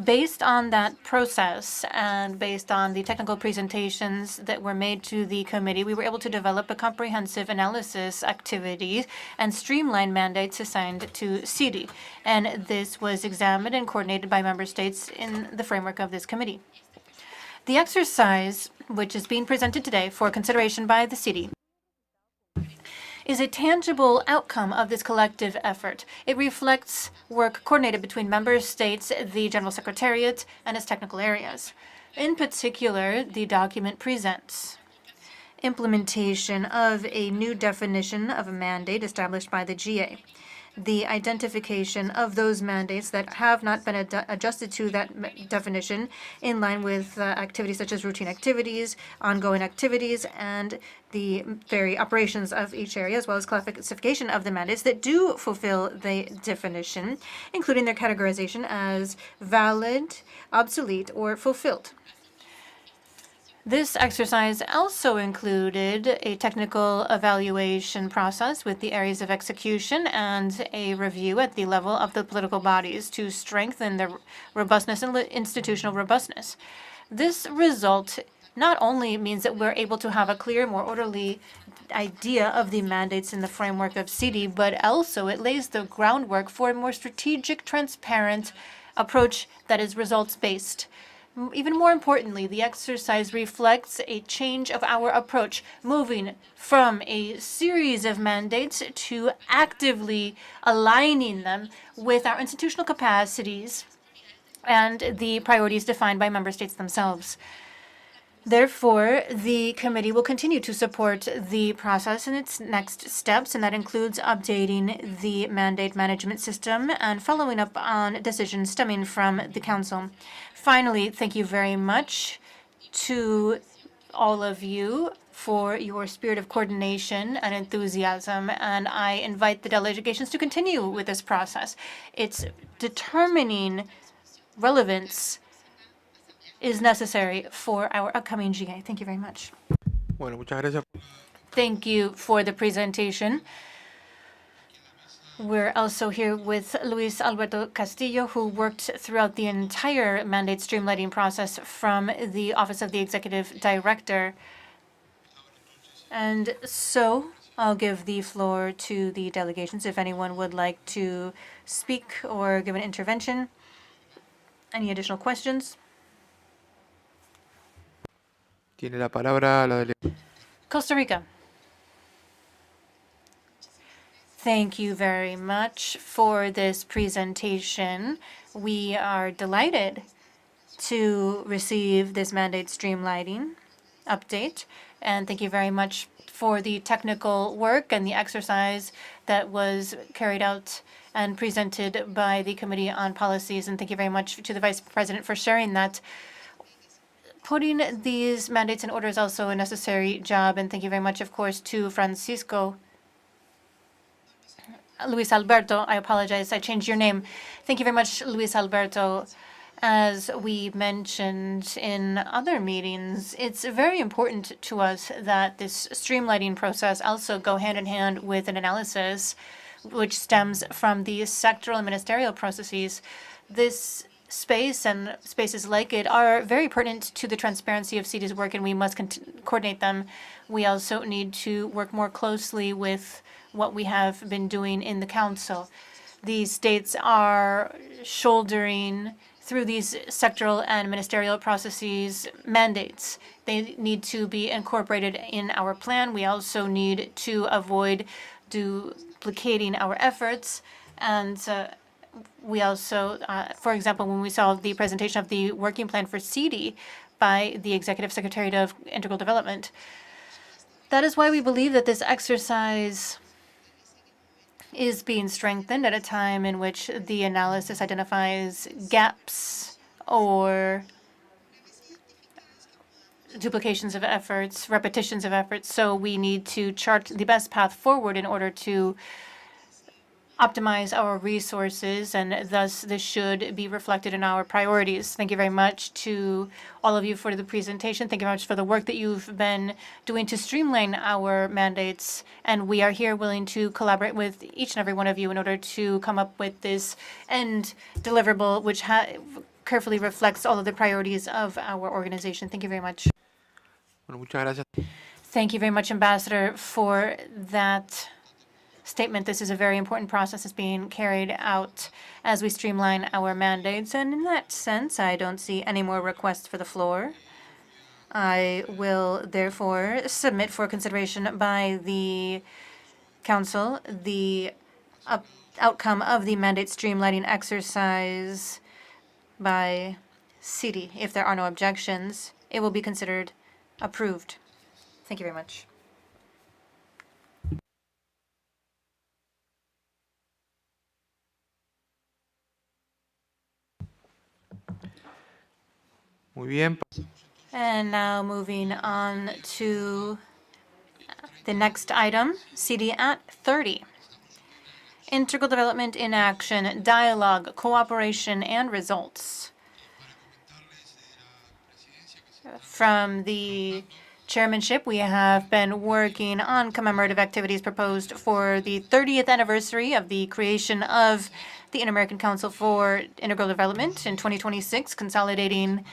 Based on that process and based on the technical presentations that were made to the committee, we were able to develop a comprehensive analysis activity and streamline mandates assigned to CD. And this was examined and coordinated by member states in the framework of this committee. The exercise, which is being presented today for consideration by the CD, is a tangible outcome of this collective effort. It reflects work coordinated between member states, the General Secretariat, and its technical areas. In particular, the document presents implementation of a new definition of a mandate established by the GA, the identification of those mandates that have not been adjusted to that definition in line with activities such as routine activities, ongoing activities, and the very operations of each area, as well as classification of the mandates that do fulfill the definition, including their categorization as valid, obsolete, or fulfilled. This exercise also included a technical evaluation process with the areas of execution and a review at the level of the political bodies to strengthen their robustness and institutional robustness. This result not only means that we're able to have a clear, more orderly idea of the mandates in the framework of CD, but also it lays the groundwork for a more strategic, transparent approach that is results-based. Even more importantly, the exercise reflects a change of our approach, moving from a series of mandates to actively aligning them with our institutional capacities and the priorities defined by member states themselves. Therefore, the committee will continue to support the process in its next steps, and that includes updating the mandate management system and following up on decisions stemming from the Council. Finally, thank you very much to all of you for your spirit of coordination and enthusiasm, and I invite the delegations to continue with this process. Its determining relevance is necessary for our upcoming GA. Thank you very much. Bueno, muchas gracias. Thank you for the presentation. We're also here with Luis Alberto Castillo, who worked throughout the entire mandate streamlining process from the Office of the Executive Director. And so I'll give the floor to the delegations if anyone would like to speak or give an intervention. Any additional questions? Tiene la palabra la delegada. Costa Rica. Thank you very much for this presentation. We are delighted to receive this mandate streamlining update, and thank you very much for the technical work and the exercise that was carried out and presented by the Committee on Policies, and thank you very much to the Vice President for sharing that. Putting these mandates in order is also a necessary job, and thank you very much, of course, to Luis Alberto. I apologize, I changed your name. Thank you very much, Luis Alberto. As we mentioned in other meetings, it's very important to us that this streamlining process also go hand in hand with an analysis which stems from the sectoral and ministerial processes. This space and spaces like it are very pertinent to the transparency of CD's work, and we must coordinate them. We also need to work more closely with what we have been doing in the Council. These states are shouldering through these sectoral and ministerial processes mandates. They need to be incorporated in our plan. We also need to avoid duplicating our efforts, and we also, for example, when we saw the presentation of the working plan for CD by the Executive Secretariat of Integral Development, that is why we believe that this exercise is being strengthened at a time in which the analysis identifies gaps or duplications of efforts, repetitions of efforts. So we need to chart the best path forward in order to optimize our resources, and thus this should be reflected in our priorities. Thank you very much to all of you for the presentation. Thank you very much for the work that you've been doing to streamline our mandates, and we are here willing to collaborate with each and every one of you in order to come up with this end deliverable which carefully reflects all of the priorities of our organization. Thank you very much. Bueno, muchas gracias. Thank you very much, Ambassador, for that statement. This is a very important process that's being carried out as we streamline our mandates. And in that sense, I don't see any more requests for the floor. I will therefore submit for consideration by the Council the outcome of the mandate streamlining exercise by CD. If there are no objections, it will be considered approved. Thank you very much. Muy bien. And now moving on to the next item, CD at 30. Integral Development in Action, Dialogue, Cooperation, and Results. From the chairmanship, we have been working on commemorative activities proposed for the 30th anniversary of the creation of the Inter-American Council for Integral Development in 2026, consolidating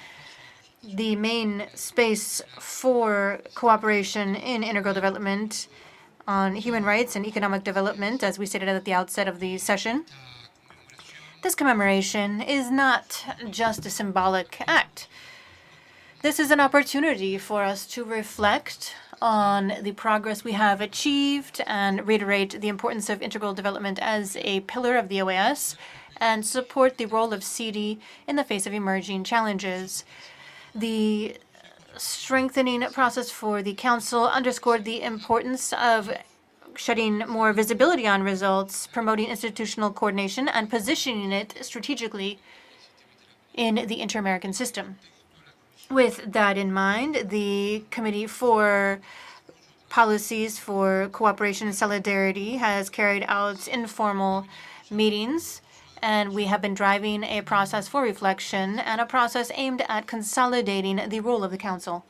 the main space for cooperation in integral development on human rights and economic development, as we stated at the outset of the session. This commemoration is not just a symbolic act. This is an opportunity for us to reflect on the progress we have achieved and reiterate the importance of integral development as a pillar of the OAS and support the role of CD in the face of emerging challenges. The strengthening process for the Council underscored the importance of shedding more visibility on results, promoting institutional coordination, and positioning it strategically in the inter-American system. With that in mind, the Committee for Policies for Cooperation and Solidarity has carried out informal meetings, and we have been driving a process for reflection and a process aimed at consolidating the role of the Council.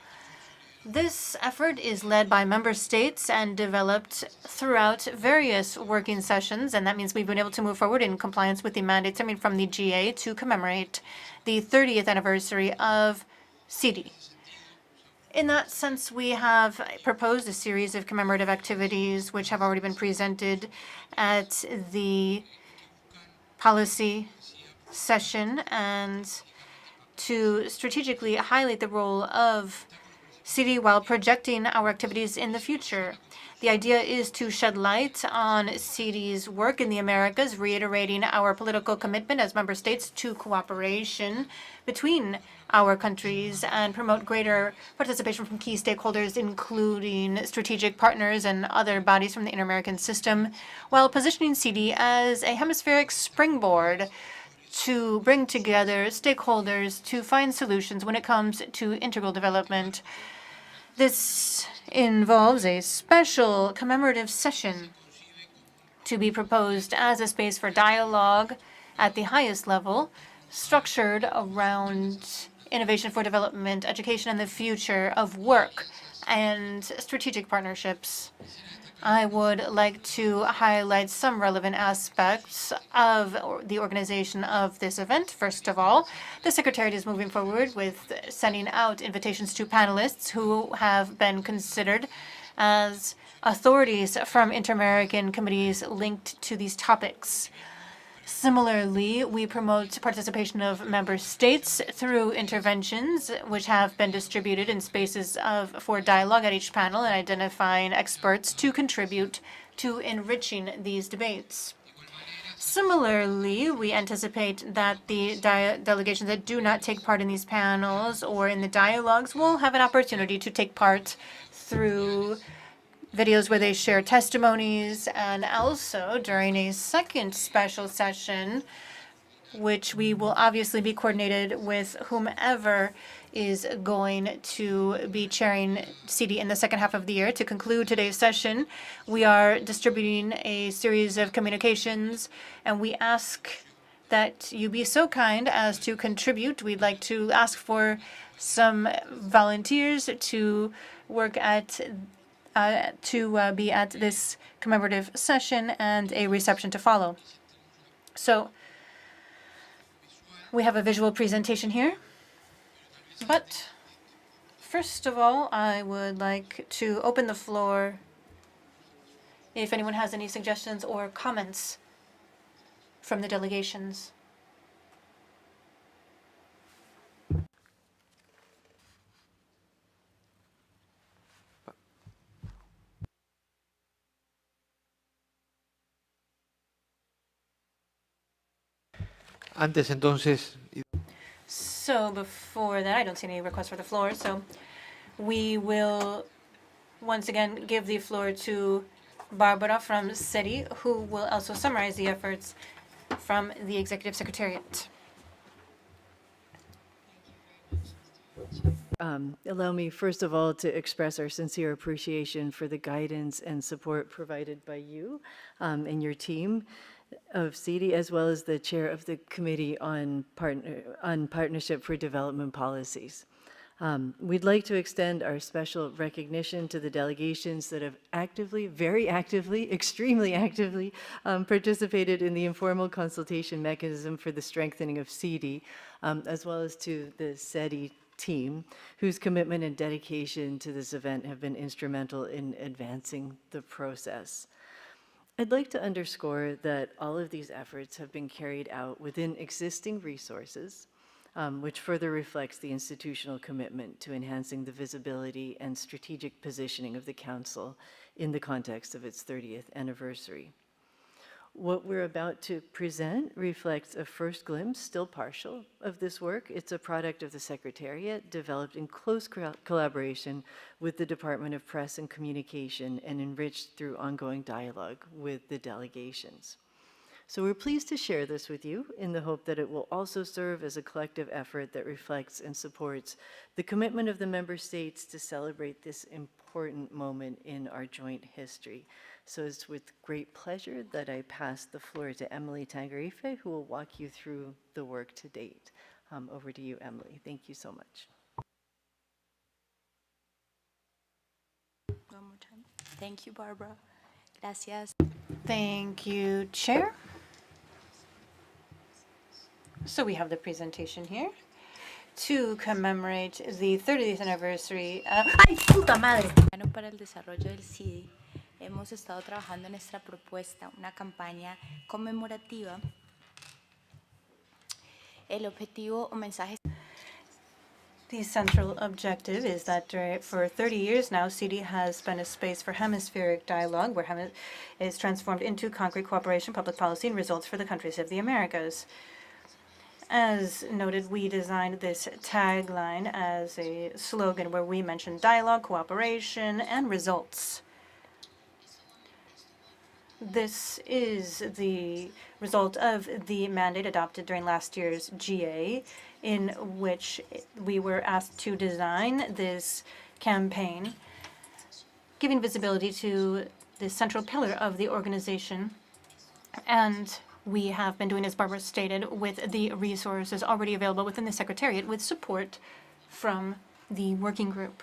This effort is led by member states and developed throughout various working sessions, and that means we've been able to move forward in compliance with the mandates coming from the GA to commemorate the 30th anniversary of CD. In that sense, we have proposed a series of commemorative activities which have already been presented at the policy session, and to strategically highlight the role of CD while projecting our activities in the future. The idea is to shed light on CD's work in the Americas, reiterating our political commitment as member states to cooperation between our countries and promote greater participation from key stakeholders, including strategic partners and other bodies from the inter-American system, while positioning CD as a hemispheric springboard to bring together stakeholders to find solutions when it comes to integral development. This involves a special commemorative session to be proposed as a space for dialogue at the highest level, structured around innovation for development, education, and the future of work and strategic partnerships. I would like to highlight some relevant aspects of the organization of this event. First of all, the Secretariat is moving forward with sending out invitations to panelists who have been considered as authorities from inter-American committees linked to these topics. Similarly, we promote participation of member states through interventions which have been distributed in spaces for dialogue at each panel and identifying experts to contribute to enriching these debates. Similarly, we anticipate that the delegations that do not take part in these panels or in the dialogues will have an opportunity to take part through videos where they share testimonies, and also during a second special session, which we will obviously be coordinated with whomever is going to be chairing CD in the second half of the year. To conclude today's session, we are distributing a series of communications, and we ask that you be so kind as to contribute. We'd like to ask for some volunteers to work at be at this commemorative session and a reception to follow. So we have a visual presentation here, but first of all, I would like to open the floor if anyone has any suggestions or comments from the delegations. Antes entonces, So before that, I don't see any requests for the floor, so we will once again give the floor to Barbara from SETI, who will also summarize the efforts from the Executive Secretariat. Allow me, first of all, to express our sincere appreciation for the guidance and support provided by you and your team of CD, as well as the chair of the Committee on Partnership for Development Policies. We'd like to extend our special recognition to the delegations that have actively, very actively, extremely actively participated in the informal consultation mechanism for the strengthening of CD, as well as to the SETI team, whose commitment and dedication to this event have been instrumental in advancing the process. I'd like to underscore that all of these efforts have been carried out within existing resources, which further reflects the institutional commitment to enhancing the visibility and strategic positioning of the Council in the context of its 30th anniversary. What we're about to present reflects a first glimpse, still partial, of this work. It's a product of the Secretariat, developed in close collaboration with the Department of Press and Communication and enriched through ongoing dialogue with the delegations. So we're pleased to share this with you in the hope that it will also serve as a collective effort that reflects and supports the commitment of the member states to celebrate this important moment in our joint history. So it's with great pleasure that I pass the floor to Emily Tangarife, who will walk you through the work to date. Over to you, Emily. Thank you so much. One more time. Thank you, Barbara. Gracias. Thank you, Chair. So we have the presentation here to commemorate the 30th anniversary of... ¡Ay, puta madre! Para el desarrollo del CIDI, hemos estado trabajando en nuestra propuesta, una campaña conmemorativa. El objetivo o mensaje... The central objective is that for 30 years now, CD has been a space for hemispheric dialogue where is transformed into concrete cooperation, public policy, and results for the countries of the Americas. As noted, we designed this tagline as a slogan where we mention dialogue, cooperation, and results. This is the result of the mandate adopted during last year's GA, in which we were asked to design this campaign, giving visibility to the central pillar of the organization. And we have been doing, as Barbara stated, with the resources already available within the Secretariat with support from the working group.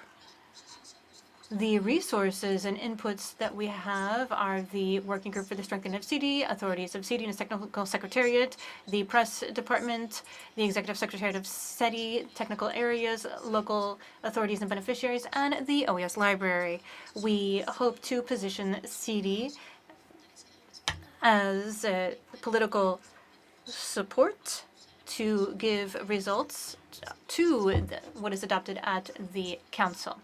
The resources and inputs that we have are the Working Group for the Strengthening of CD, authorities of CD and its Technical Secretariat, the Press Department, the Executive Secretariat of SETI, technical areas, local authorities and beneficiaries, and the OAS Library. We hope to position CD as political support to give results to what is adopted at the Council.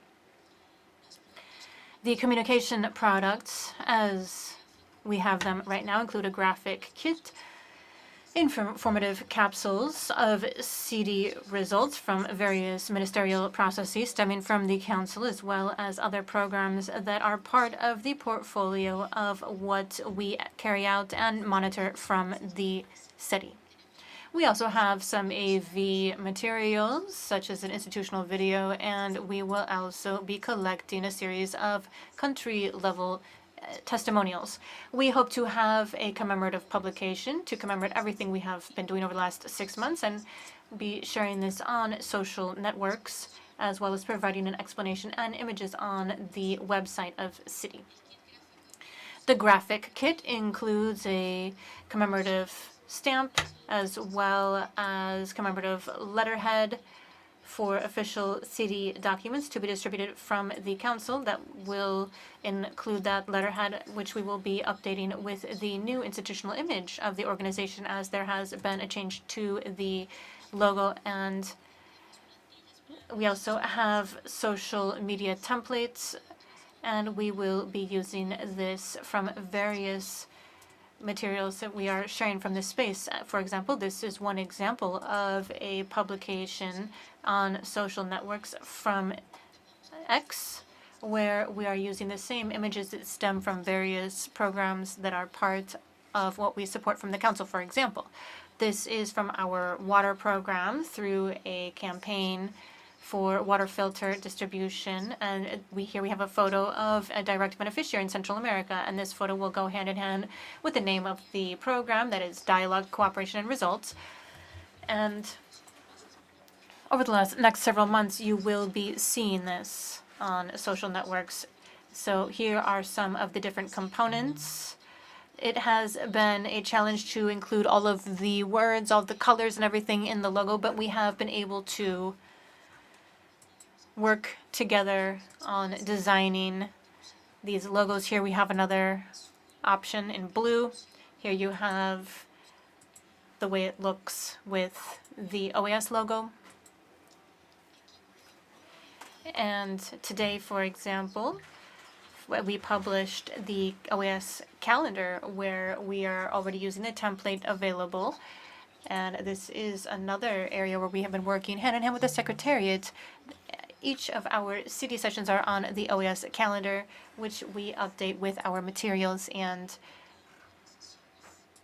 The communication products, as we have them right now, include a graphic kit, informative capsules of CD results from various ministerial processes stemming from the Council, as well as other programs that are part of the portfolio of what we carry out and monitor from the SETI. We also have some AV materials, such as an institutional video, and we will also be collecting a series of country-level testimonials. We hope to have a commemorative publication to commemorate everything we have been doing over the last 6 months and be sharing this on social networks, as well as providing an explanation and images on the website of City. The graphic kit includes a commemorative stamp as well as commemorative letterhead for official city documents to be distributed from the Council. That will include that letterhead, which we will be updating with the new institutional image of the organization, as there has been a change to the logo. And we also have social media templates, and we will be using this from various materials that we are sharing from this space. For example, this is one example of a publication on social networks from X, where we are using the same images that stem from various programs that are part of what we support from the Council. For example, this is from our water program through a campaign for water filter distribution, and here we have a photo of a direct beneficiary in Central America, and this photo will go hand in hand with the name of the program, that is Dialogue, Cooperation, and Results. And over the next several months, you will be seeing this on social networks. So here are some of the different components. It has been a challenge to include all of the words, all of the colors and everything in the logo, but we have been able to work together on designing these logos. Here we have another option in blue. Here you have the way it looks with the OAS logo. And today, for example, we published the OAS calendar where we are already using the template available. And this is another area where we have been working hand in hand with the Secretariat. Each of our city sessions are on the OAS calendar, which we update with our materials, and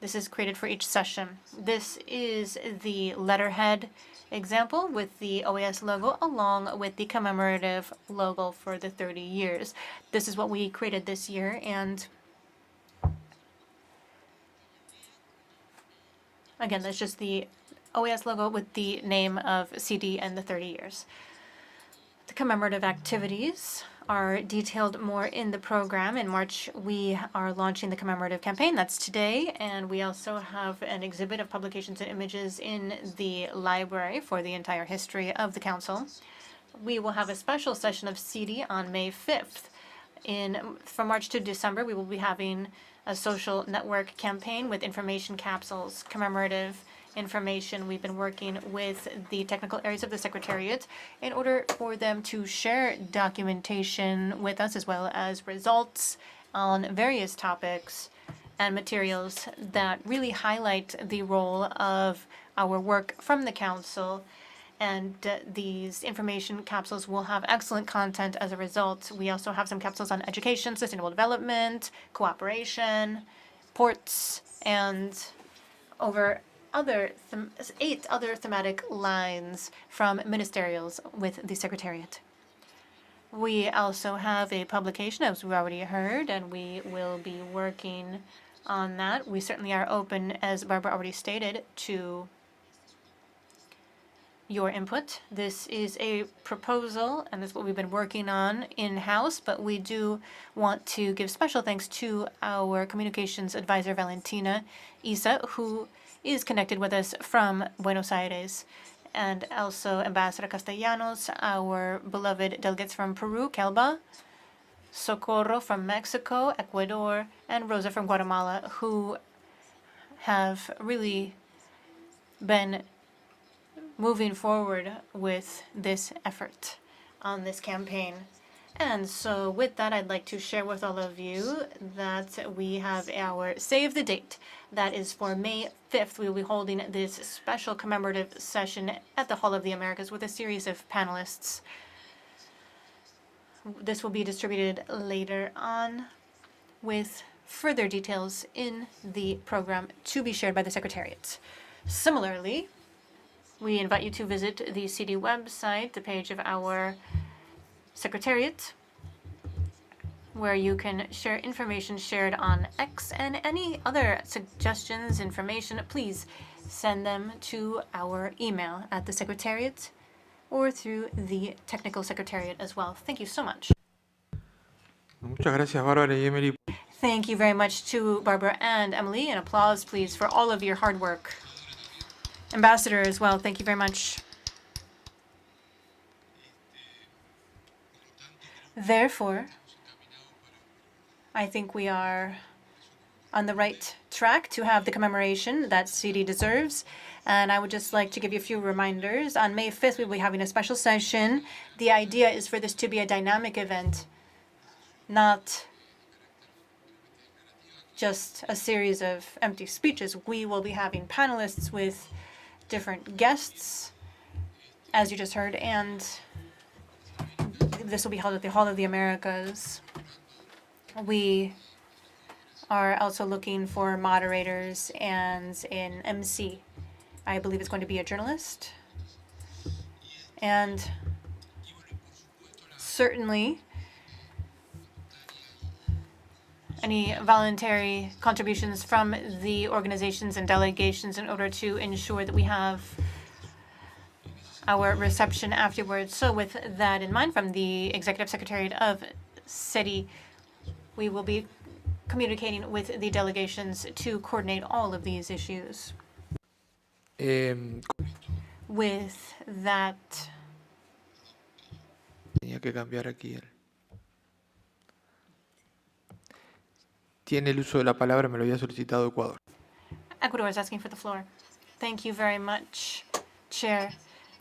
this is created for each session. This is the letterhead example with the OAS logo along with the commemorative logo for the 30 years. This is what we created this year, and again, that's just the OAS logo with the name of CD and the 30 years. The commemorative activities are detailed more in the program. In March, we are launching the commemorative campaign. That's today. And we also have an exhibit of publications and images in the library for the entire history of the council. We will have a special session of CD on May 5th. From March to December, we will be having a social network campaign with information capsules, commemorative information. We've been working with the technical areas of the Secretariat in order for them to share documentation with us as well as results on various topics and materials that really highlight the role of our work from the Council. And these information capsules will have excellent content as a result. We also have some capsules on education, sustainable development, cooperation, ports, and over 8 other thematic lines from ministerials with the Secretariat. We also have a publication, as we already heard, and we will be working on that. We certainly are open, as Barbara already stated, to your input. This is a proposal, and this is what we've been working on in-house, but we do want to give special thanks to our communications advisor, Valentina Isa, who is connected with us from Buenos Aires, and also Ambassador Castellanos, our beloved delegates from Peru, Kelba, Socorro from Mexico, Ecuador, and Rosa from Guatemala, who have really been moving forward with this effort on this campaign. And so with that, I'd like to share with all of you that we have our save the date. That is for May 5th. We will be holding this special commemorative session at the Hall of the Americas with a series of panelists. This will be distributed later on with further details in the program to be shared by the Secretariat. Similarly, we invite you to visit the CD website, the page of our Secretariat, where you can share information shared on X, and any other suggestions, information, please send them to our email at the Secretariat or through the Technical Secretariat as well. Thank you so much. Muchas gracias, Bárbara y Emily. Thank you very much to Barbara and Emily, and applause, please, for all of your hard work. Ambassador as well, thank you very much. Therefore, I think we are on the right track to have the commemoration that CD deserves. And I would just like to give you a few reminders. On May 5th, we will be having a special session. The idea is for this to be a dynamic event, not just a series of empty speeches. We will be having panelists with different guests, as you just heard, and this will be held at the Hall of the Americas. We are also looking for moderators and an MC. I believe it's going to be a journalist. And certainly, any voluntary contributions from the organizations and delegations in order to ensure that we have our reception afterwards. So with that in mind, from the Executive Secretariat of City, we will be communicating with the delegations to coordinate all of these issues. With that, Tenía que cambiar aquí. Tiene el uso de la palabra, me lo había solicitado Ecuador. Ecuador is asking for the floor. Thank you very much, Chair.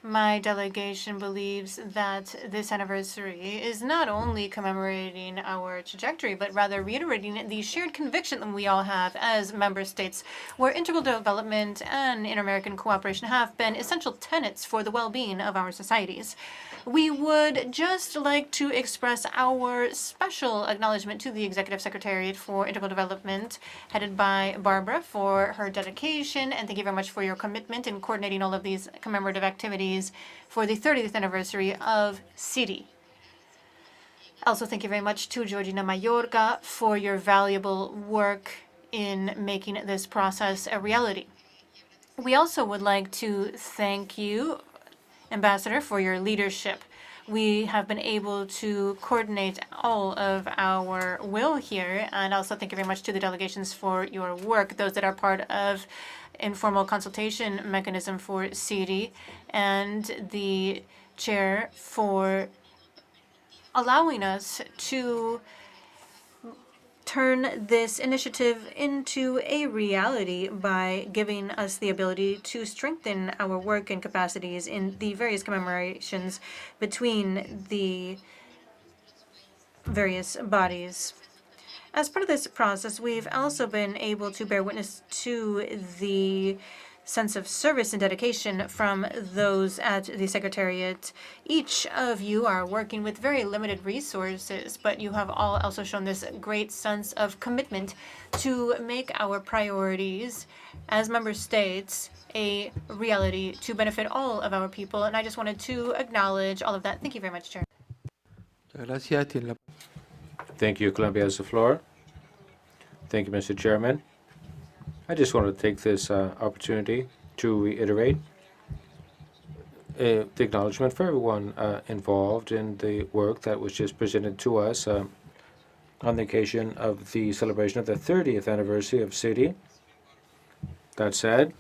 My delegation believes that this anniversary is not only commemorating our trajectory, but rather reiterating the shared conviction that we all have as member states, where integral development and inter-American cooperation have been essential tenets for the well-being of our societies. We would just like to express our special acknowledgement to the Executive Secretariat for Integral Development, headed by Barbara, for her dedication, and thank you very much for your commitment in coordinating all of these commemorative activities for the 30th anniversary of CIDI. Also, thank you very much to Georgina Mayorga for your valuable work in making this process a reality. We also would like to thank you, Ambassador, for your leadership. We have been able to coordinate all of our will here, and also thank you very much to the delegations for your work, those that are part of informal consultation mechanism for CIDI, and the chair for allowing us to turn this initiative into a reality by giving us the ability to strengthen our work and capacities in the various commemorations between the various bodies. As part of this process, we've also been able to bear witness to the sense of service and dedication from those at the Secretariat. Each of you are working with very limited resources, but you have all also shown this great sense of commitment to make our priorities as member states a reality to benefit all of our people. And I just wanted to acknowledge all of that. Thank you very much, Chair. Gracias. Tiene la Thank you. Colombia has the floor. Thank you, Mr. Chairman. I just want to take this opportunity to reiterate the acknowledgement for everyone involved in the work that was just presented to us on the occasion of the celebration of the 30th anniversary of CIDI. That said,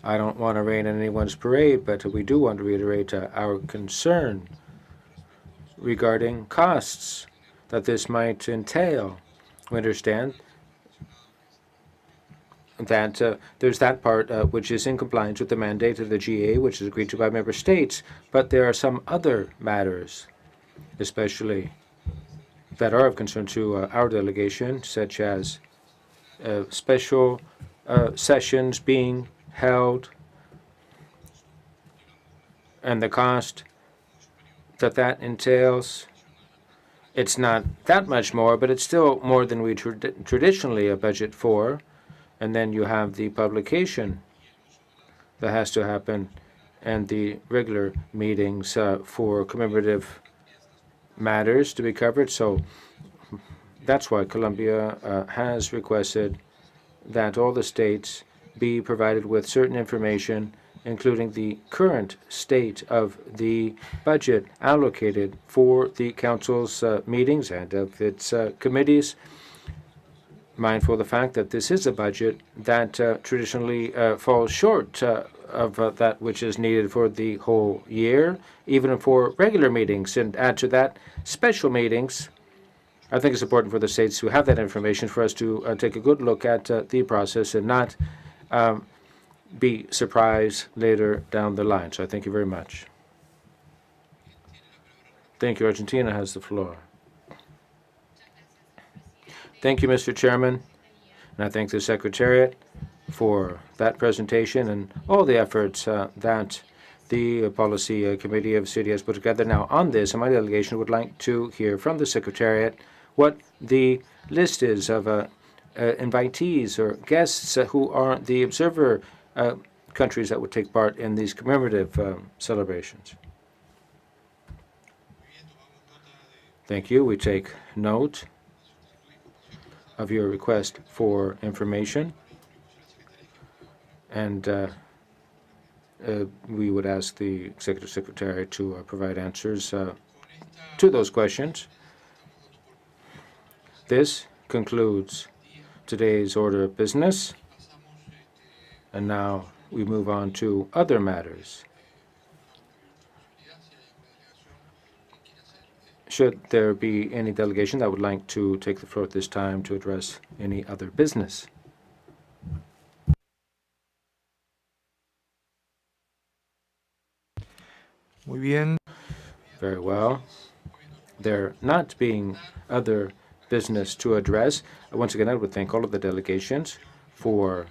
I don't want to rain on anyone's parade, but we do want to reiterate our concern regarding costs that this might entail. We understand that there's that part which is in compliance with the mandate of the GA, which is agreed to by member states, but there are some other matters, especially that are of concern to our delegation, such as special sessions being held and the cost that entails. It's not that much more, but it's still more than we traditionally budget for. And then you have the publication that has to happen and the regular meetings for commemorative matters to be covered. So that's why Colombia has requested that all the states be provided with certain information, including the current state of the budget allocated for the Council's meetings and of its committees, mindful of the fact that this is a budget that traditionally falls short of that which is needed for the whole year, even for regular meetings. And add to that special meetings. I think it's important for the states to have that information for us to take a good look at the process and not be surprised later down the line. So I thank you very much. Thank you. Argentina has the floor. Thank you, Mr. Chairman, and I thank the Secretariat for that presentation and all the efforts that the Policy Committee of CIDI has put together. Now, on this, my delegation would like to hear from the Secretariat what the list is of invitees or guests who are the observer countries that would take part in these commemorative celebrations. Thank you. We take note of your request for information, and we would ask the Executive Secretary to provide answers to those questions. This concludes today's order of business, and now we move on to other matters. Should there be any delegation that would like to take the floor at this time to address any other business? Muy bien. Very well. There not being other business to address, once again, I would thank all of the delegations for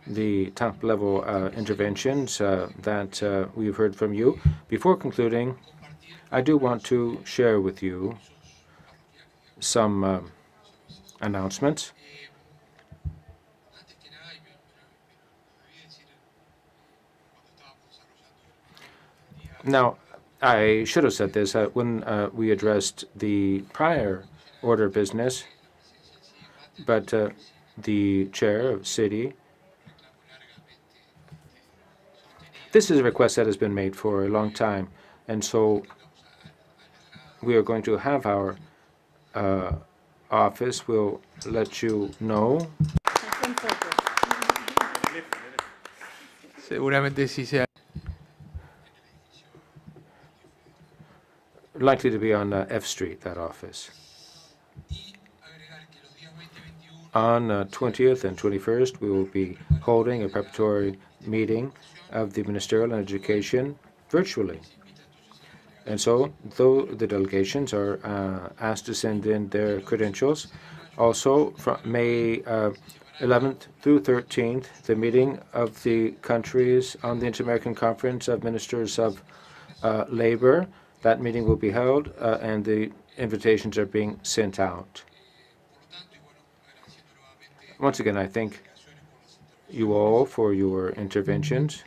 the top-level interventions that we've heard from you. Before concluding, I do want to share with you some announcements. Now, I should have said this when we addressed the prior order of business, but the chair of city, this is a request that has been made for a long time, and so we are going to have our office will let you know. Seguramente sí sea. Likely to be on F Street, that office. On 20th and 21st, we will be holding a preparatory meeting of the Ministerial and Education virtually. And so, though the delegations are asked to send in their credentials, also from May 11th through 13th, the meeting of the countries on the Inter-American Conference of Ministers of Labor, that meeting will be held, and the invitations are being sent out. Once again, I thank you all for your interventions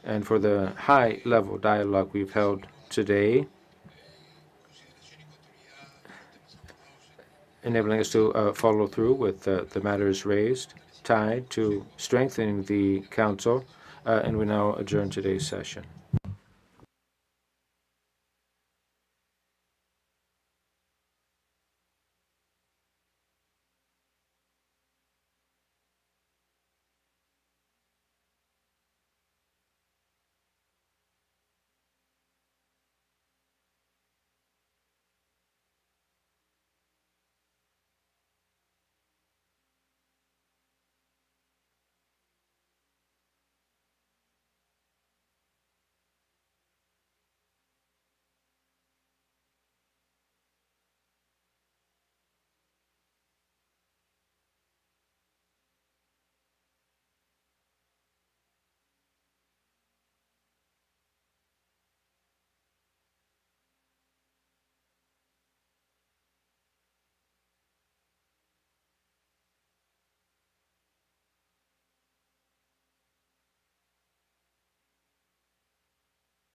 and for the high-level dialogue we've held today, enabling us to follow through with the matters raised, tied to strengthening the Council, and we now adjourn today's session.